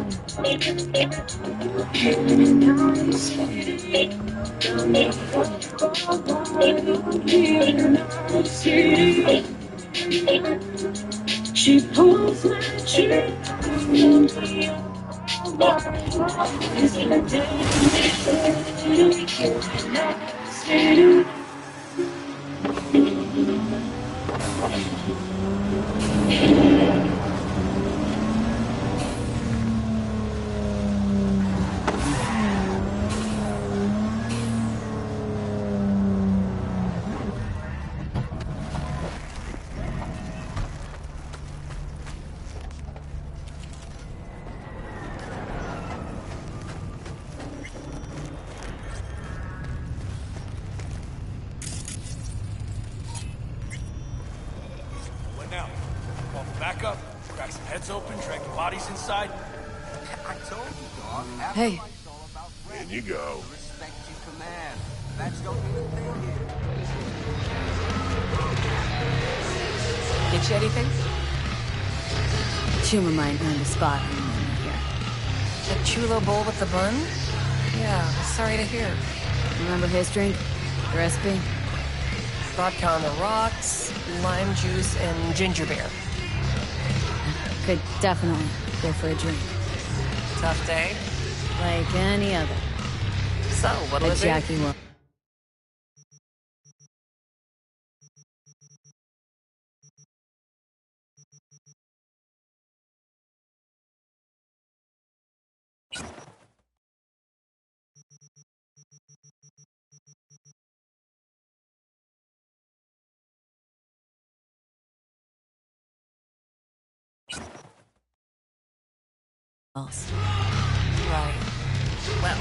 Dark city. She pulls my trigger. It's a dangerous city. What now? Call for backup, crack some heads open, drag the bodies inside. I told you, dog. Hey. In you go. Respect your command. That's don't mean a thing here. Get you anything? Tumor might find a spot here. That chulo bowl with the bun? Yeah, sorry to hear. Remember his drink? The recipe? Vodka on the rocks, lime juice, and ginger beer. Could definitely go for a drink. Tough day? Like any other. So, what'll it be? Jackie will. Right. Well.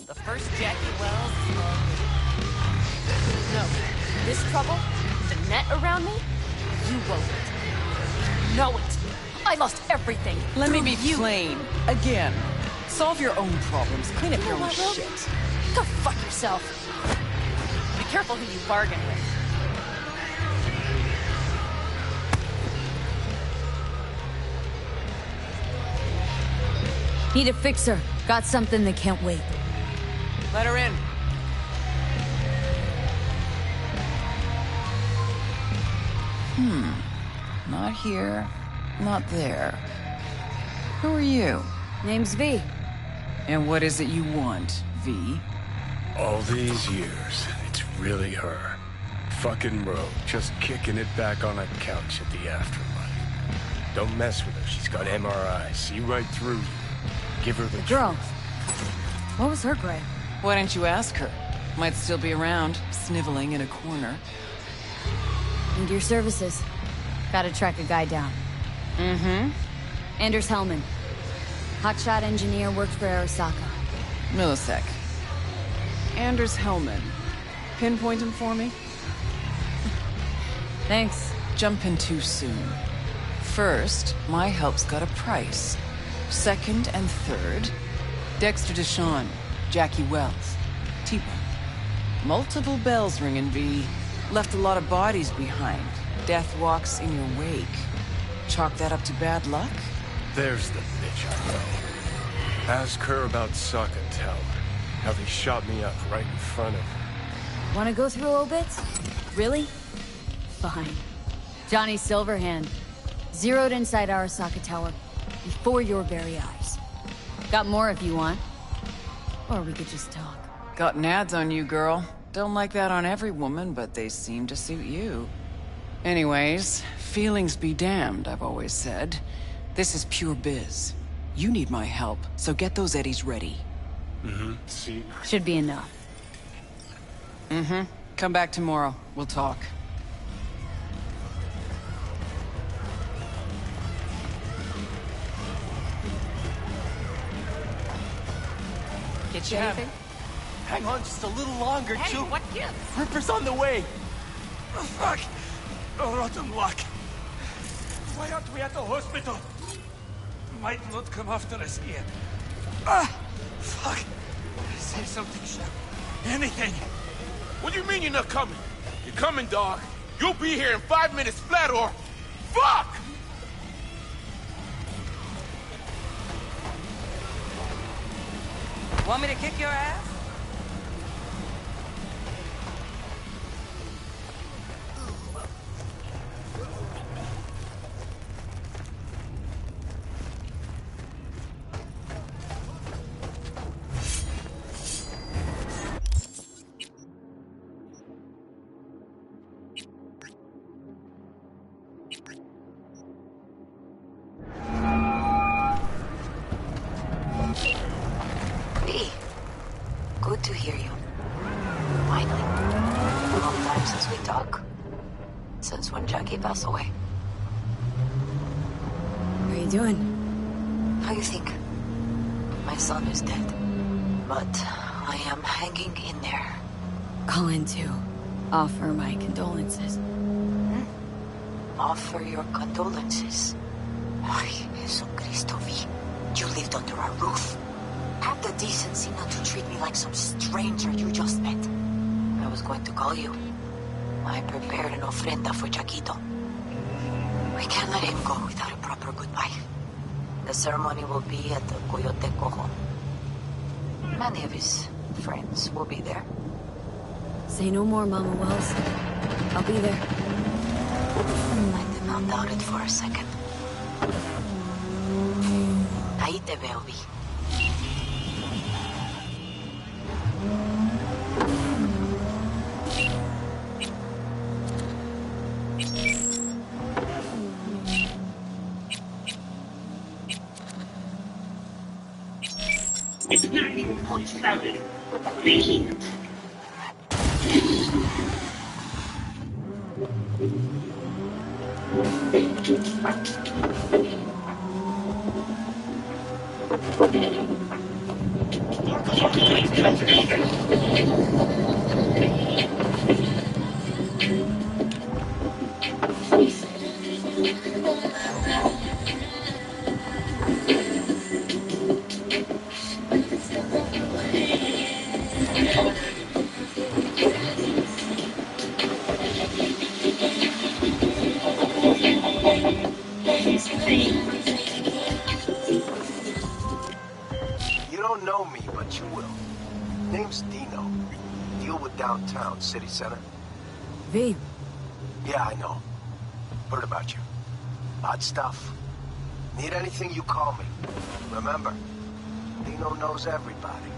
The first Jackie Wells is long. No. This trouble, the net around me, you wove it. Know it. I lost everything. Let me be through you. plain. Again. Solve your own problems. Clean up You your know own what, Will? shit. Go fuck yourself. Be careful who you bargain with. Need a fixer. Got something that can't wait. Let her in. Not here. Not there. Who are you? Name's V. And what is it you want, V? All these years, it's really her. Fucking rogue, just kicking it back on a couch at the afterlife. Don't mess with her, she's got MRI. See right through you. Give her the Girl. truth. What was her grade? Why didn't you ask her? Might still be around, sniveling in a corner. Need your services. Gotta track a guy down. Mm-hmm. Anders Hellman. Hotshot engineer, worked for Arasaka. Millisec. Anders Hellman. Pinpoint him for me? Thanks. Jumping too soon. First, my help's got a price. Second and third, Dexter Deshawn, Jackie Wells, T-Bone. Multiple bells ringing, V. Left a lot of bodies behind. Death walks in your wake. Chalk that up to bad luck? There's the bitch I know. Ask her about Suck and tell her how they shot me up right in front of her. Wanna go through obits? Really? Fine. Johnny Silverhand. Zeroed inside Arasaka Tower. Before your very eyes. Got more if you want. Or we could just talk. Got nads on you, girl. Don't like that on every woman, but they seem to suit you. Anyways, feelings be damned, I've always said. This is pure biz. You need my help, so get those eddies ready. Mm-hmm. See? Should be enough. Mm-hmm. Come back tomorrow. We'll talk. Get you Damn. anything? Hang on just a little longer, Hey, Chu. what gives? Ripper's on the way. Oh, fuck! Oh, rotten luck. Why aren't we at the hospital? Might not come after us yet. Ah! Fuck! Say something, Shep. Anything. What do you mean you're not coming? You're coming, dog. You'll be here in 5 minutes flat or... Fuck! Want me to kick your ass? V, good to hear you. Finally. A long time since we talk. Since when Jackie passed away. How you doing? How you think? My son is dead. But I am hanging in there. Calling to offer my condolences. Offer your condolences. Ay, Jesucristo, V. You lived under our roof. Have the decency not to treat me like some stranger you just met. I was going to call you. I prepared an ofrenda for Jaquito. We can't let him go without a proper goodbye. The ceremony will be at the Coyote Cojo. Many of his friends will be there. Say no more, Mama Wells. I'll be there. I did not doubt it for a second. Ahí te veo, Vi. It's not even points loaded. Making it. You don't know me, but you will. Name's Dino. Deal with downtown, city center. V. Yeah, I know. Heard about you. Odd stuff. Need anything, you call me. Remember, Dino knows everybody.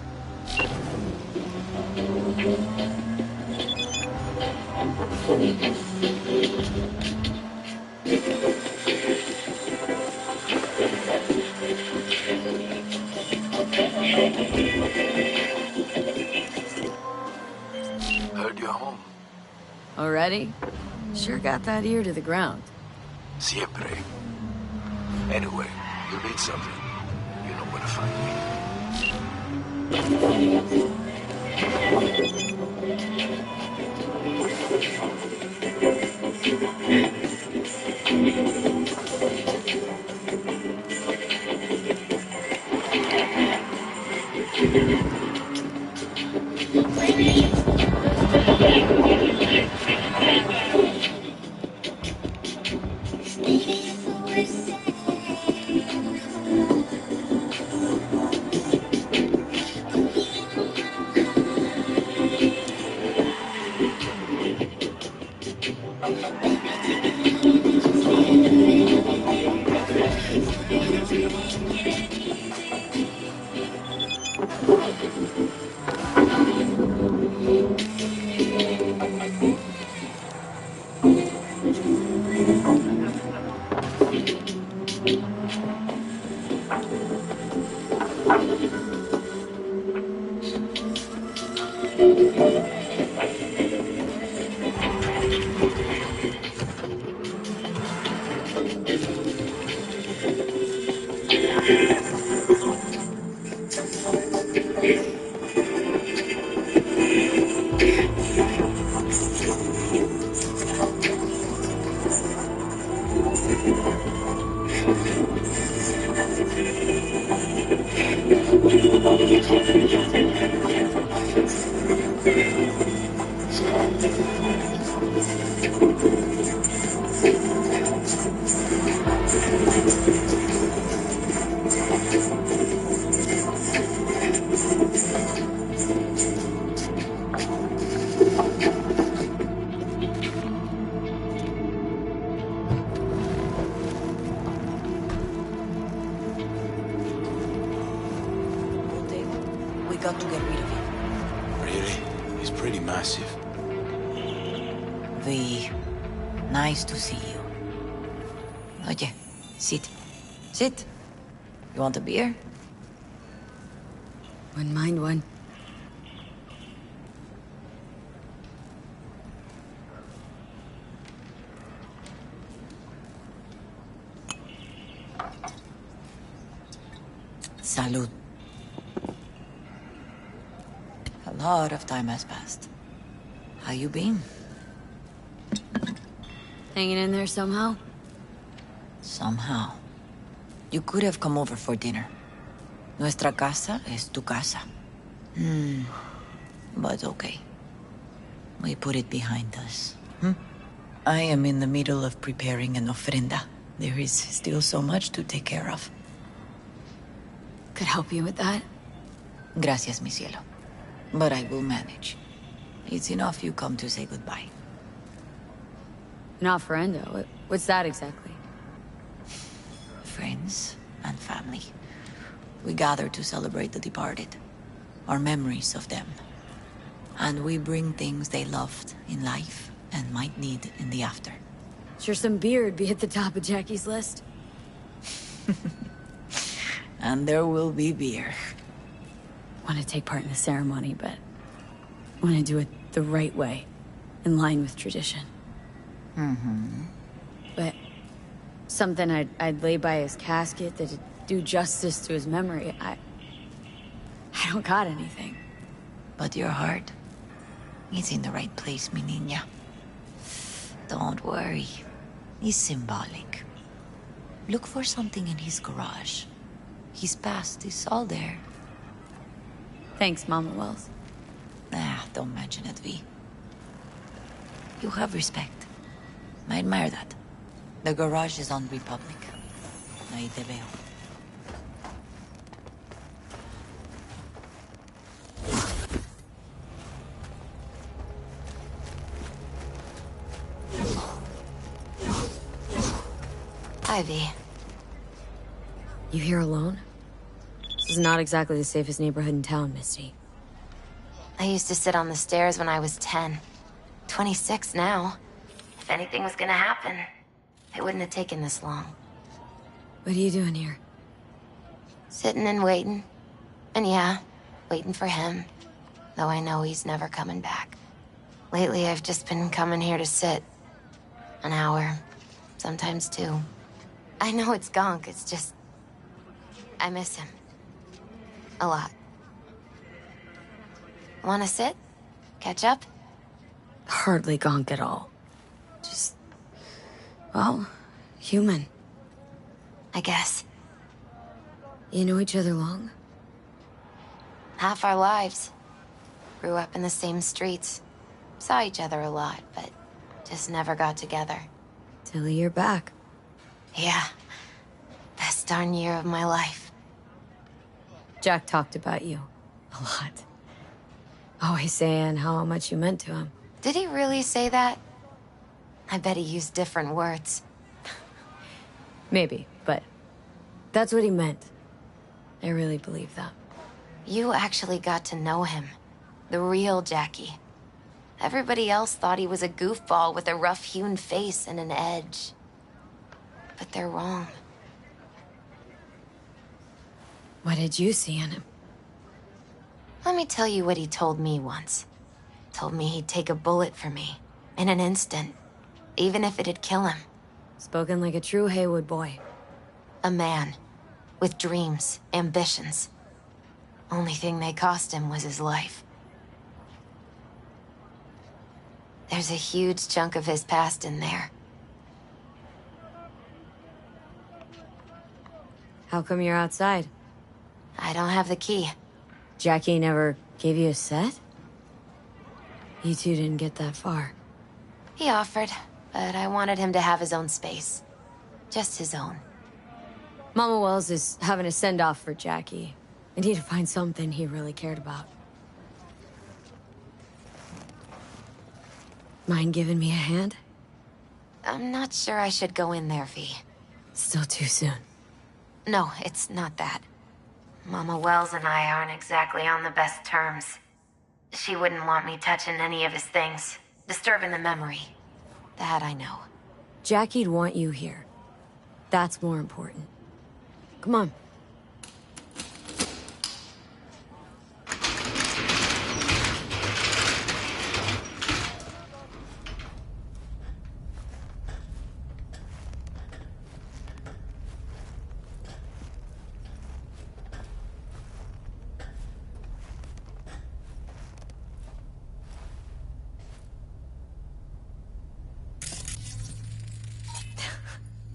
Heard you're home. Already? Sure got that ear to the ground. Siempre. Anyway, you need something. You know where to find me. pretty massive. V, nice to see you. Oye, sit. Sit. You want a beer? Wouldn't mind one. Salud. A lot of time has passed. How you been? Hanging in there somehow? Somehow. You could have come over for dinner. Nuestra casa es tu casa. But okay. We put it behind us. I am in the middle of preparing an ofrenda. There is still so much to take care of. Could help you with that. Gracias, mi cielo. But I will manage. It's enough you come to say goodbye. An ofrenda? What's that exactly? Friends and family. We gather to celebrate the departed. Our memories of them. And we bring things they loved in life and might need in the after. Sure some beer would be at the top of Jackie's list. And there will be beer. Want to take part in the ceremony, but want to do it the right way, in line with tradition. But something I'd lay by his casket that'd do justice to his memory. I don't got anything. But your heart is in the right place, mi niña. Don't worry. It's symbolic. Look for something in his garage. His past is all there. Thanks, Mama Wells. Don't mention it, V. You have respect. I admire that. The garage is on Republic. Ahí te veo. Ivy. You here alone? This is not exactly the safest neighborhood in town, Misty. I used to sit on the stairs when I was 10. 26 now. If anything was gonna happen, it wouldn't have taken this long. What are you doing here? Sitting and waiting. And yeah, waiting for him. Though I know he's never coming back. Lately, I've just been coming here to sit. An hour. Sometimes two. I know it's gunk, it's just... I miss him. A lot. Wanna sit? Catch up? Hardly gonk at all. Just... well, human. I guess. You know each other long? Half our lives. Grew up in the same streets. Saw each other a lot, but just never got together. Till a year back. Yeah. Best darn year of my life. Jack talked about you. A lot. Always saying how much you meant to him. Did he really say that? I bet he used different words. Maybe, but that's what he meant. I really believe that. You actually got to know him. The real Jackie. Everybody else thought he was a goofball with a rough-hewn face and an edge. But they're wrong. What did you see in him? Let me tell you what he told me once. Told me he'd take a bullet for me. In an instant. Even if it'd kill him. Spoken like a true Haywood boy. A man. With dreams, ambitions. Only thing they cost him was his life. There's a huge chunk of his past in there. How come you're outside? I don't have the key. Jackie never gave you a set? You two didn't get that far. He offered, but I wanted him to have his own space. Just his own. Mama Wells is having a send-off for Jackie. I need to find something he really cared about. Mind giving me a hand? I'm not sure I should go in there, V. Still too soon. No, it's not that. Mama Wells and I aren't exactly on the best terms. She wouldn't want me touching any of his things, disturbing the memory. That I know. Jackie'd want you here. That's more important. Come on.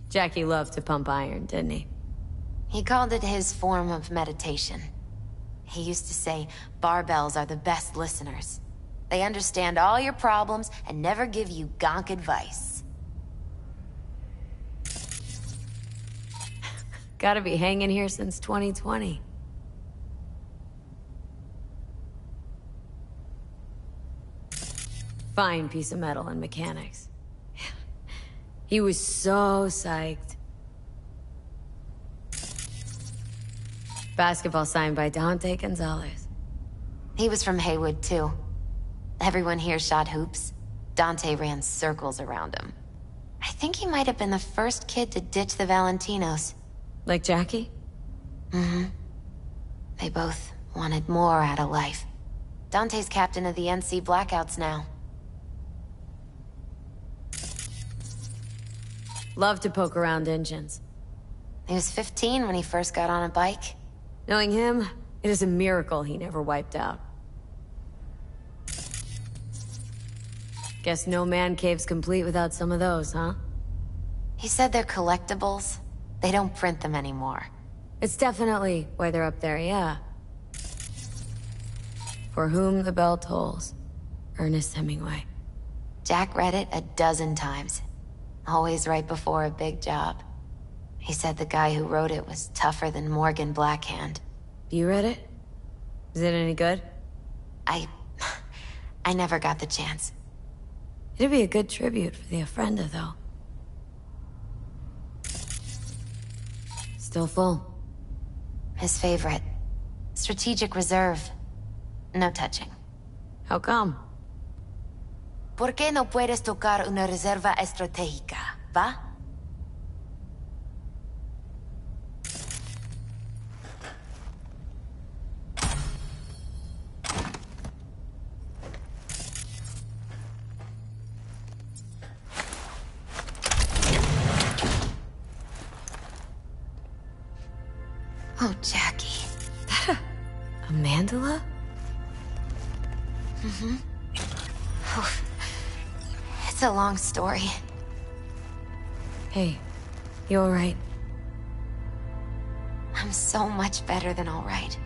Jackie loved to pump iron, didn't he? He called it his form of meditation. He used to say, barbells are the best listeners. They understand all your problems and never give you gonk advice. Gotta be hanging here since 2020. Fine piece of metal and mechanics. He was so psyched. Basketball signed by Dante Gonzalez. He was from Haywood, too. Everyone here shot hoops. Dante ran circles around him. I think he might have been the first kid to ditch the Valentinos. Like Jackie? Mm-hmm. They both wanted more out of life. Dante's captain of the NC Blackouts now. Loved to poke around engines. He was 15 when he first got on a bike. Knowing him, it is a miracle he never wiped out. Guess no man cave's complete without some of those, huh? He said they're collectibles. They don't print them anymore. It's definitely why they're up there, yeah. For whom the bell tolls. Ernest Hemingway. Jack read it a dozen times. Always right before a big job. He said the guy who wrote it was tougher than Morgan Blackhand. You read it? Is it any good? I never got the chance. It'd be a good tribute for the Ofrenda, though. Still full. His favorite. Strategic Reserve. No touching. How come? ¿Por qué no puedes tocar una reserva estratégica, va? Oh, Jackie. That a mandala? Mm-hmm. Oh, it's a long story. Hey, you alright? I'm so much better than alright.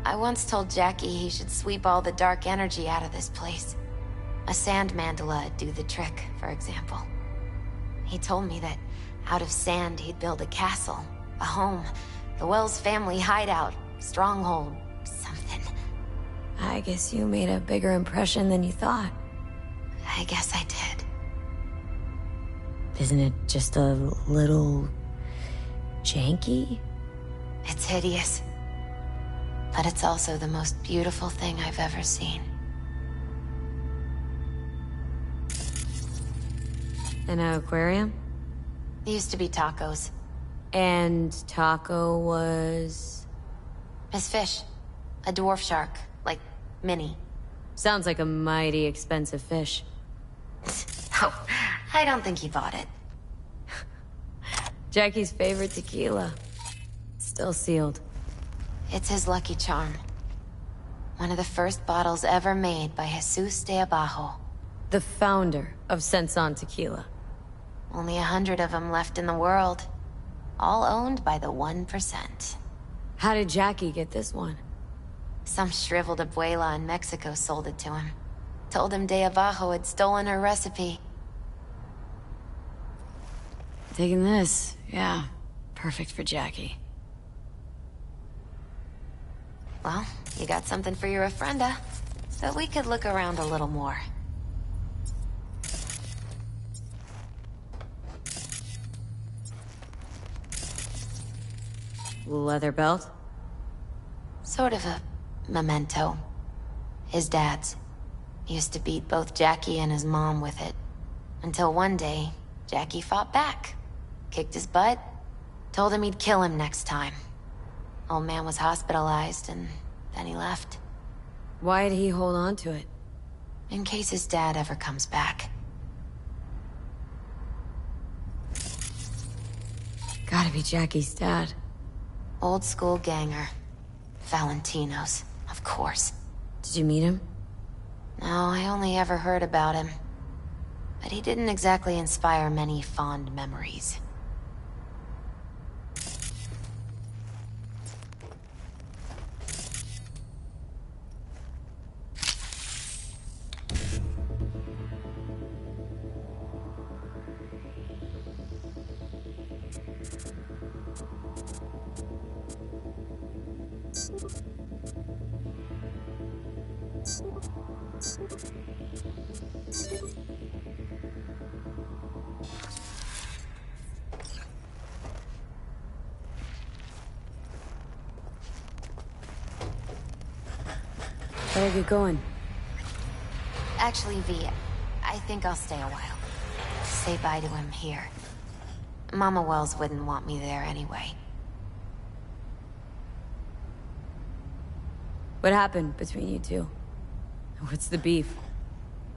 I once told Jackie he should sweep all the dark energy out of this place. A sand mandala'd do the trick, for example. He told me that out of sand he'd build a castle, a home, the Wells family hideout, stronghold, something. I guess you made a bigger impression than you thought. I guess I did. Isn't it just a little... janky? It's hideous. But it's also the most beautiful thing I've ever seen. An aquarium? It used to be Taco's. And Taco was... His fish. A dwarf shark. Like, Minnie. Sounds like a mighty expensive fish. Oh, I don't think he bought it. Jackie's favorite tequila. Still sealed. It's his lucky charm. One of the first bottles ever made by Jesus de Abajo. The founder of Senson Tequila. Only 100 of them left in the world. All owned by the 1%. How did Jackie get this one? Some shriveled abuela in Mexico sold it to him. Told him de Abajo had stolen her recipe. Taking this, yeah. Perfect for Jackie. Well, you got something for your ofrenda. But we could look around a little more. Leather belt? Sort of a memento. His dad's. Used to beat both Jackie and his mom with it. Until one day, Jackie fought back. Kicked his butt. Told him he'd kill him next time. Old man was hospitalized, and then he left. Why'd he hold on to it? In case his dad ever comes back. Gotta be Jackie's dad. Old school ganger. Valentino's, of course. Did you meet him? No, I only ever heard about him. But he didn't exactly inspire many fond memories. Better get going. Actually, V, I think I'll stay a while. Say bye to him here. Mama Wells wouldn't want me there anyway. What happened between you two? What's the beef?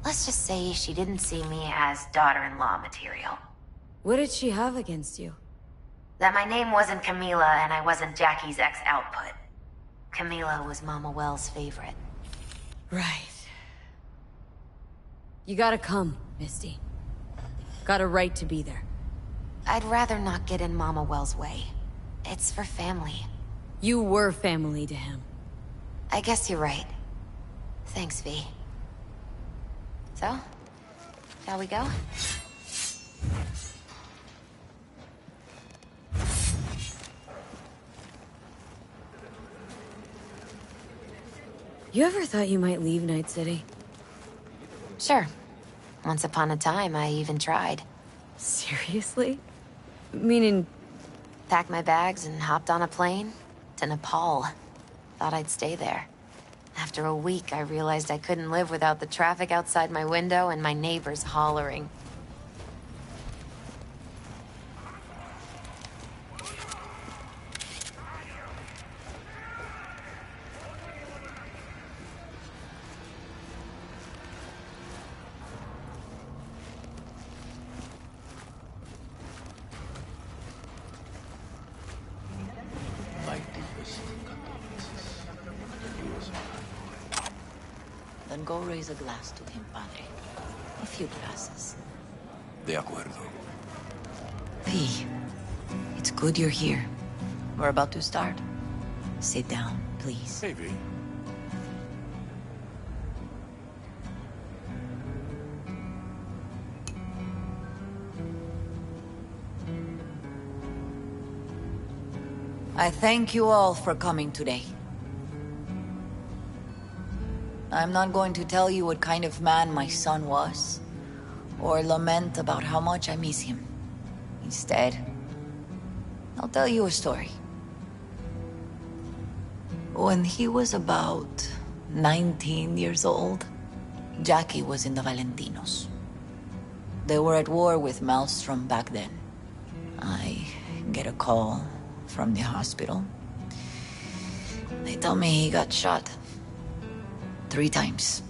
Let's just say she didn't see me as daughter-in-law material. What did she have against you? That my name wasn't Camila and I wasn't Jackie's ex-output. Camila was Mama Wells' favorite. Right. You gotta come, Misty. Got a right to be there. I'd rather not get in Mama Wells' way. It's for family. You were family to him. I guess you're right. Thanks, V. So, shall we go? You ever thought you might leave Night City? Sure. Once upon a time, I even tried. Seriously? Meaning... Packed my bags and hopped on a plane to Nepal. Thought I'd stay there. After a week, I realized I couldn't live without the traffic outside my window and my neighbors hollering. Then go raise a glass to him, padre. A few glasses. De acuerdo. V, it's good you're here. We're about to start. Sit down, please. Hey, V. I thank you all for coming today. I'm not going to tell you what kind of man my son was, or lament about how much I miss him. Instead, I'll tell you a story. When he was about 19 years old, Jackie was in the Valentinos. They were at war with Maelstrom back then. I get a call from the hospital. They tell me he got shot 3 times,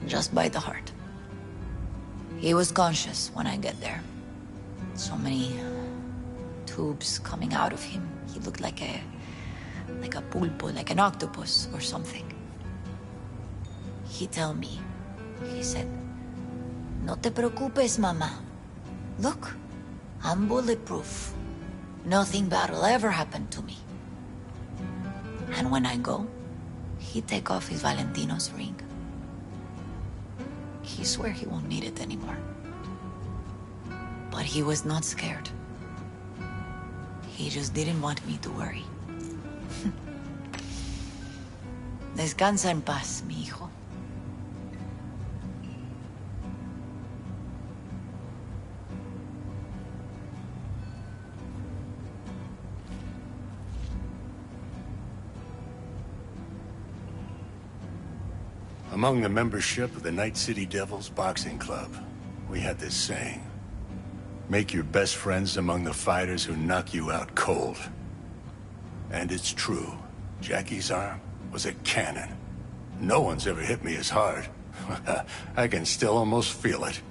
just by the heart. He was conscious when I get there. So many tubes coming out of him. He looked like a pulpo, like an octopus or something. He tell me, he said, "No te preocupes, mama. Look, I'm bulletproof. Nothing bad will ever happen to me." And when I go, he take off his Valentino's ring. He swear he won't need it anymore. But he was not scared. He just didn't want me to worry. Descansa en paz, mi hijo. Among the membership of the Night City Devils Boxing Club, we had this saying. Make your best friends among the fighters who knock you out cold. And it's true. Jackie's arm was a cannon. No one's ever hit me as hard. I can still almost feel it.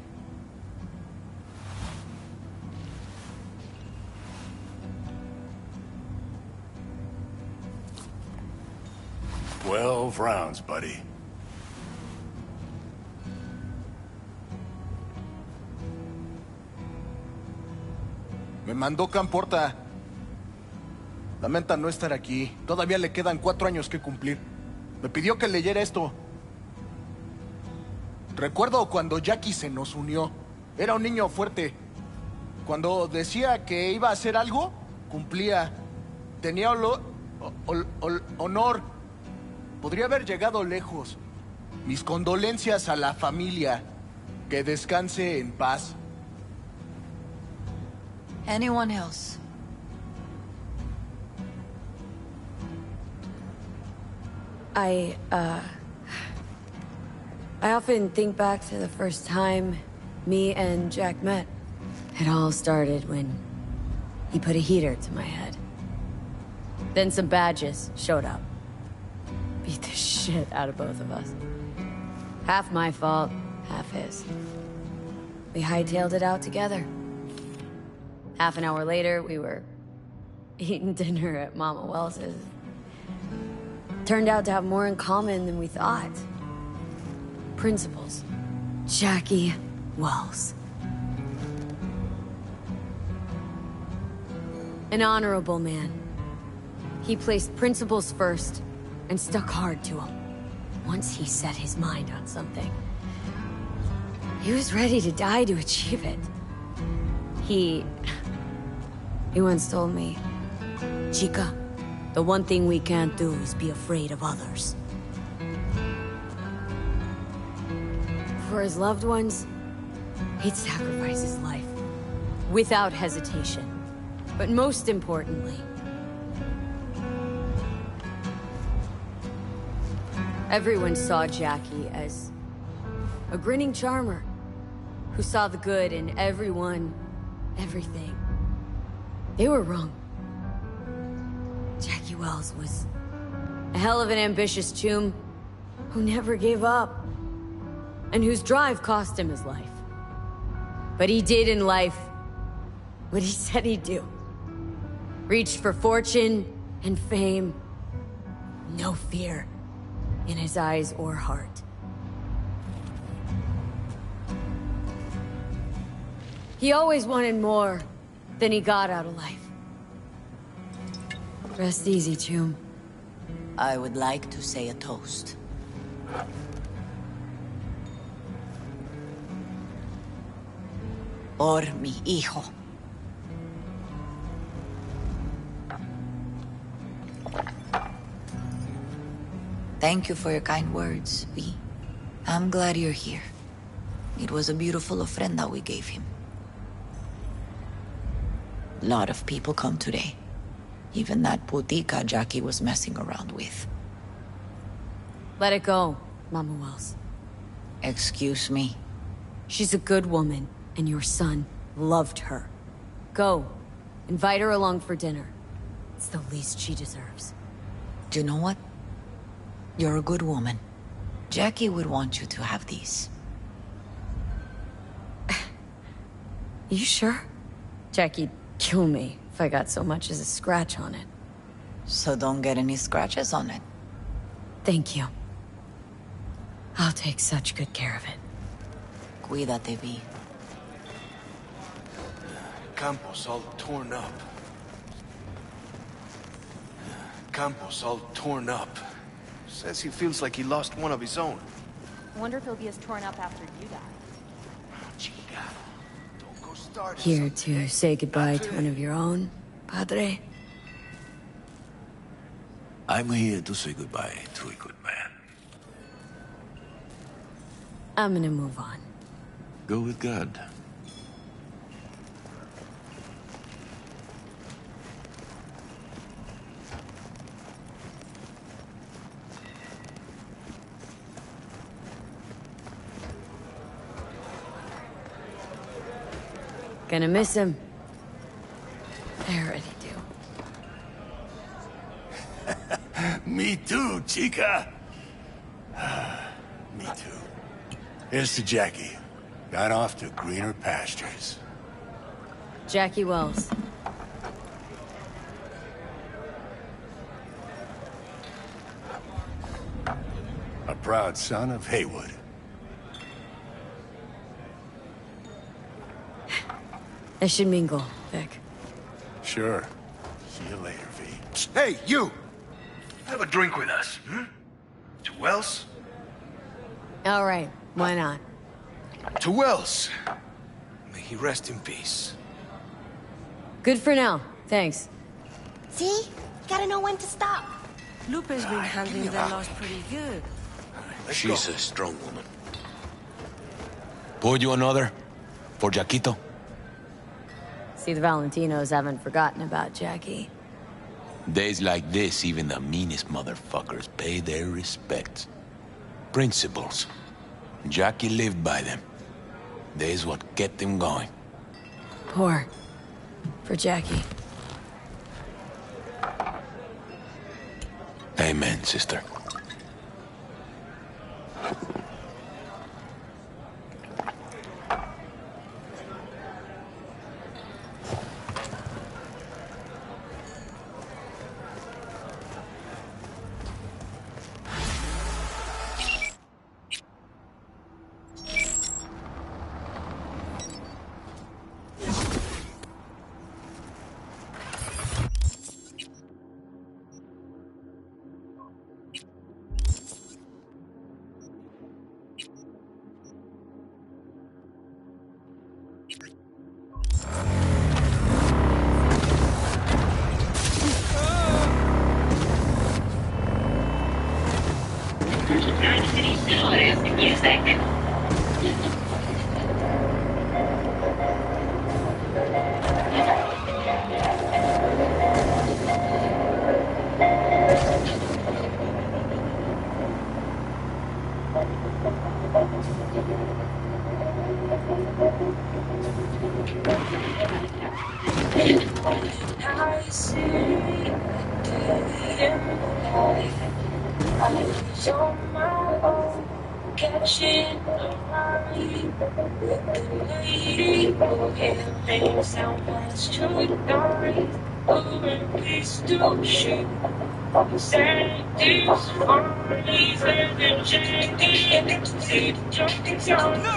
"12 rounds, buddy." Me mandó Camporta. Lamenta no estar aquí. Todavía le quedan 4 años que cumplir. Me pidió que leyera esto. Recuerdo cuando Jackie se nos unió. Era un niño fuerte. Cuando decía que iba a hacer algo, cumplía. Tenía honor. Podría haber llegado lejos. Mis condolencias a la familia. Que descanse en paz. Anyone else? I often think back to the first time me and Jack met. It all started when he put a heater to my head. Then some badges showed up. Beat the shit out of both of us. Half my fault, half his. We hightailed it out together. Half an hour later, we were eating dinner at Mama Wells's. Turned out to have more in common than we thought. Principles. Jackie Wells. An honorable man. He placed principles first and stuck hard to them. Once he set his mind on something, he was ready to die to achieve it. He once told me, "Chica, the one thing we can't do is be afraid of others." For his loved ones, he'd sacrifice his life, without hesitation. But most importantly, everyone saw Jackie as a grinning charmer who saw the good in everyone, everything. They were wrong. Jackie Wells was a hell of an ambitious chum who never gave up, and whose drive cost him his life. But he did in life what he said he'd do. Reached for fortune and fame. No fear in his eyes or heart. He always wanted more than he got out of life. Rest easy, chum. I would like to say a toast. Por mi hijo. Thank you for your kind words, V. I'm glad you're here. It was a beautiful ofrenda we gave him. A lot of people come today. Even that putica Jackie was messing around with. Let it go, Mama Wells. Excuse me? She's a good woman, and your son loved her. Go. Invite her along for dinner. It's the least she deserves. Do you know what? You're a good woman. Jackie would want you to have these. You sure? Jackie'd kill me if I got so much as a scratch on it. So don't get any scratches on it. Thank you. I'll take such good care of it. Cuídate, V. Campos all torn up. Campos all torn up. Says he feels like he lost one of his own. I wonder if he'll be as torn up after you die. Here to say goodbye to one of your own, Padre? I'm here to say goodbye to a good man. I'm gonna move on. Go with God. Gonna miss him. I already do. Me too, chica. Me too. Here's to Jackie. Gone off to greener pastures. Jackie Wells. A proud son of Haywood. That should mingle, Vic. Sure. See you later, V. Hey, you! Have a drink with us, hmm? To Wells? All right, why not? To Wells. May he rest in peace. Good for now, thanks. See? Gotta know when to stop. Lupe's been handling their loss pretty good. She's a strong woman. Pour you another? For Jaquito? See, the Valentinos haven't forgotten about Jackie. Days like this, even the meanest motherfuckers pay their respects. Principles. Jackie lived by them. They's what kept him going. Pour. For Jackie. Amen, sister.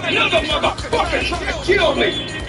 Another motherfucker trying to kill me!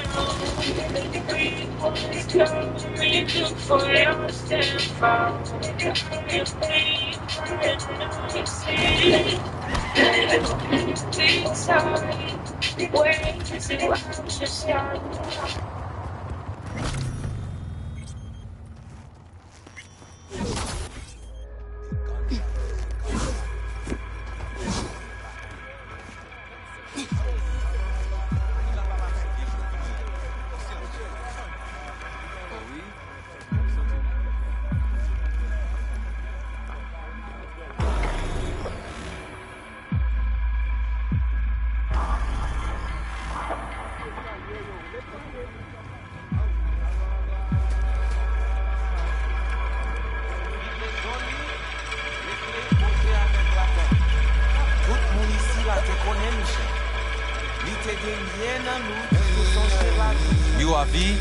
You are V?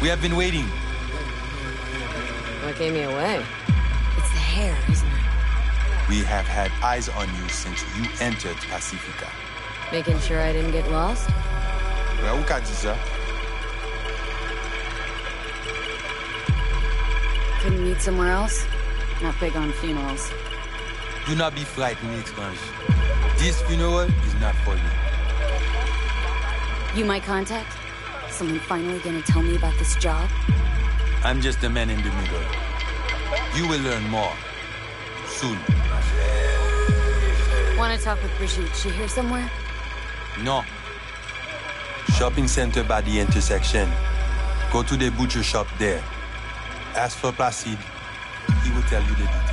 We have been waiting. What gave me away? It's the hair, isn't it? We have had eyes on you since you entered Pacifica. Making sure I didn't get lost? Well, we got this, Couldn't meet somewhere else? Not big on funerals. Do not be frightened, Étrange. This funeral is not for you. You my contact? Someone finally gonna tell me about this job? I'm just the man in the middle. You will learn more. Soon. Wanna talk with Brigitte? She here somewhere? No. Shopping center by the intersection. Go to the butcher shop there. Ask for Placide. He will tell you the details.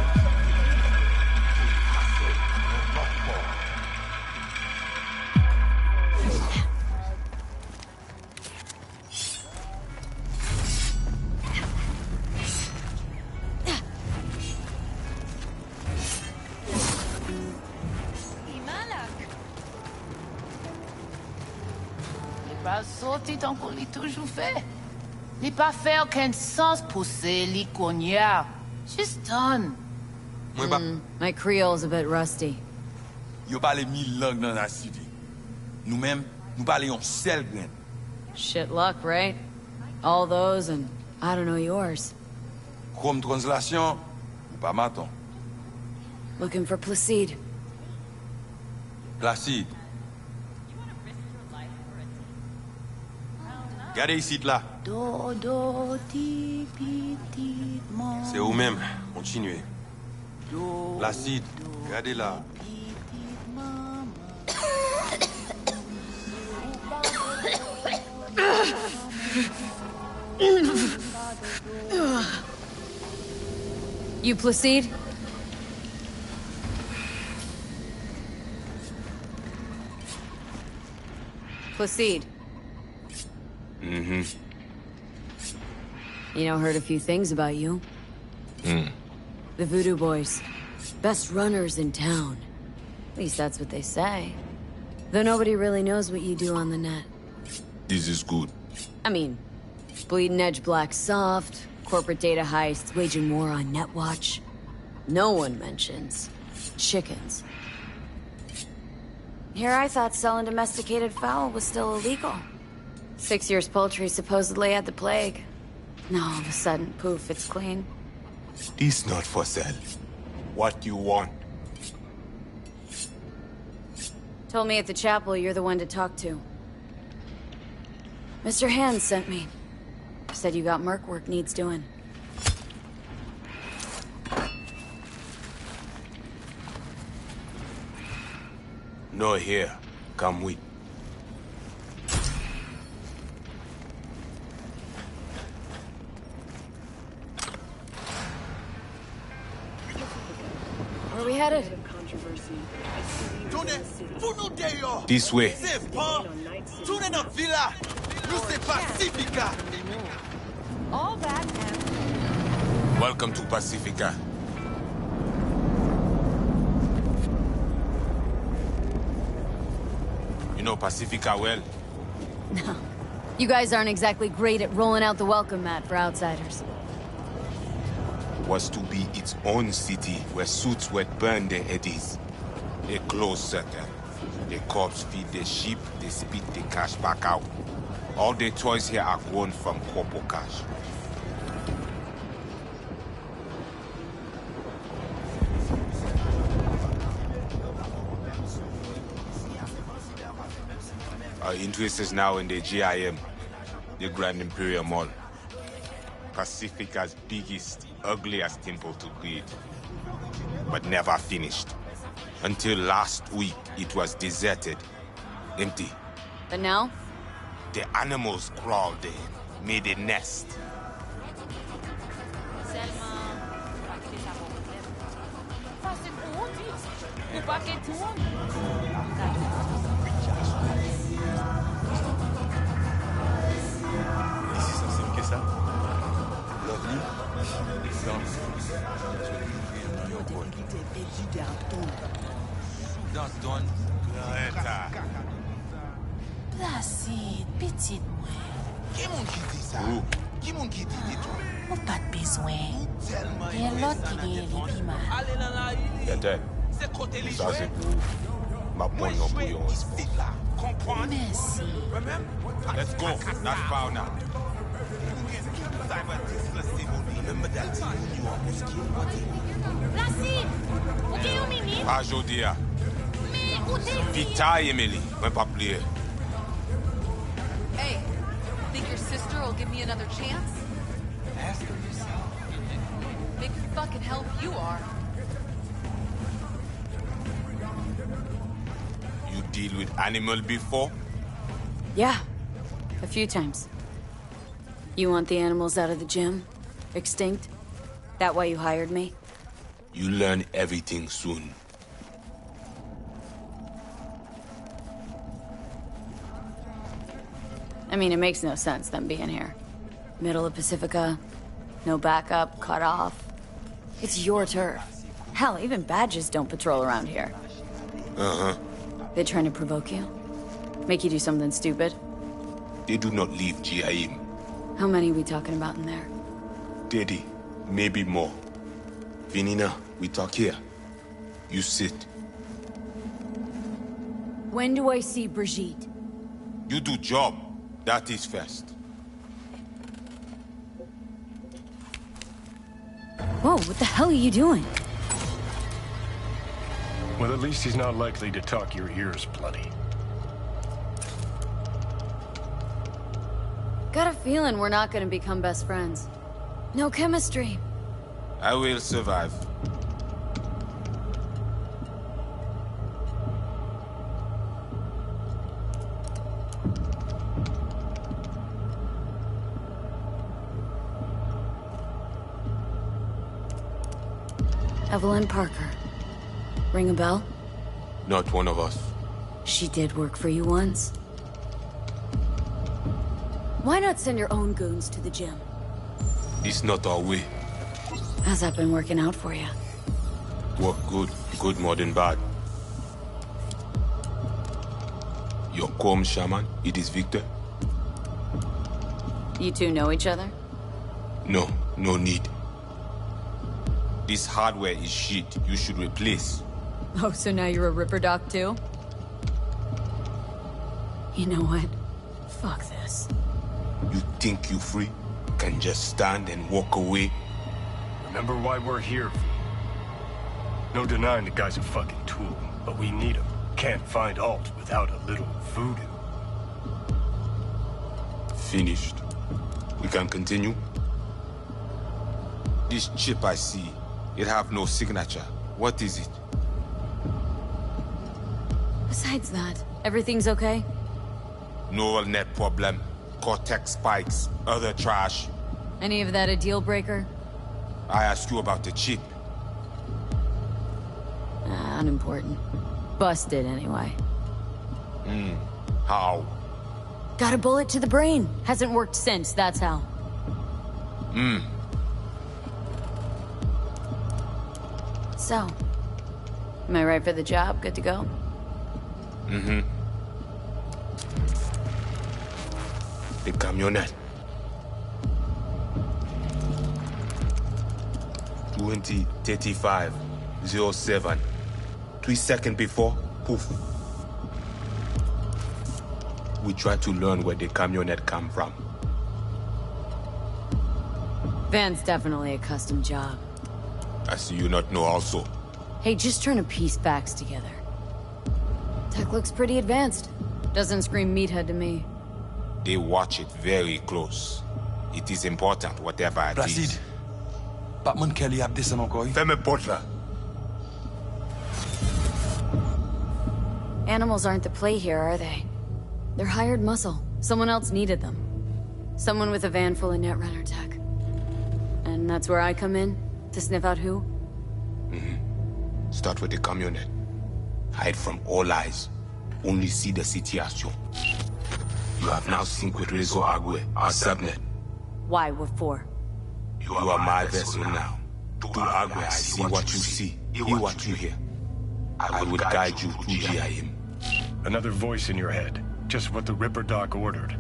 Pas sorti tant qu'on l'a toujours fait. Li pas fait aucun sens pousser, li cognac. Just done. My Creole's a bit rusty. Yo parle 1000 langues dans la cité. Nous-mêmes, nous parlons un seul grain. Shit luck, right? All those and I don't know yours. Comme translation, pas maton. Looking for Placide. Placide. Regardez ici, là. C'est vous-même. Continuez. Placide, regardez là. You Placide? Placide. Mm-hmm. You know, heard a few things about you. The Voodoo Boys. Best runners in town. At least that's what they say. Though nobody really knows what you do on the net. This is good. I mean, Bleeding Edge Black Soft, corporate data heists, waging war on Netwatch. No one mentions chickens. Here I thought selling domesticated fowl was still illegal. 6 years poultry supposedly had the plague. Now all of a sudden, poof, it's clean. This not for sale. What you want? Told me at the chapel you're the one to talk to. Mr. Hand sent me. Said you got merc work needs doing. No here. Come with. Where are we headed? This way. All that and... Welcome to Pacifica. You know Pacifica well? No. You guys aren't exactly great at rolling out the welcome mat for outsiders. Was to be its own city where suits would burn their eddies. A closed circle. The corpse feed their sheep, they spit the cash back out. All the toys here are grown from corpo cash. Our interest is now in the GIM, the Grand Imperial Mall. Pacifica's biggest, ugliest temple to create. But never finished. Until last week, it was deserted. Empty. But now? The animals crawled in, made a nest. Placide, petite mwen. Qui moun ki di sa? Qui moun ki di tout? Ou pas de besoin. Il y a l'autre qui gagne les piments. Yete, ça c'est pour ma bonne bouillon. Merci. Let's go, not far now. Placide! Ok, au mini? Pas aujourd'hui. Mais où t'es? Vita, Emily, même pas plier. Hey, think your sister will give me another chance? Ask her yourself. Big fucking help you are. You deal with animal before? Yeah. A few times. You want the animals out of the gym? Extinct? That why you hired me? You learn everything soon. I mean, it makes no sense, them being here. Middle of Pacifica, no backup, cut off. It's your turf. Hell, even badges don't patrol around here. Uh-huh. They trying to provoke you? Make you do something stupid? They do not leave GIM. How many we talking about in there? 30, maybe more. Vinina, we talk here. You sit. When do I see Brigitte? You do job. That is first. Whoa, what the hell are you doing? Well, at least he's not likely to talk your ears bloody. Got a feeling we're not gonna become best friends. No chemistry. I will survive. Evelyn Parker. Ring a bell? Not one of us. She did work for you once. Why not send your own goons to the gym? It's not our way. How's that been working out for you? Work good. Good more than bad. Your calm shaman, it is Victor? You two know each other? No, no need. This hardware is shit. You should replace. Oh, so now you're a Ripper Doc too? You know what? Fuck this. You think you free? Can just stand and walk away? Remember why we're here, V. No denying the guy's a fucking tool, but we need him. Can't find Alt without a little voodoo. Finished. We can continue? This chip I see, it have no signature. What is it? Besides that, everything's okay? Neural net problem. Cortex spikes. Other trash. Any of that a deal breaker? I asked you about the chip. Unimportant. Busted, anyway. How? Got a bullet to the brain. Hasn't worked since, that's how. So, am I right for the job? Good to go? The camionette. 20:35:07. 3 seconds before, poof. We try to learn where the camionette come from. Van's definitely a custom job. I see you not know also. Hey, just trying to piece facts together. Tech looks pretty advanced. Doesn't scream meathead to me. They watch it very close. It is important, whatever it Placide. is. Batman Kelly have this encore. Fais-moi porte là. Animals aren't the play here, are they? They're hired muscle. Someone else needed them. Someone with a van full of Netrunner tech. And that's where I come in? To sniff out who? Start with the camionette. Hide from all eyes. Only see the situation. You have now synced with Rezo Agwe, our subnet. Why? What for? You are my vessel now. To Agwe, I see what you see. Hear what you hear. I will guide you to GIM. Another voice in your head. Just what the Ripper Doc ordered.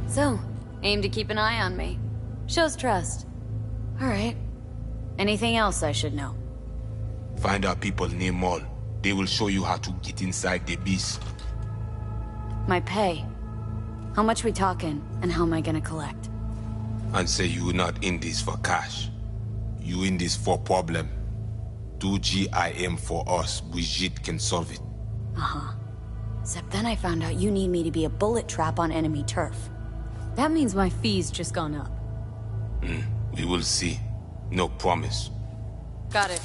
So, aim to keep an eye on me. Shows trust. Alright. Anything else I should know? Find our people near Mall. They will show you how to get inside the beast. My pay. How much we talking, and how am I gonna collect? And say you not in this for cash. You in this for problem. Do GIM for us. Brigitte can solve it. Uh-huh. Except then I found out you need me to be a bullet trap on enemy turf. That means my fee's just gone up. We will see. No promise. Got it.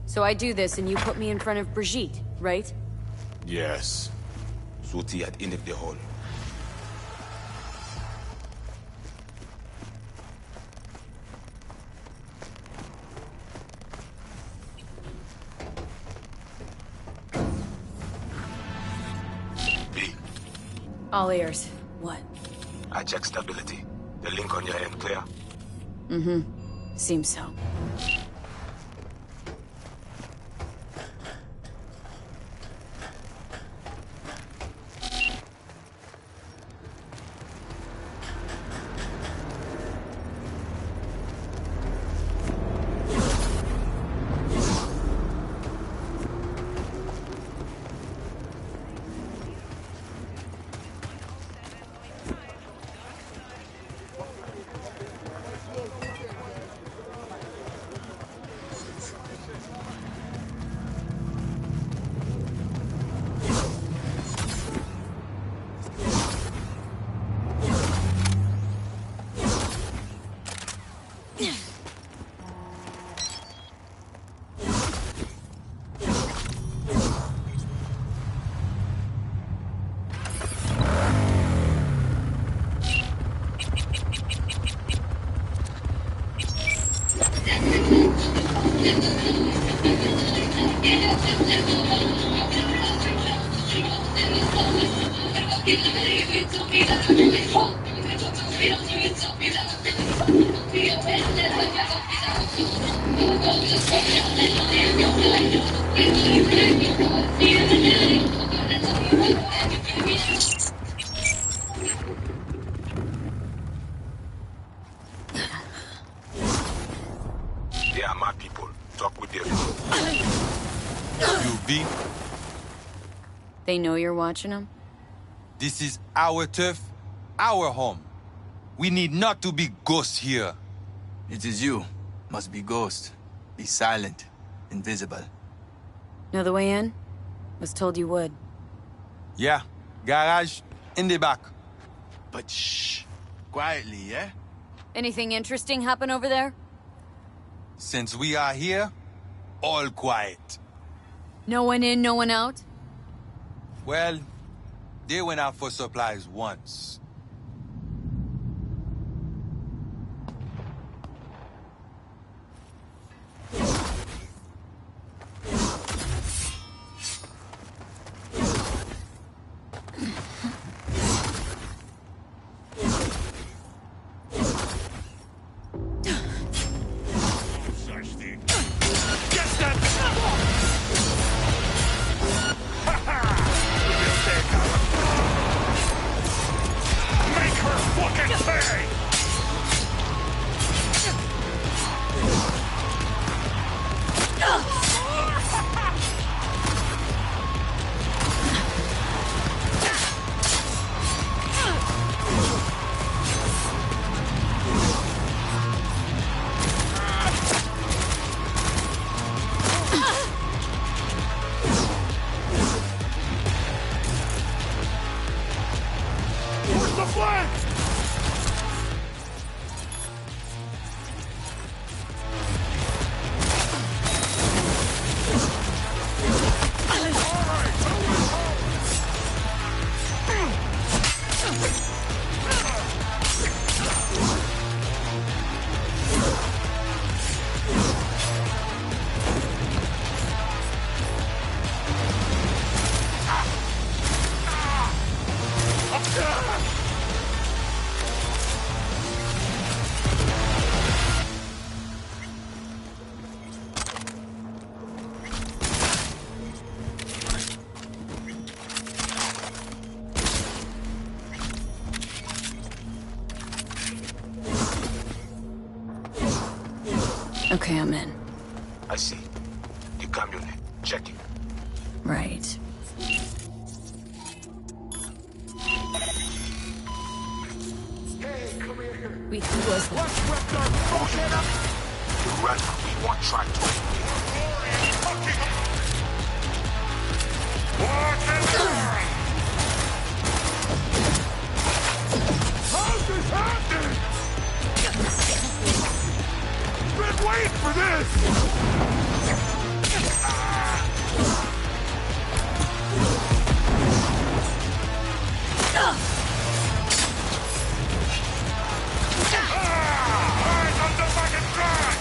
So I do this and you put me in front of Brigitte, right? Yes. Suti at end of the hall. B. All ears. What? I check stability. The link on your end clear? Seems so. They are my people. Talk with them. You V, They know you're watching them? this is our turf, our home. We need not to be ghosts here. It is you. Must be ghost. Be silent. Invisible. Know the way in? Was told you would. Yeah, garage in the back. But shh. Quietly, yeah? Anything interesting happen over there? Since we are here, all quiet. No one in, no one out? Well, they went out for supplies once. Okay, I'm in. I see. The camionette. Check it. Right. Who was that? The run we want track How's this happening? Been waiting for this! Eyes on the fucking track!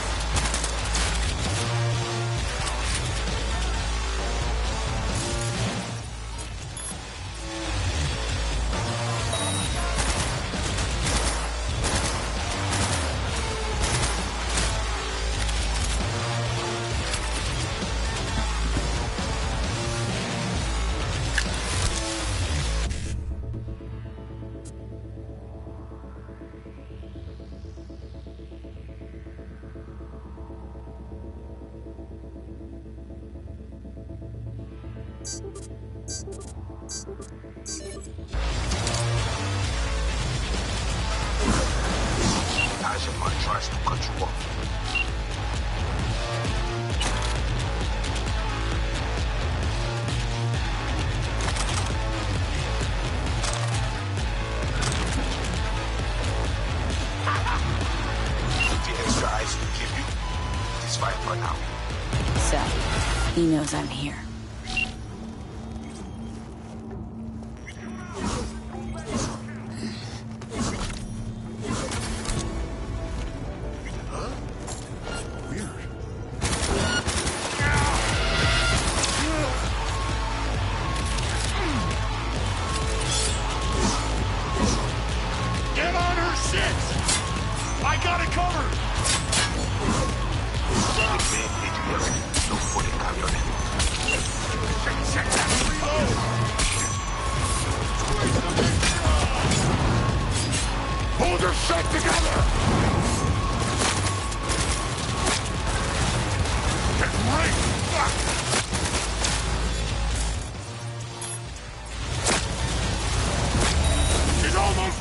Asimov tries to cut you off. The extra eyes we give you, it's fine for now. So, he knows I'm here. your shit together! Get right! Fuck! She's almost...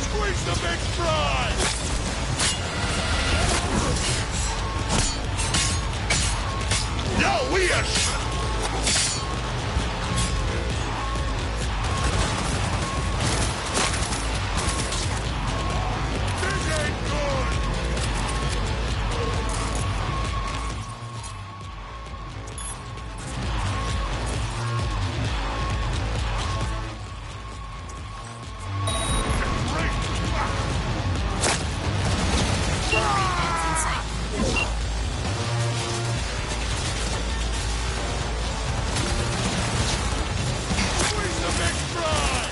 Squeeze the big fry! Yo, we are... This ain't good! Squeeze the big fry!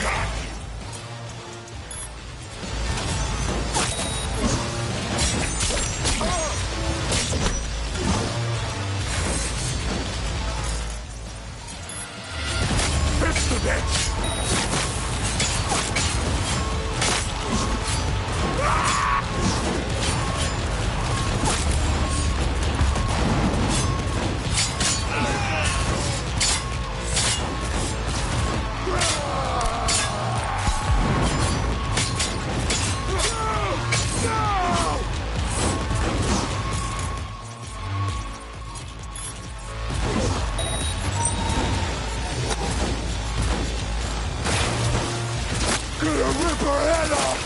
Got you! Fist the bitch! Gonna rip her head off!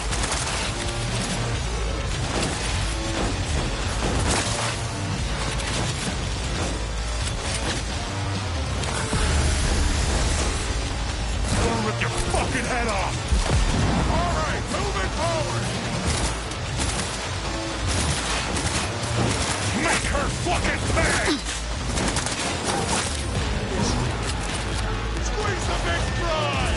Gonna rip your fucking head off! Alright, moving forward! Make her fucking pay! Squeeze the big fry!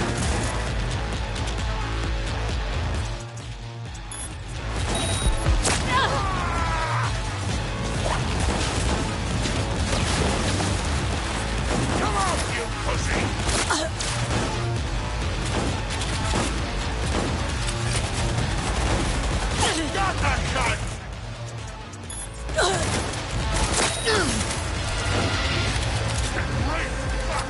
Come on, you pussy! Got that gun! Great fuck!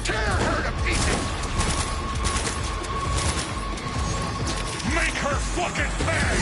Tear her to pieces! Make her fucking pay!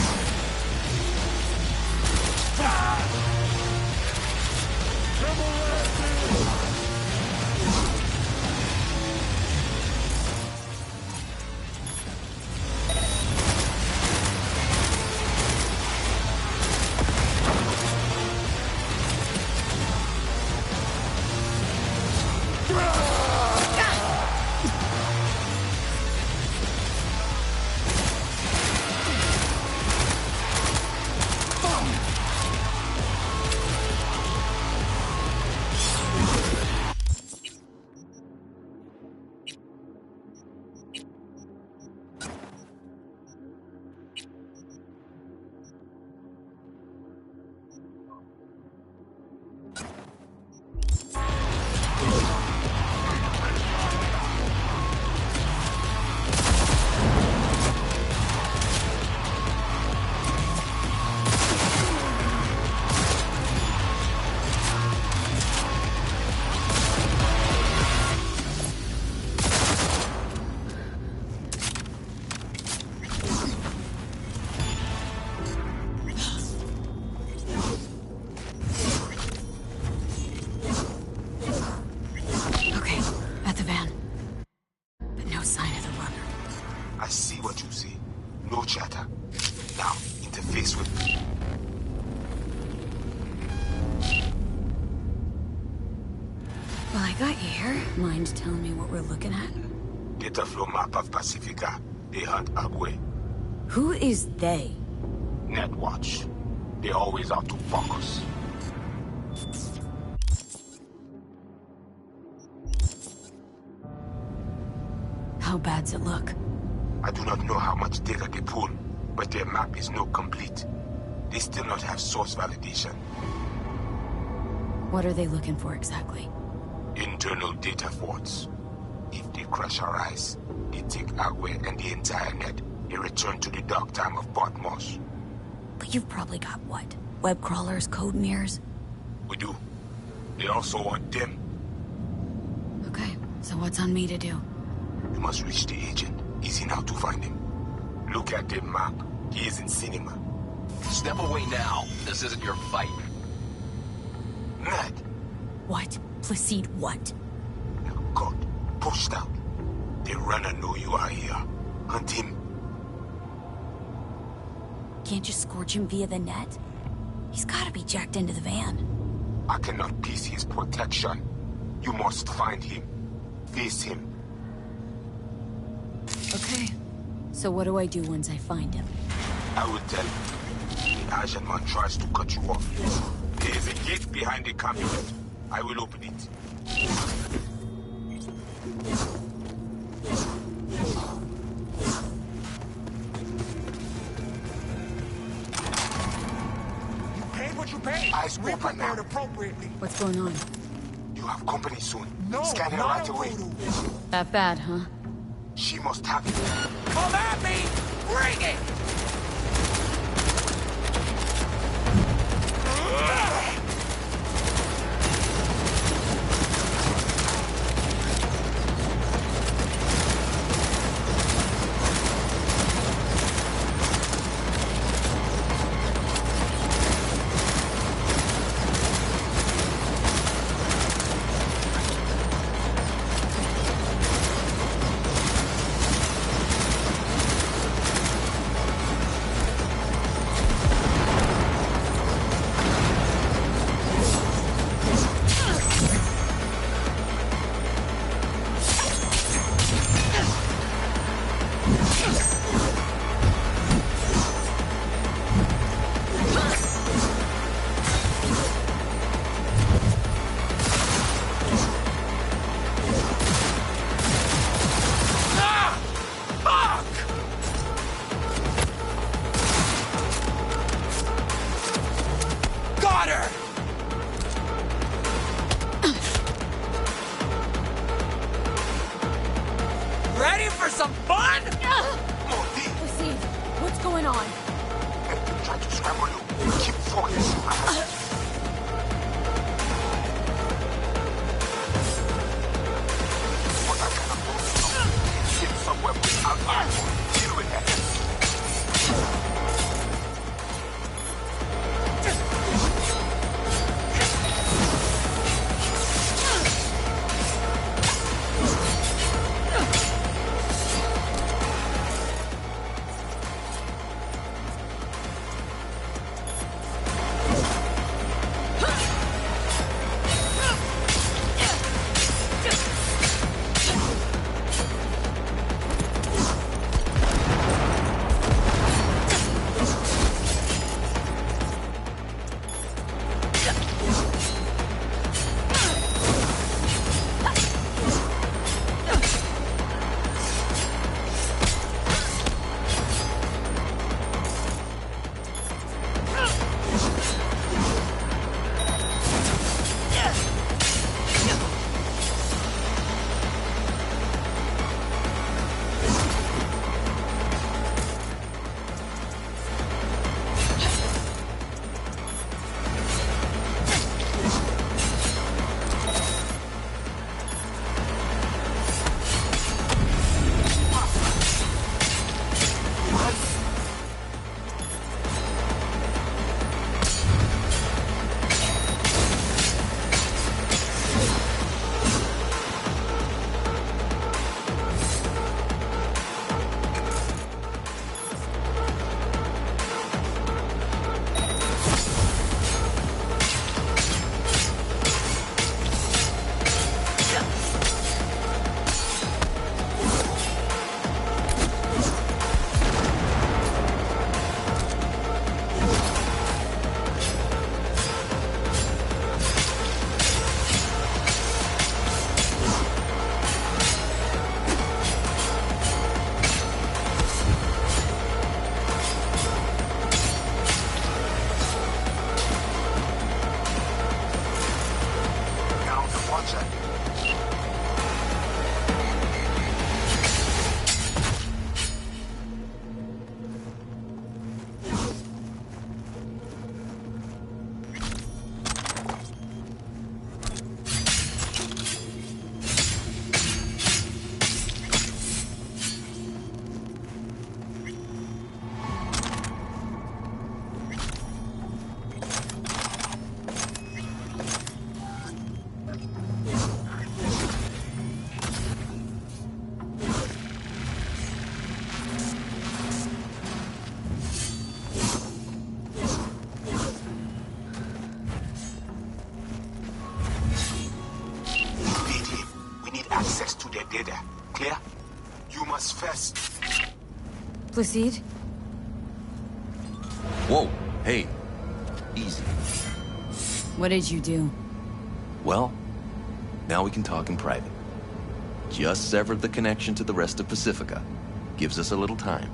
I see what you see. No chatter. Now, interface with... Well, I got you here. Mind telling me what we're looking at? Data flow map of Pacifica. They hunt Agwe. Who is they? Netwatch. They always out to fuck us. How bad's it look? I do not know how much data they pull, but their map is not complete. They still not have source validation. What are they looking for exactly? Internal data forts. If they crush our eyes, they take Agwe and the entire net. They return to the dark time of Patmos. But you've probably got what? Web crawlers, code mirrors? We do. They also want them. Okay, so what's on me to do? You must reach the agent. Easy now to find him. Look at the map. He is in cinema. Step away now. This isn't your fight. Ned! What? Placide what? God, pushed out. The runner know you are here. Hunt him. Can't you scorch him via the net? He's gotta be jacked into the van. I cannot piece his protection. You must find him. Face him. Okay. So what do I do once I find him? I will tell you. The Asian man tries to cut you off. There is a gate behind the cabinet. I will open it. You paid what you paid. Eyes open now. Appropriately. What's going on? You have company soon. No, Scan her not right a away. voodoo. That bad, huh? She must have it. Come at me! Bring it! Ready for some fun? Placide, what's going on? Try to scramble you. Keep focused. What I cannot do. Hit somewhere without eyes. Deal with that. Stay there. Clear? You must first. Placide? Whoa, hey. Easy. What did you do? Well, now we can talk in private. Just severed the connection to the rest of Pacifica. Gives us a little time.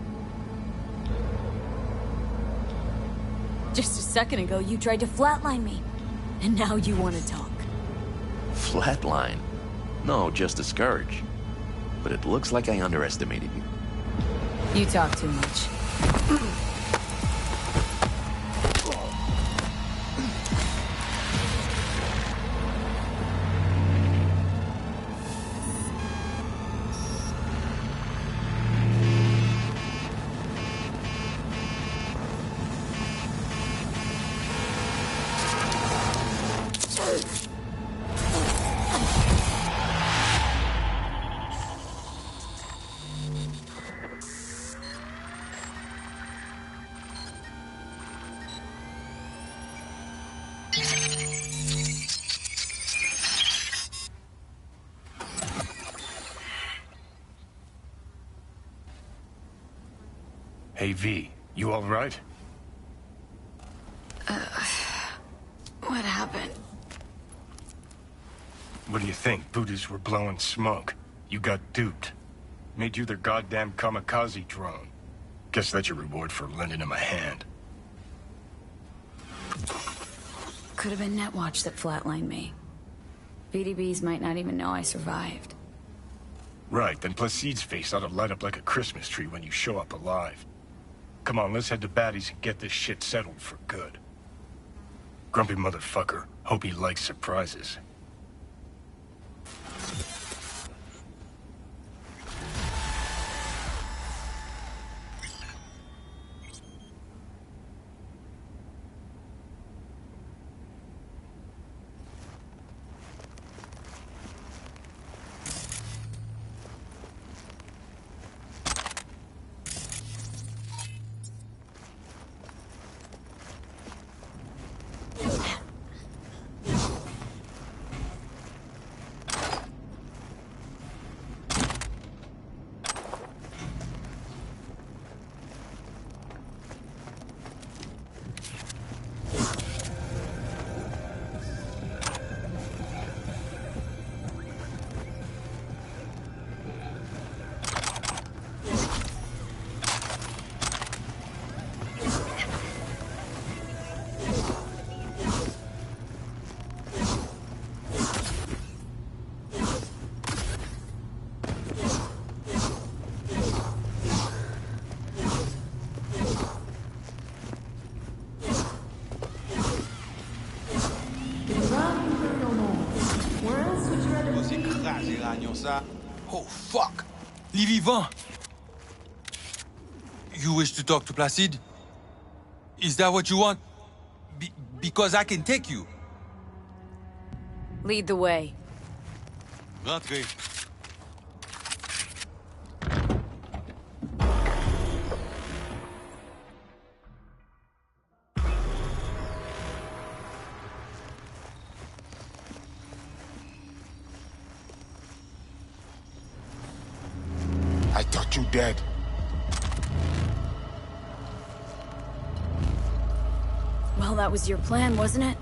Just a second ago, you tried to flatline me. And now you want to talk. Flatline? No, just discourage. But it looks like I underestimated you. You talk too much. Hey, V, you all right? What happened? What do you think? Buddhists were blowing smoke. You got duped. Made you their goddamn kamikaze drone. Guess that's your reward for lending him a hand. Could have been Netwatch that flatlined me. VDBs might not even know I survived. Right, then Placide's face ought to light up like a Christmas tree when you show up alive. Come on, let's head to Batty's and get this shit settled for good. Grumpy motherfucker. Hope he likes surprises. Oh, fuck! Les vivants! You wish to talk to Placide? Is that what you want? Because I can take you. Lead the way. Rentrez. I thought you dead. Well, that was your plan, wasn't it?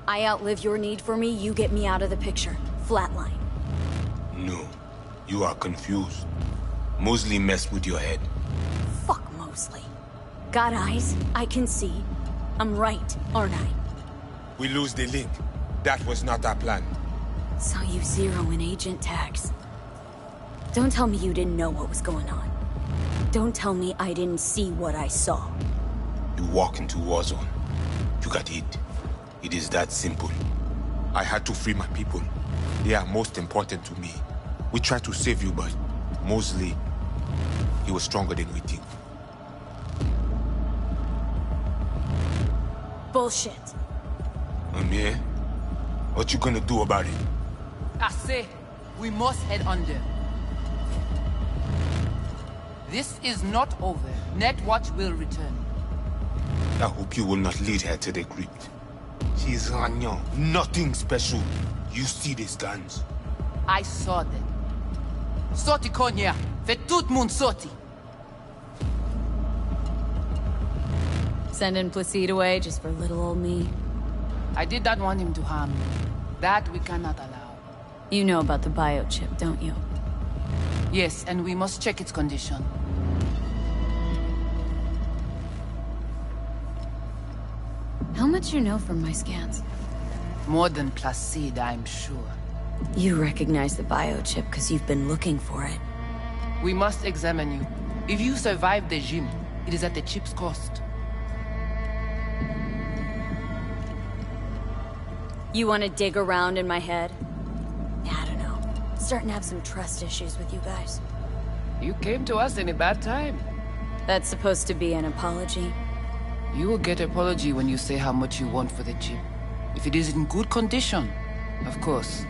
I outlive your need for me, you get me out of the picture. Flatline. No, you are confused. Mosley messed with your head. Fuck Mosley. Got eyes, I can see. I'm right, aren't I? We lose the link. That was not our plan. Saw you zero in agent tags. Don't tell me you didn't know what was going on. Don't tell me I didn't see what I saw. You walk into Warzone. You got hit. It is that simple. I had to free my people. They are most important to me. We tried to save you, but Mosley, he was stronger than we think. Bullshit. Yeah? What you gonna do about it? I say, we must head under. This is not over. Netwatch will return. I hope you will not lead her to the crypt. She is Ragnan. Nothing special. You see these guns. I saw them. Sorti Konya. Fait tout moun sorti. Sending Placide away just for little old me. I did not want him to harm you. That we cannot allow. You know about the biochip, don't you? Yes, and we must check its condition. How much you know from my scans? More than Placide, I'm sure. You recognize the biochip because you've been looking for it. We must examine you. If you survive the gym, it is at the chip's cost. You want to dig around in my head? I don't know. Starting to have some trust issues with you guys. You came to us in a bad time. That's supposed to be an apology? You will get apology when you say how much you want for the chip. If it is in good condition, of course.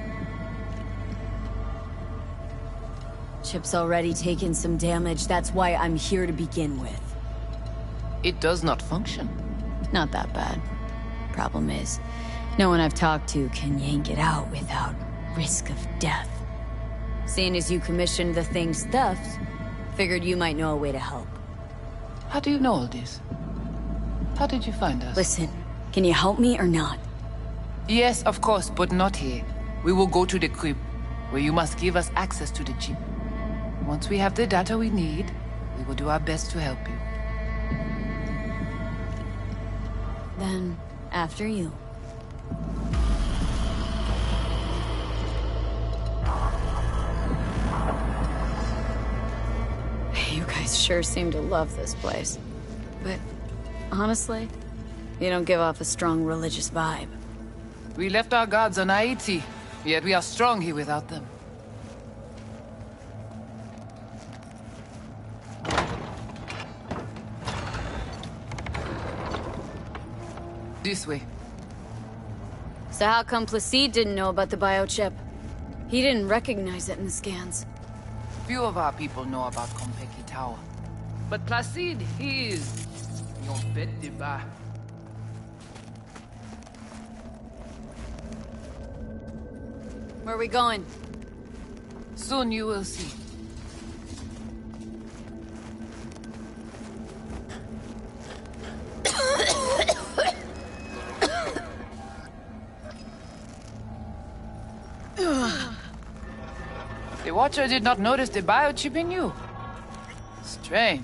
Chip's already taken some damage, that's why I'm here to begin with. It does not function. Not that bad. Problem is, no one I've talked to can yank it out without risk of death. Seeing as you commissioned the thing's theft, figured you might know a way to help. How do you know all this? How did you find us? Listen, can you help me or not? Yes, of course, but not here. We will go to the crypt, where you must give us access to the chip. Once we have the data we need, we will do our best to help you. Then, after you. You guys sure seem to love this place. But, honestly, you don't give off a strong religious vibe. We left our gods on Haiti, yet we are strong here without them. This way. So how come Placide didn't know about the biochip? He didn't recognize it in the scans. Few of our people know about Kompeki Tower. But Placide, he is... your bête de bas. Where are we going? Soon you will see. The Watcher did not notice the biochip in you. Strange.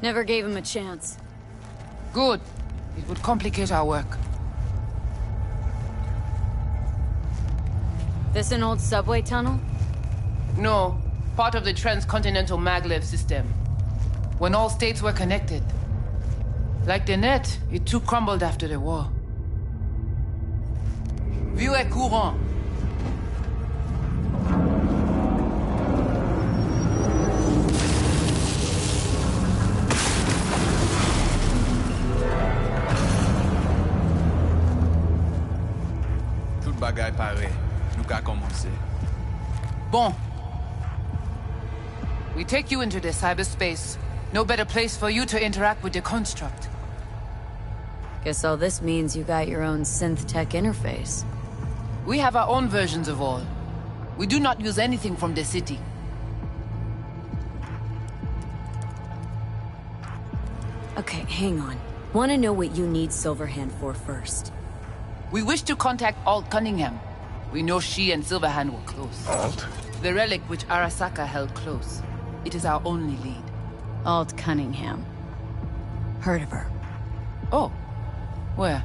Never gave him a chance. Good. It would complicate our work. This an old subway tunnel? No. Part of the transcontinental maglev system. When all states were connected. Like the net, it too crumbled after the war. Vieux et courant. Tout bagay pare. Nou ka komanse. Bon. We take you into the cyberspace. No better place for you to interact with the construct. Guess all this means you got your own synth tech interface. We have our own versions of all. We do not use anything from the city. Okay, hang on. Want to know what you need Silverhand for first. We wish to contact Alt Cunningham. We know she and Silverhand were close. Alt? The relic which Arasaka held close. It is our only lead. Alt Cunningham. Heard of her. Oh. Where?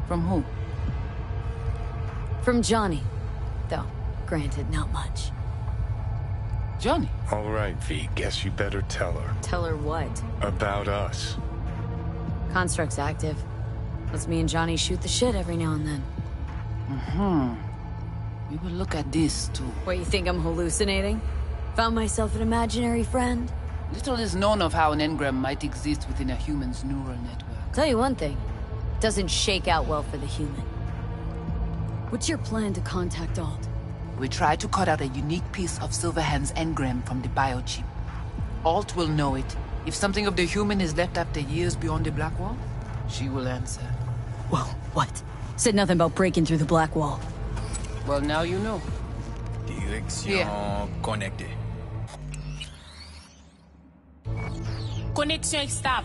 From who? From Johnny. Though, granted, not much. Johnny? All right, V. Guess you better tell her. Tell her what? About us. Construct's active. Lets me and Johnny shoot the shit every now and then. We will look at this, too. What, you think I'm hallucinating? Found myself an imaginary friend? Little is known of how an engram might exist within a human's neural network. Tell you one thing. Doesn't shake out well for the human. What's your plan to contact Alt? We try to cut out a unique piece of Silverhand's engram from the biochip. Alt will know it. If something of the human is left after years beyond the Black Wall, she will answer. Whoa, what? Said nothing about breaking through the Black Wall. Well, now you know. Direction Yeah. connectée. Connexion stop.